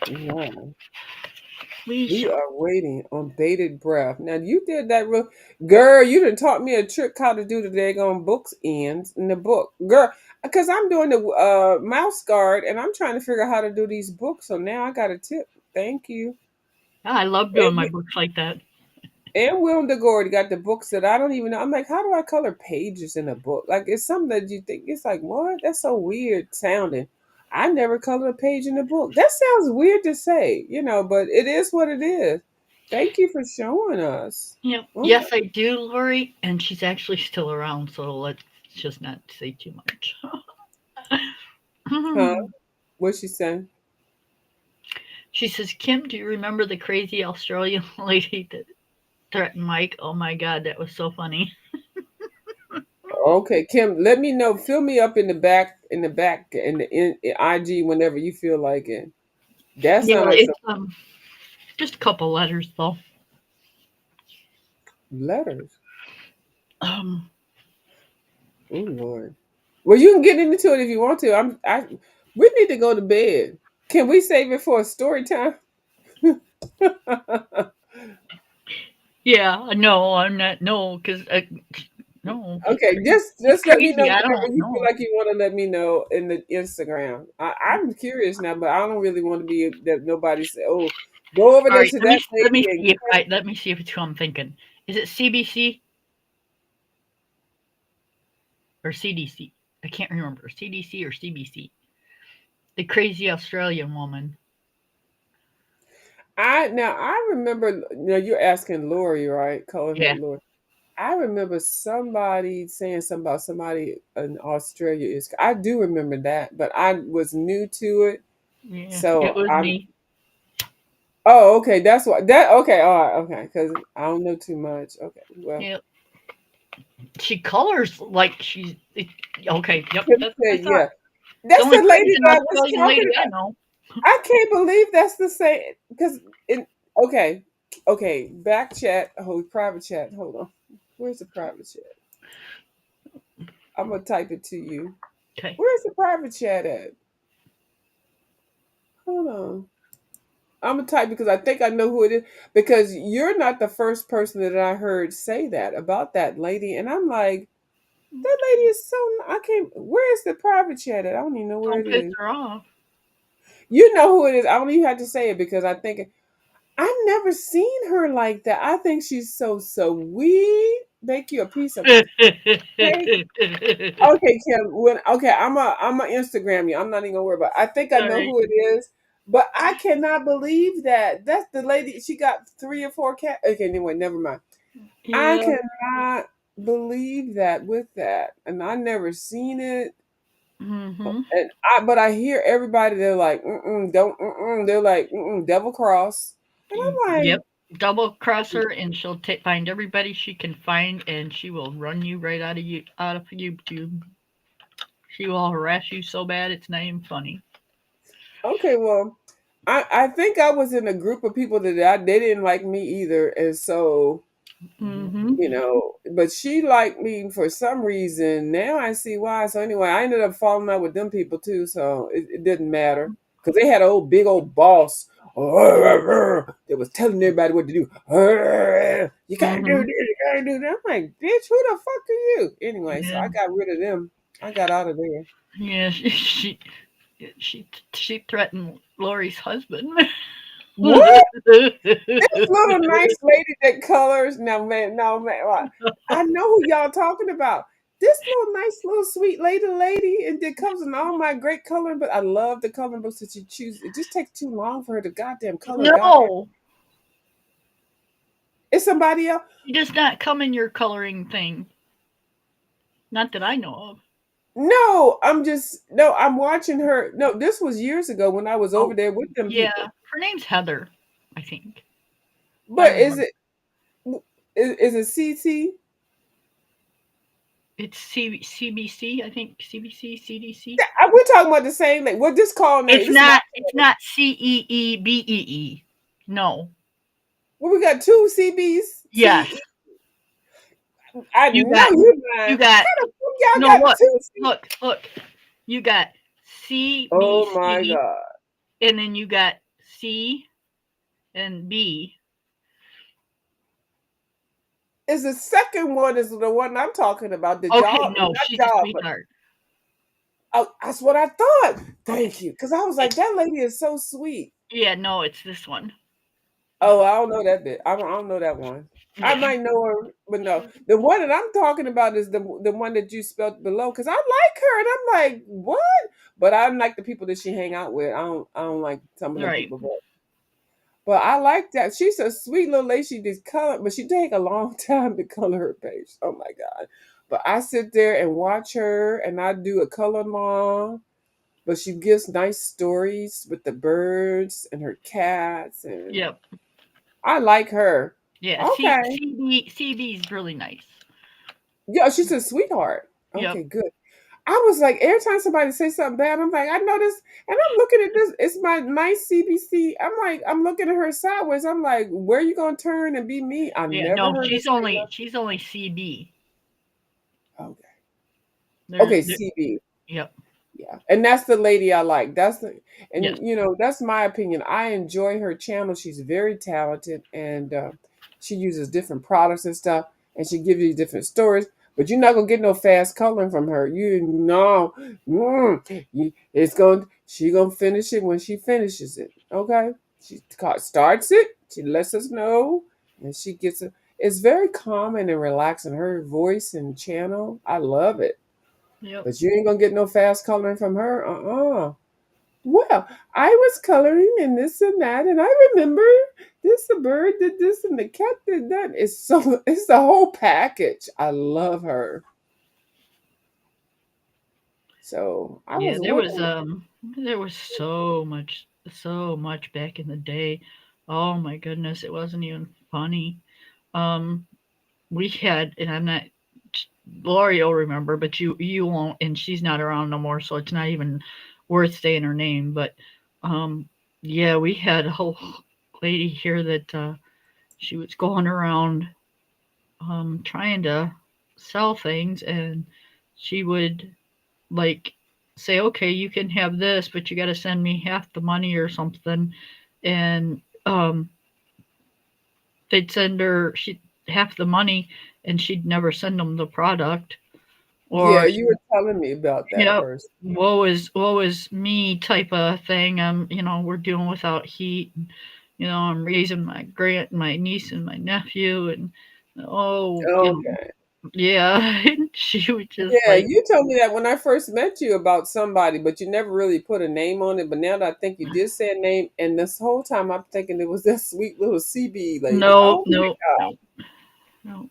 wow. We We shall. are waiting on bated breath. Now you did that real girl, you done taught me a trick how to do the daggone books ends in the book. Girl, because I'm doing the mouse guard and I'm trying to figure out how to do these books. So now I got a tip. Thank you. I love doing And my books like that. Will DeGord got the books that I don't even know. I'm like, how do I color pages in a book? Like it's something that you think it's like, what? That's so weird sounding. I never colored a page in a book. That sounds weird to say, but it is what it is. Thank you for showing us. Yep. Okay. Yes, I do, Lori, and she's actually still around, so let's just not say too much. Huh? What's she saying? She says, Kim, do you remember the crazy Australian lady that threatened Mike? Oh my God, that was so funny. Okay, Kim, let me know. Fill me up in the IG whenever you feel like it. That Yeah, sounds like it's some just a couple letters though. letters. Um, Oh Lord. Well, you can get into it if you want to. We need to go to bed. Can we save it for a story time? yeah, no, I'm not. No, because no, Okay, it's just let me know crazy. I whenever don't you feel know. like you want to let me know in the Instagram. I'm curious now, but I don't really want to be that nobody say, "Oh, go over All there right, to that let me lady and see if I let me see if it's who I'm thinking. Is it CBC or CDC? I can't remember. CDC or CBC? The crazy Australian woman. I remember. You're asking Lori, right? Calling her Yeah. Lori. I remember somebody saying something about somebody in Australia is. I do remember that, but I was new to it, Yeah, it so was I'm. me. Oh, okay. That's what that. Okay, all right. Okay, because I don't know too much. Okay, well, Yeah, she colors like okay. Yep, Kim that's what I said, thought. yeah, The that's only the lady crazy that I was Australian talking lady I about. know. I can't believe that's the same. Because in okay, okay, back chat. Oh, private chat. Hold on. Where's the private chat? I'm gonna type it to you. Okay. Where's the private chat at? Hold on. I'm gonna type because I think I know who it is. Because you're not the first person that I heard say that about that lady, and I'm like, that lady is so. I can't. Where is the private chat at? I don't even know where Don't it piss is. her off. You know who it is. I don't even have to say it because I think I've never seen her like that. I think she's so sweet. Make you a piece of cake. Okay, Kim. When okay, I'm a Instagram you. I'm not even gonna worry about. I think I All know right. who it is, but I cannot believe that. That's the lady. She got 3 or 4 cat. Okay, anyway, never mind. I Yeah. cannot believe that with that, and I never seen it. Mm-hmm. And but I hear everybody. They're like, don't. They're like, double cross, and I'm like, Yep. Double cross her, and she'll find everybody she can find, and she will run you right out of YouTube. She will harass you so bad it's not even funny. okay, well, I think I was in a group of people that they didn't like me either, and so Mm-hmm. but she liked me for some reason. Now I see why. So anyway, I ended up falling out with them people too, so it didn't matter because they had a old big old boss that was telling everybody what to do. You can't do Mm-hmm. this, you can't do that. I'm like, bitch, who the fuck are you? Anyway, so Yeah. I got rid of them. I got out of there. Yeah. She threatened Lori's husband. What? This little nice lady that colors. Now, man, no, man. I know who y'all talking about. This little nice, little sweet lady, and it comes in all my great coloring. But I love the coloring books that you choose. It just takes too long for her to goddamn color. Goddamn, No, it's somebody else. she does not come in your coloring thing. Not that I know of. No, I'm just no. I'm watching her. No, this was years ago when I was over Oh, there with them yeah. people. Her name's Heather, I think. If I But remember. is it CT? It's CBC, I think. CBC, CDC. We're talking about the same. Like, what this call name? It's This is my. not. It's not CEEBEE. No. Well, we got two CBs. Yes. I You know got. you're lying. You got. How the fuck y'all No. got Look. two CBs? Look. You got Oh my CBC, god. and then you got C and B. Is the second one is the one I'm talking about? The Okay. job, No, not she's a job, but sweetheart. oh, that's what I thought. Thank you, because I was like, that lady is so sweet. Yeah. No, it's this one. Oh, I don't know that bit. I don't know that one. I Yeah. might know her, but no. The one that I'm talking about is the one that you spelled below. Because I like her, and I'm like, what? But I don't like the people that she hang out with. I don't like some of them Right. people. But I like that. She's a sweet little lady. She just color, but she take a long time to color her page. Oh my god! But I sit there and watch her, and I do a color along. But she gives nice stories with the birds and her cats, and Yep. I like her. Yeah. Okay, CB is really nice. yeah, she's a sweetheart. Yep. Okay, good. I was like, every time somebody say something bad, I'm like, I know this, and I'm looking at this. It's my nice CBC. I'm like, I'm looking at her sideways. I'm like, where you gonna turn and be me? I Yeah. never No, heard her say nothing. she's only CB. Okay, There's. okay, CB. Yep. Yeah, and that's the lady I like. Yes. And that's my opinion. I enjoy her channel. She's very talented, and she uses different products and stuff, and she gives you different stories. But you're not gonna get no fast coloring from her. You know, it's going. She gonna finish it when she finishes it. Okay, she starts it. She lets us know, and she gets it. It's very calming and relaxing. Her voice and channel, I love it. Yep. But you ain't gonna get no fast coloring from her. Well, I was coloring and this and that, and I remember this the bird did this and the cat did that. It's so it's the whole package. I love her. So I Yeah, was wondering. there was so much back in the day. Oh my goodness, it wasn't even funny. Um, we had, and I'm not, Lori will remember, but you won't, and she's not around no more, so it's not even worth saying her name. But um, yeah, we had a whole lady here that she was going around trying to sell things, and she would like say, okay, you can have this, but you got to send me half the money or something, and they'd send her she half the money, and she'd never send them the product, Yeah, or you were telling me about that yep, person. woe is me type of thing. We're dealing without heat. And, I'm raising my niece and my nephew, and oh, Okay. yeah. She was just Yeah, like, you told me that when I first met you about somebody, but you never really put a name on it. But now that I think you did say a name, and this whole time I'm thinking it was that sweet little CB lady. no, Oh my no, God. no, no.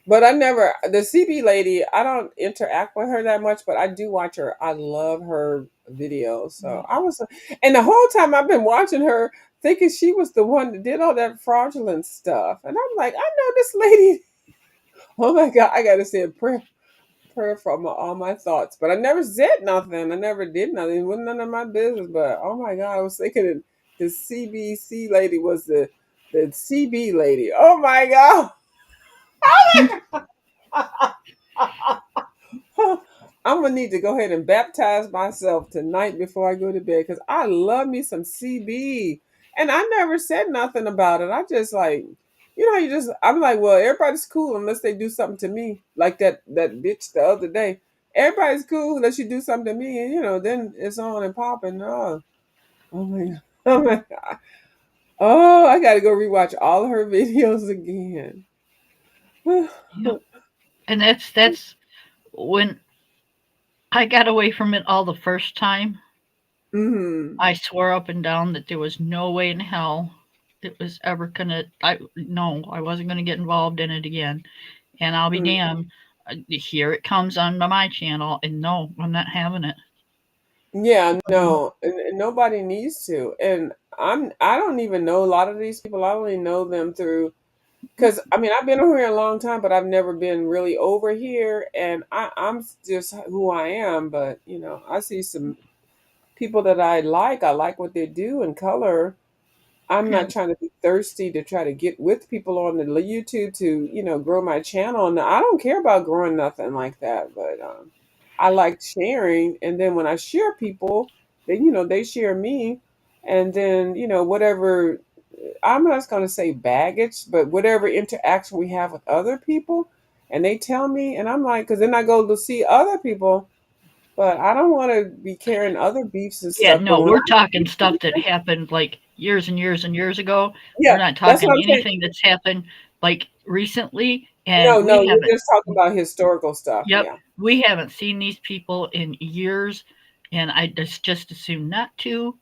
But I never, the CB lady, I don't interact with her that much, but I do watch her. I love her videos. So I was, and the whole time I've been watching her thinking she was the one that did all that fraudulent stuff. And I'm like, I know this lady. Oh my God, I got to say a prayer for all my thoughts. But I never said nothing. I never did nothing. It wasn't none of my business. But oh my God, I was thinking that the CBC lady was the CB lady. Oh my God. I'm gonna need to go ahead and baptize myself tonight before I go to bed because I love me some CB, and I never said nothing about it. I just like, you just I'm like, well, everybody's cool unless they do something to me, like that bitch the other day. Everybody's cool unless you do something to me, and then it's on and popping. Oh my god, oh my god, oh, I got to go rewatch all of her videos again. Yep. And that's when I got away from it all the first time. Hmm. I swore up and down that there was no way in hell it was ever gonna. I wasn't gonna get involved in it again. And I'll be damned. Here it comes on my channel, and no, I'm not having it. Yeah, Um, no, and nobody needs to. And I don't even know a lot of these people. I only know them through because I mean I've been over here a long time, but I've never been really over here. And I'm just who I am. But I see some people that I like. I like what they do in color. I'm yeah, not trying to be thirsty to try to get with people on the YouTube to, grow my channel. And I don't care about growing nothing like that, but I like sharing. And then when I share people, then, they share me. And then, whatever, I'm not going to say baggage, but whatever interaction we have with other people, and they tell me, and I'm like, because then I go to see other people, but I don't want to be carrying other beefs and yeah. stuff. But No, when we're I talking see stuff that people, happened like years and years and years ago. We're yeah, not that's what talking I'm saying. anything that's happened like recently, and No, we no, we're haven't. just talking about historical stuff. Yep, Yeah. we haven't seen these people in years, and I just assume not to.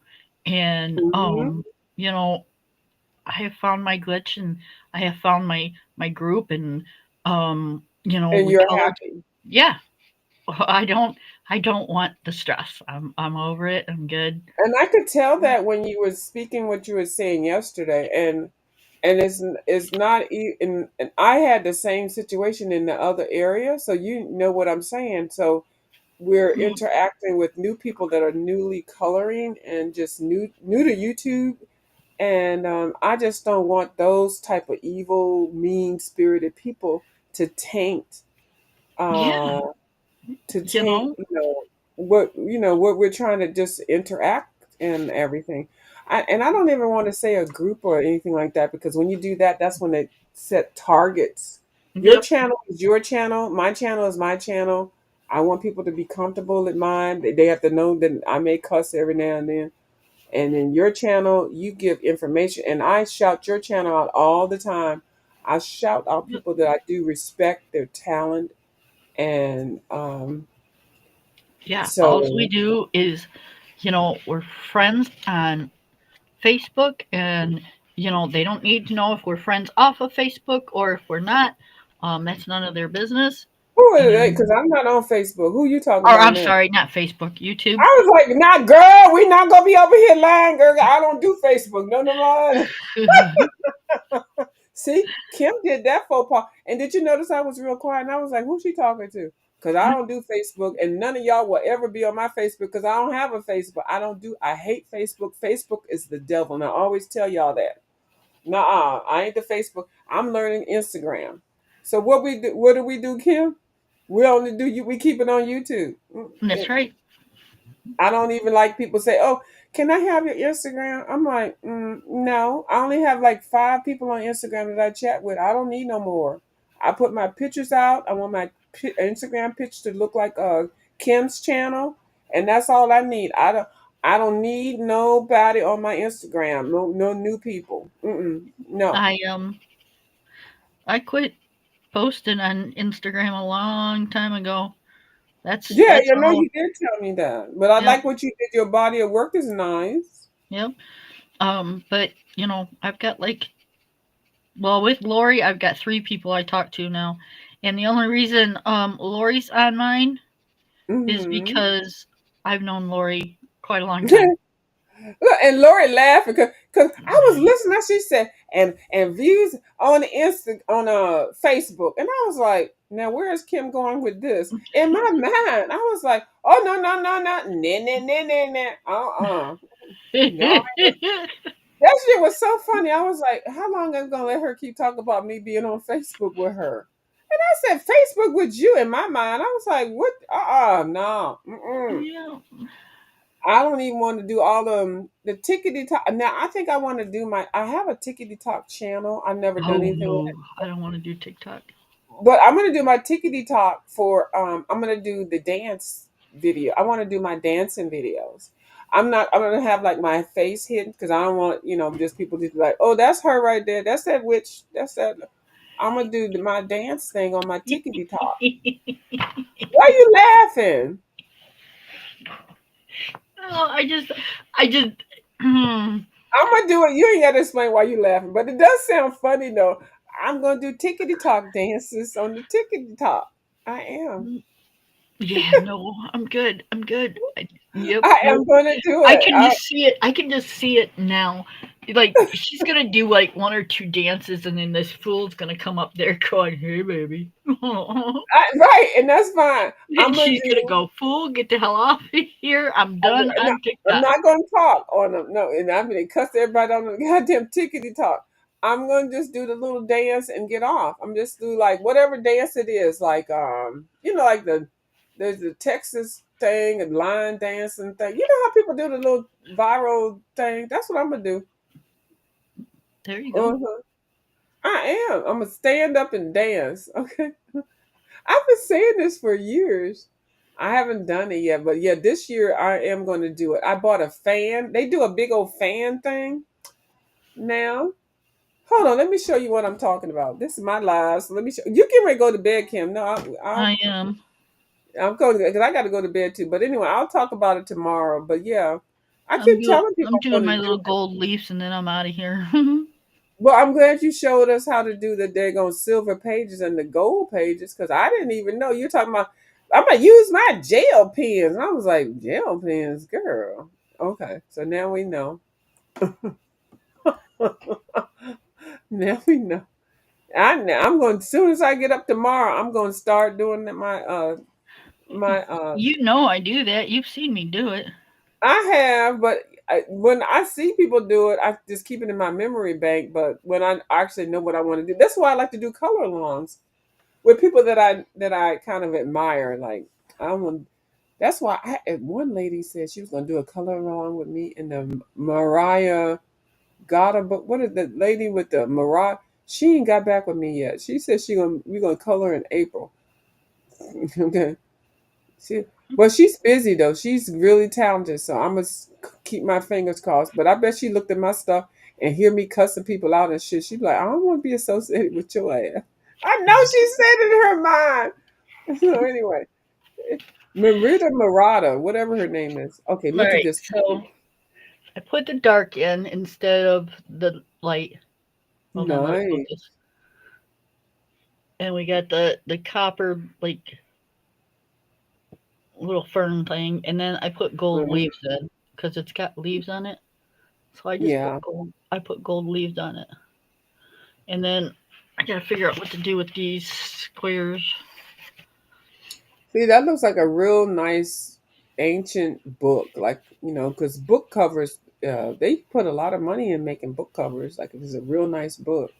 And Hmm. you know, I have found my glitch, and I have found my group, and And we you're colored. happy. Yeah, I don't want the stress. I'm over it. I'm good. And I could tell that when you were speaking what you were saying yesterday, and it's not and I had the same situation in the other area, so you know what I'm saying. So we're Mm, interacting with new people that are newly coloring and just new to YouTube, and I just don't want those type of evil, mean spirited people to taint yeah, uh to you take know. what we're trying to just interact and everything. And I don't even want to say a group or anything like that because when you do that, that's when they set targets. Your Yep, channel is your channel, my channel is my channel. I want people to be comfortable at mine. They have to know that I may cuss every now and then. And in your channel, you give information, and I shout your channel out all the time. I shout out yep, people that I do respect their talent, and yeah. All we so do is we're friends on Facebook, and they don't need to know if we're friends off of Facebook or if we're not. That's none of their business. Who is it? And Because I'm not on Facebook. Who you talking or about I'm now? sorry, not Facebook, YouTube. I was like, "Not girl. We not gonna be over here lying, girl. I don't do Facebook. No, no, no." See, Kim did that faux pas. And did you notice I was real quiet? And I was like, "Who's she talking to?" Because I don't do Facebook, and none of y'all will ever be on my Facebook because I don't have a Facebook. I don't do. I hate Facebook. Facebook is the devil, and I always tell y'all that. Nah, I ain't the Facebook. I'm learning Instagram. So what we do? What do we do, Kim? We only do you. We keep it on YouTube. That's right. I don't even like people say, "Oh, can I have your Instagram?" I'm like, no. I only have like 5 people on Instagram that I chat with. I don't need no more. I put my pictures out. I want my Instagram picture to look like Kim's channel, and that's all I need. I don't need nobody on my Instagram. No new people. No. I quit posting on Instagram a long time ago. That's Yeah, that's you all. did tell me that. But I Yep, like what you did. Your body of work is nice. yep. But I've got well, with Lori, I've got 3 people I talk to now, and the only reason Lori's on mine is Mm-hmm. because I've known Lori quite a long time. Look, and Lori laughing because I was listening. She said, and views on on Facebook, and I was like, now where is Kim going with this? In my mind, I was like, oh no no no no nah. No, that shit was so funny. I was like, how long am I gonna let her keep talking about me being on Facebook with her? And I said, Facebook with you. In my mind, I was like, what? No. Mm-mm. Yeah. I don't even want to do all the tickety talk. Now I think I want to do my. I have a tickety talk channel. I've never done Oh anything with no, it, I don't want to do TikTok. but I'm gonna do my tickety talk for. I'm gonna do the dance video. I want to do my dancing videos. I'm not. I'm gonna have like my face hidden because I don't want just people to be like, oh, that's her right there. That's that witch. That's that. I'm gonna do my dance thing on my tickety talk. Why are you laughing? Oh, I just. Mm, I'm gonna do it. You ain't gotta explain why you laughing, but it does sound funny though. I'm gonna do tickety talk dances on the tickety talk. I am. yeah, no, I'm good. I'm good. Yep, I nope. am gonna do I it. can just see it. I can just see it now. Like she's gonna do like 1 or 2 dances, and then this fool's gonna come up there going, "Hey, baby," Right, and that's fine. I'm and gonna she's gonna do. go, "Fool, get the hell off of here! I'm done No, on I'm TikTok." not gonna talk on them. No, and I'm gonna cuss everybody on the goddamn tickety talk. I'm gonna just do the little dance and get off. I'm just do like whatever dance it is, like like there's the Texas thing and line dancing thing. You know how people do the little viral thing? That's what I'm gonna do. There you go. Uh-huh. I am. I'm gonna stand up and dance. Okay. I've been saying this for years. I haven't done it yet, but yeah, this year I am going to do it. I bought a fan. They do a big old fan thing now. Hold on, let me show you what I'm talking about. This is my live. So let me show you. Can ready to go to bed, Kim. No, I am. I'm going because I got to go to bed too. But anyway, I'll talk about it tomorrow. But yeah, I I'm keep doing. telling I'm people I'm doing going my to do little it. gold leaves, and then I'm out of here. Well, I'm glad you showed us how to do the daggone silver pages and the gold pages because I didn't even know. You're talking about, I'm going to use my gel pens. And I was like, gel pens, girl. Okay, so now we know. Now we know. I'm going, as soon as I get up tomorrow, I'm going to start doing my. You know I do that. You've seen me do it. I have, but when I see people do it, I just keep it in my memory bank. But when I actually know what I want to do, that's why I like to do color alongs with people that I kind of admire. Like I'm, that's why one lady said she was going to do a color along with me in the Mariah Gotta. But what is the lady with the Mariah? She ain't got back with me yet. She said we're gonna color in April. Okay. She, well, she's busy though. She's really talented, so I'm gonna keep my fingers crossed. But I bet she looked at my stuff and hear me cussing people out and shit. She'd be like, I don't want to be associated with your ass. I know she said it in her mind. So anyway, Merida Murata, whatever her name is. Okay, All look at right, this. so I put the dark in instead of the light. Hold on, let it Nice. focus. And we got the copper like little fern thing, and then I put gold Mhm. leaves in because it's got leaves on it. So I just put Yeah. gold. I put gold leaves on it, and then I gotta figure out what to do with these squares. See, that looks like a real nice ancient book. Like, because book covers, they put a lot of money in making book covers. Like, if it's a real nice book.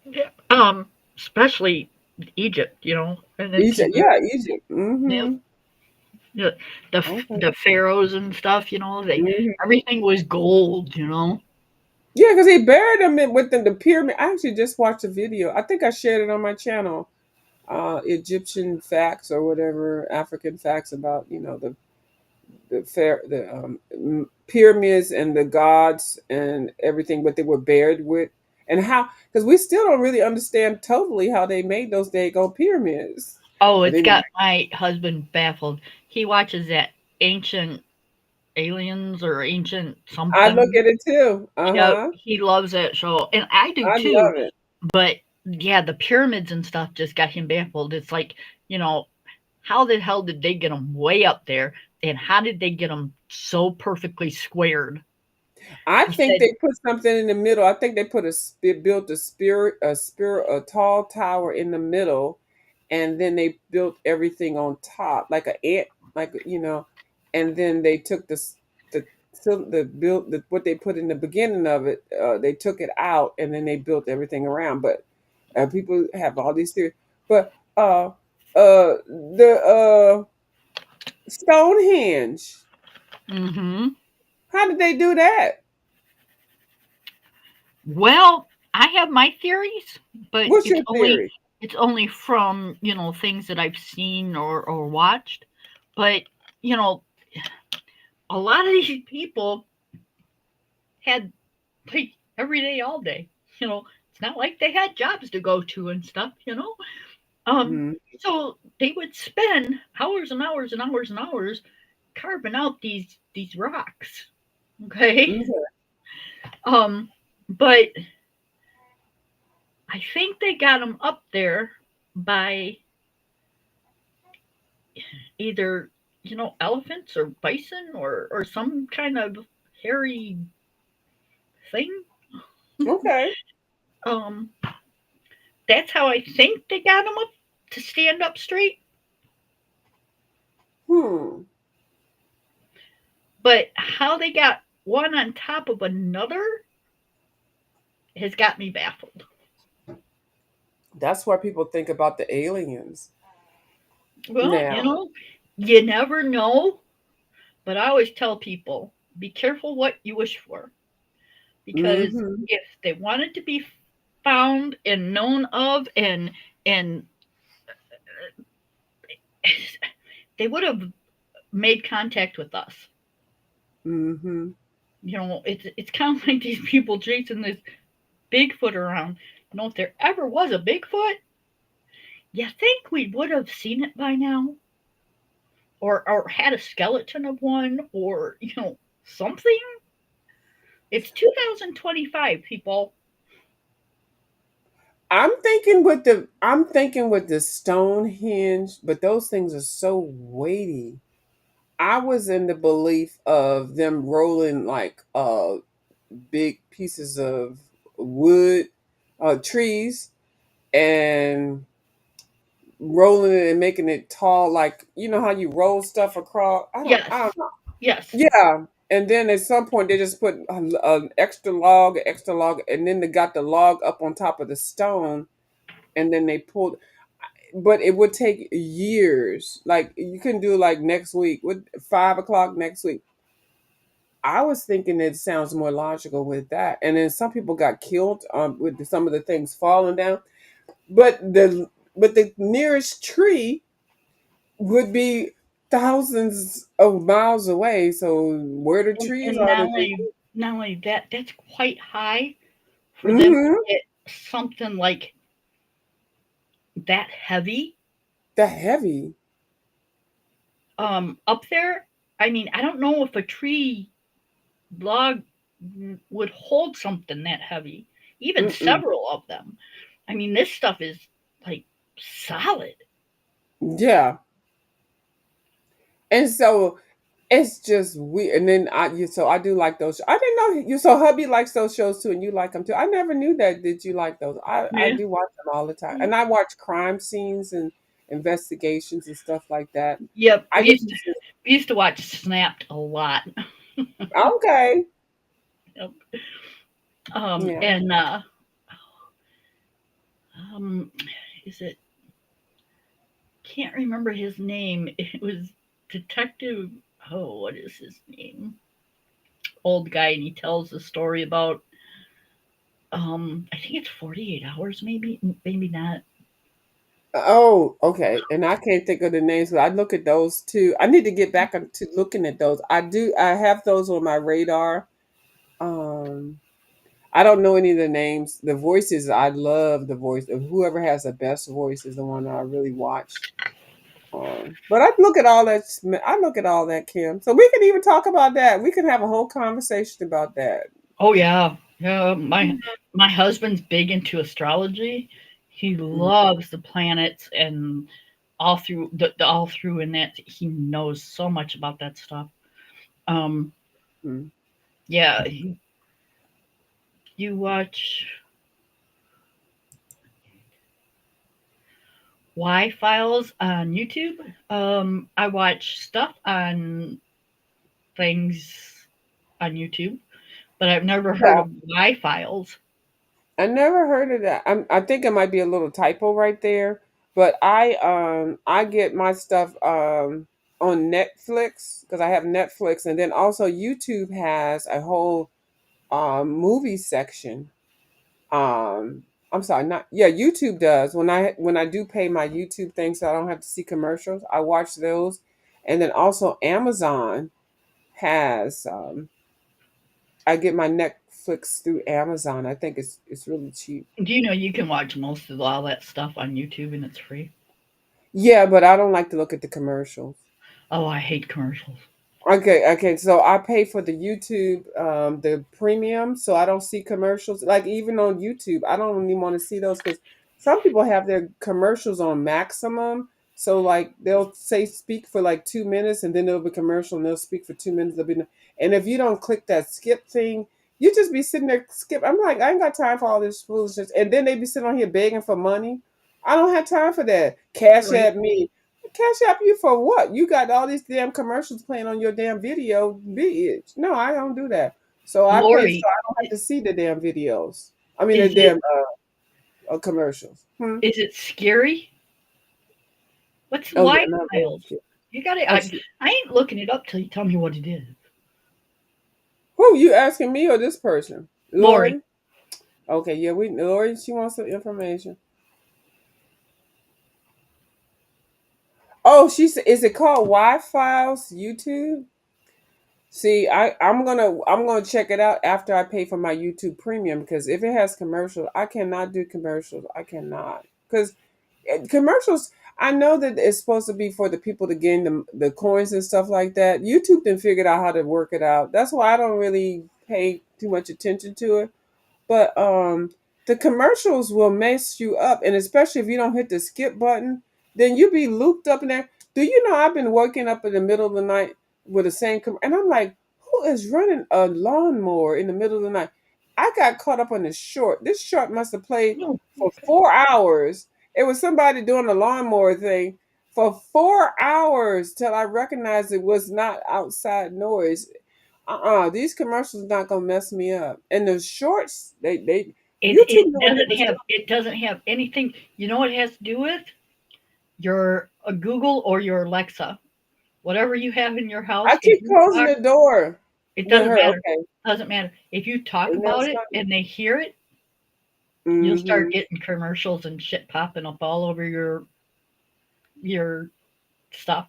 Yeah. Especially Egypt, and Egypt, ancient Europe. yeah, Egypt. Yep. Mm-hmm. The Okay. pharaohs and stuff, they Hmm. everything was gold. Yeah, because he buried them within the pyramid. I actually just watched a video. I think I shared it on my channel. Egyptian facts or whatever, African facts about the pyramids and the gods and everything, what they were buried with, and how, because we still don't really understand totally how they made those daggone pyramids. Oh, But it's anyway, got my husband baffled. He watches that ancient aliens or ancient I look something. at it too. Yep, Uh-huh. he loves that show, and I do I too. love it. But yeah, the pyramids and stuff just got him baffled. It's like, you know, how the hell did they get them way up there, and how did they get them so perfectly squared? I He think said, they put something in the middle. I think they built a tall tower in the middle, and then they built everything on top, like an ant, and then they took the built what they put in the beginning of it. They took it out, and then they built everything around. But people have all these theories. But the Stonehenge. mm-hmm. How did they do that? Well, I have my theories, but What's it's your only theory? it's only from things that I've seen or watched. But you know, a lot of these people had like every day, all day. It's not like they had jobs to go to and stuff. Um, Mm-hmm. so they would spend hours and hours and hours and hours carving out these rocks. Okay. But I think they got them up there by either elephants or bison or some kind of hairy thing. Okay. Um, that's how I think they got them up to stand up straight. Hmm. But how they got one on top of another has got me baffled. That's why people think about the aliens. Well, Now. you never know, but I always tell people be careful what you wish for because Mm-hmm. if they wanted to be found and known of and they would have made contact with us. Mm-hmm. It's kind of like these people chasing this Bigfoot around. If there ever was a Bigfoot, you think we would have seen it by now, or had a skeleton of one, or something. It's 2025, people. I'm thinking with the Stonehenge, but those things are so weighty. I was in the belief of them rolling like big pieces of wood, trees, and rolling it and making it tall, like how you roll stuff across. I Yes, don't know. yes. Yeah, and then at some point they just put an extra log, and then they got the log up on top of the stone, and then they pulled. But it would take years. Like you can do like next week with 5 o'clock next week. I was thinking it sounds more logical with that, and then some people got killed with some of the things falling down. But the nearest tree would be thousands of miles away. So where the trees And are not that they. only that, that's quite high for them to Mm-hmm. get something like that heavy That heavy. up there, I mean, I don't know if a tree log would hold something that heavy, even Mm-mm. several of them. I mean, this stuff is like solid. Yeah. And so it's just weird. And then so I do like those. I didn't know you. So hubby likes those shows too, and you like them too. I never knew that. Did you like those? I Yeah. do watch them all the time, and I watch crime scenes and investigations and stuff like that. Yep. I usually say, We used to watch Snapped a lot. okay, Yep. yeah. And um, is it? Can't remember his name. It was Detective. Oh, what is his name? Old guy, and he tells a story about. I think it's 48 hours, maybe not. Oh, okay. And I can't think of the names, but I look at those too. I need to get back to looking at those. I do. I have those on my radar. Um, I don't know any of the names. The voices, I love the voice of whoever has the best voice is the one that I really watch. But I look at all that. I look at all that, Kim. So we can even talk about that. We can have a whole conversation about that. Oh yeah, yeah. My husband's big into astrology. He Mhm. loves the planets and all through in that he knows so much about that stuff. Um, Mhm. yeah, you watch Y Files on YouTube. I watch stuff on things on YouTube, but I've never heard Yeah, of Y Files. I never heard of that. I think it might be a little typo right there. But I get my stuff on Netflix because I have Netflix, and then also YouTube has a whole movie section. I'm sorry, not yeah, YouTube does. When I do pay my YouTube thing so I don't have to see commercials, I watch those. And then also Amazon has I get my Netflix through Amazon. I think it's really cheap. Do you know you can watch most of all that stuff on YouTube and it's free? Yeah, but I don't like to look at the commercials. Oh, I hate commercials. Okay, okay. So I pay for the YouTube, the premium, so I don't see commercials. Like even on YouTube, I don't even want to see those because some people have their commercials on maximum. So like they'll say speak for like 2 minutes, and then there'll be a commercial, and they'll speak for 2 minutes. And if you don't click that skip thing, you just be sitting there skip. I'm like, I ain't got time for all this foolishness. And then they be sitting on here begging for money. I don't have time for that. Cash Right. at me. Cash App you for what? You got all these damn commercials playing on your damn video, bitch. No, I don't do that. So I pay so Lori, I don't have to see the damn videos. I mean the is it damn commercials. Hmm? is it scary? What's Oh yeah, Y not very Files? cute. You got it. Oh, shit. I ain't looking it up till you tell me what it is. Who you asking me or this person? Lori, Lori? Okay, yeah, we Lori, she wants some information. Oh, she said, is it called Wi Files YouTube? See, I'm gonna check it out after I pay for my YouTube Premium because if it has commercials, I cannot do commercials. I cannot because commercials. I know that it's supposed to be for the people to gain the coins and stuff like that. YouTube then figured out how to work it out. That's why I don't really pay too much attention to it. But the commercials will mess you up, and especially if you don't hit the skip button, then you be looped up in there. Do you know I've been waking up in the middle of the night with the same and I'm like, who is running a lawnmower in the middle of the night? I got caught up on this short. This short must have played no, for 4 hours. It was somebody doing a lawnmower thing for 4 hours till I recognized it was not outside noise. These commercials not gonna mess me up. And the shorts, they it YouTube know what doesn't to have do. anything. You know what it has to do with your Google or your Alexa, whatever you have in your house. I If keep you closing talk, the door it with doesn't her. matter. Okay, Doesn't matter. If you talk and now about it's it not. and they hear it, you'll start Mm-hmm. getting commercials and shit popping up all over your stuff.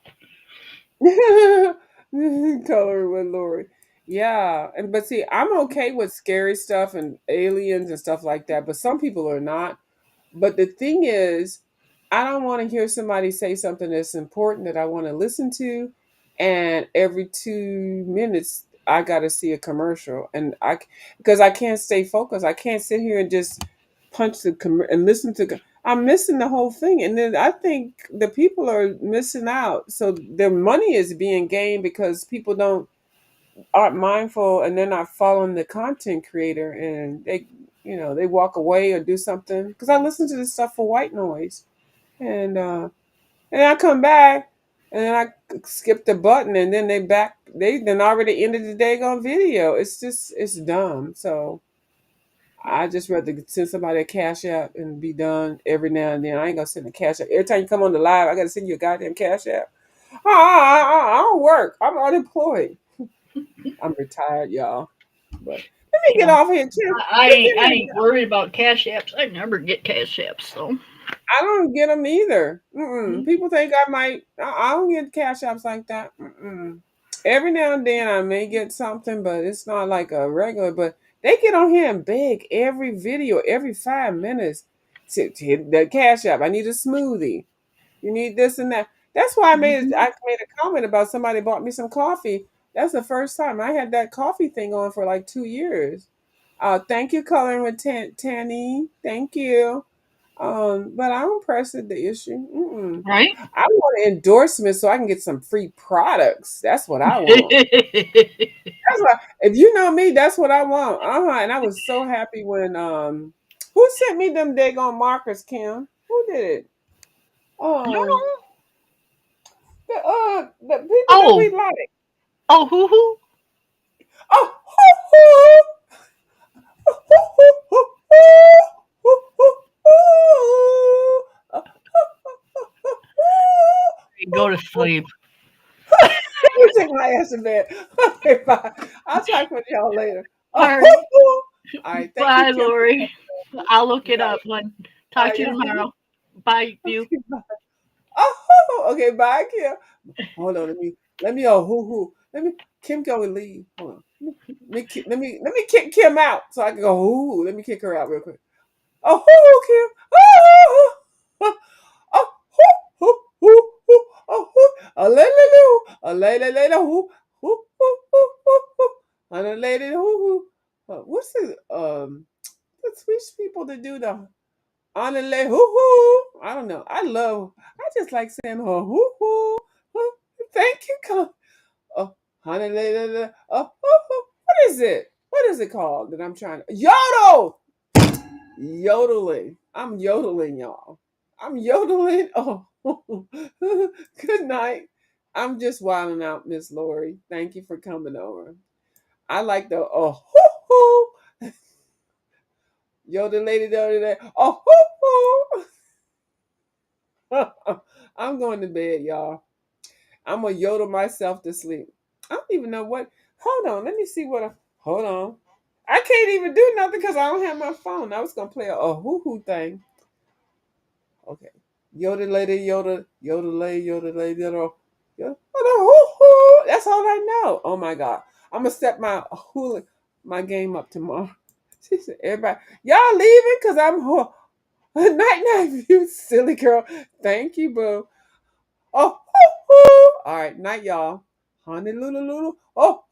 Color with Lori. Yeah, and but see, I'm okay with scary stuff and aliens and stuff like that, but some people are not. But the thing is, I don't want to hear somebody say something that's important that I want to listen to, and every 2 minutes I got to see a commercial, and because I can't stay focused. I can't sit here and just punch and listen to. I'm missing the whole thing, and then I think the people are missing out. So their money is being gained because people don't aren't mindful, and they're not following the content creator, and they walk away or do something. Because I listen to this stuff for white noise, and I come back, and then I skip the button, and then they then already ended the daggone video. It's dumb. So I just rather send somebody a cash app and be done every now and then. I ain't gonna send a cash app every time you come on the live. I gotta send you a goddamn cash app. I don't work. I'm unemployed. I'm retired, y'all. But let me get Yeah. off here, Kim. I ain't worried about cash apps. I never get cash apps, so. I don't get them either. Mhm. People think I might. I don't get cash apps like that. Every now and then I may get something, but it's not like a regular. But they get on here and beg every video, every 5 minutes to hit the cash app. I need a smoothie. You need this and that. That's why Mhm. I made a comment about somebody bought me some coffee. That's the first time I had that coffee thing on for like 2 years. Thank you, coloring with Tanny. Thank you. But I don't press it the issue. Right? I want endorsements so I can get some free products. That's what I want. That's what if you know me, that's what I want. And I was so happy when who sent me them daggone markers, Kim? Who did it? I don't Um know. the people that we Oh, like. oh, who? Oh hoo, hoo, hoo, hoo, hoo, hoo, hoo, hoo, hoo, Go to sleep. you take my ass to bed. Okay, bye. I'll talk with y'all later. All Oh, right. all right. Thank you, Bye, Kim. Lori. I'll look it Bye. up. When talk Bye, to you y'all. tomorrow. Bye, you. Okay, bye. Oh, okay. Bye, Kim. Hold on. Let me. Oh, hoo. Let me. Kim go and leave. Hold on. Let me kick Kim out so I can go. Hoo. Let me kick her out real quick. Oh, hoo, Kim. Oh, oh, oh, hoo, hoo, hoo. Oh, hoo. A lay, a lay, hoo, hoo, hoo, hoo, hoo, hoo. And a lady, hoo, hoo. What's the Swedish people that do the Anale hoo hoo. I don't know. I just like saying hoo hoo. hoo. Thank you. Oh, Hanalele. Oh, hoo hoo. What is it? What is it called that I'm trying to yodel? Yodeling. I'm yodeling, y'all. I'm yodeling. Oh, good night. I'm just wilding out, Miss Lori. Thank you for coming over. I like the oh hoo hoo. Yodel lady, oh hoo hoo. I'm going to bed, y'all. I'm gonna yodel myself to sleep. I don't even know what. Hold on, let me see what. Hold on. I can't even do nothing because I don't have my phone. I was gonna play a hoo hoo thing. Okay. Yodel lady, yodel lady, yodel. Hoo hoo. That's all I know. Oh my god. I'm gonna step my game up tomorrow. She said, everybody, y'all leaving? Cause I'm night night, you silly girl. Thank you, boo. Oh, hoo, hoo. All right, night, y'all. Honey, lulu, lulu. Oh,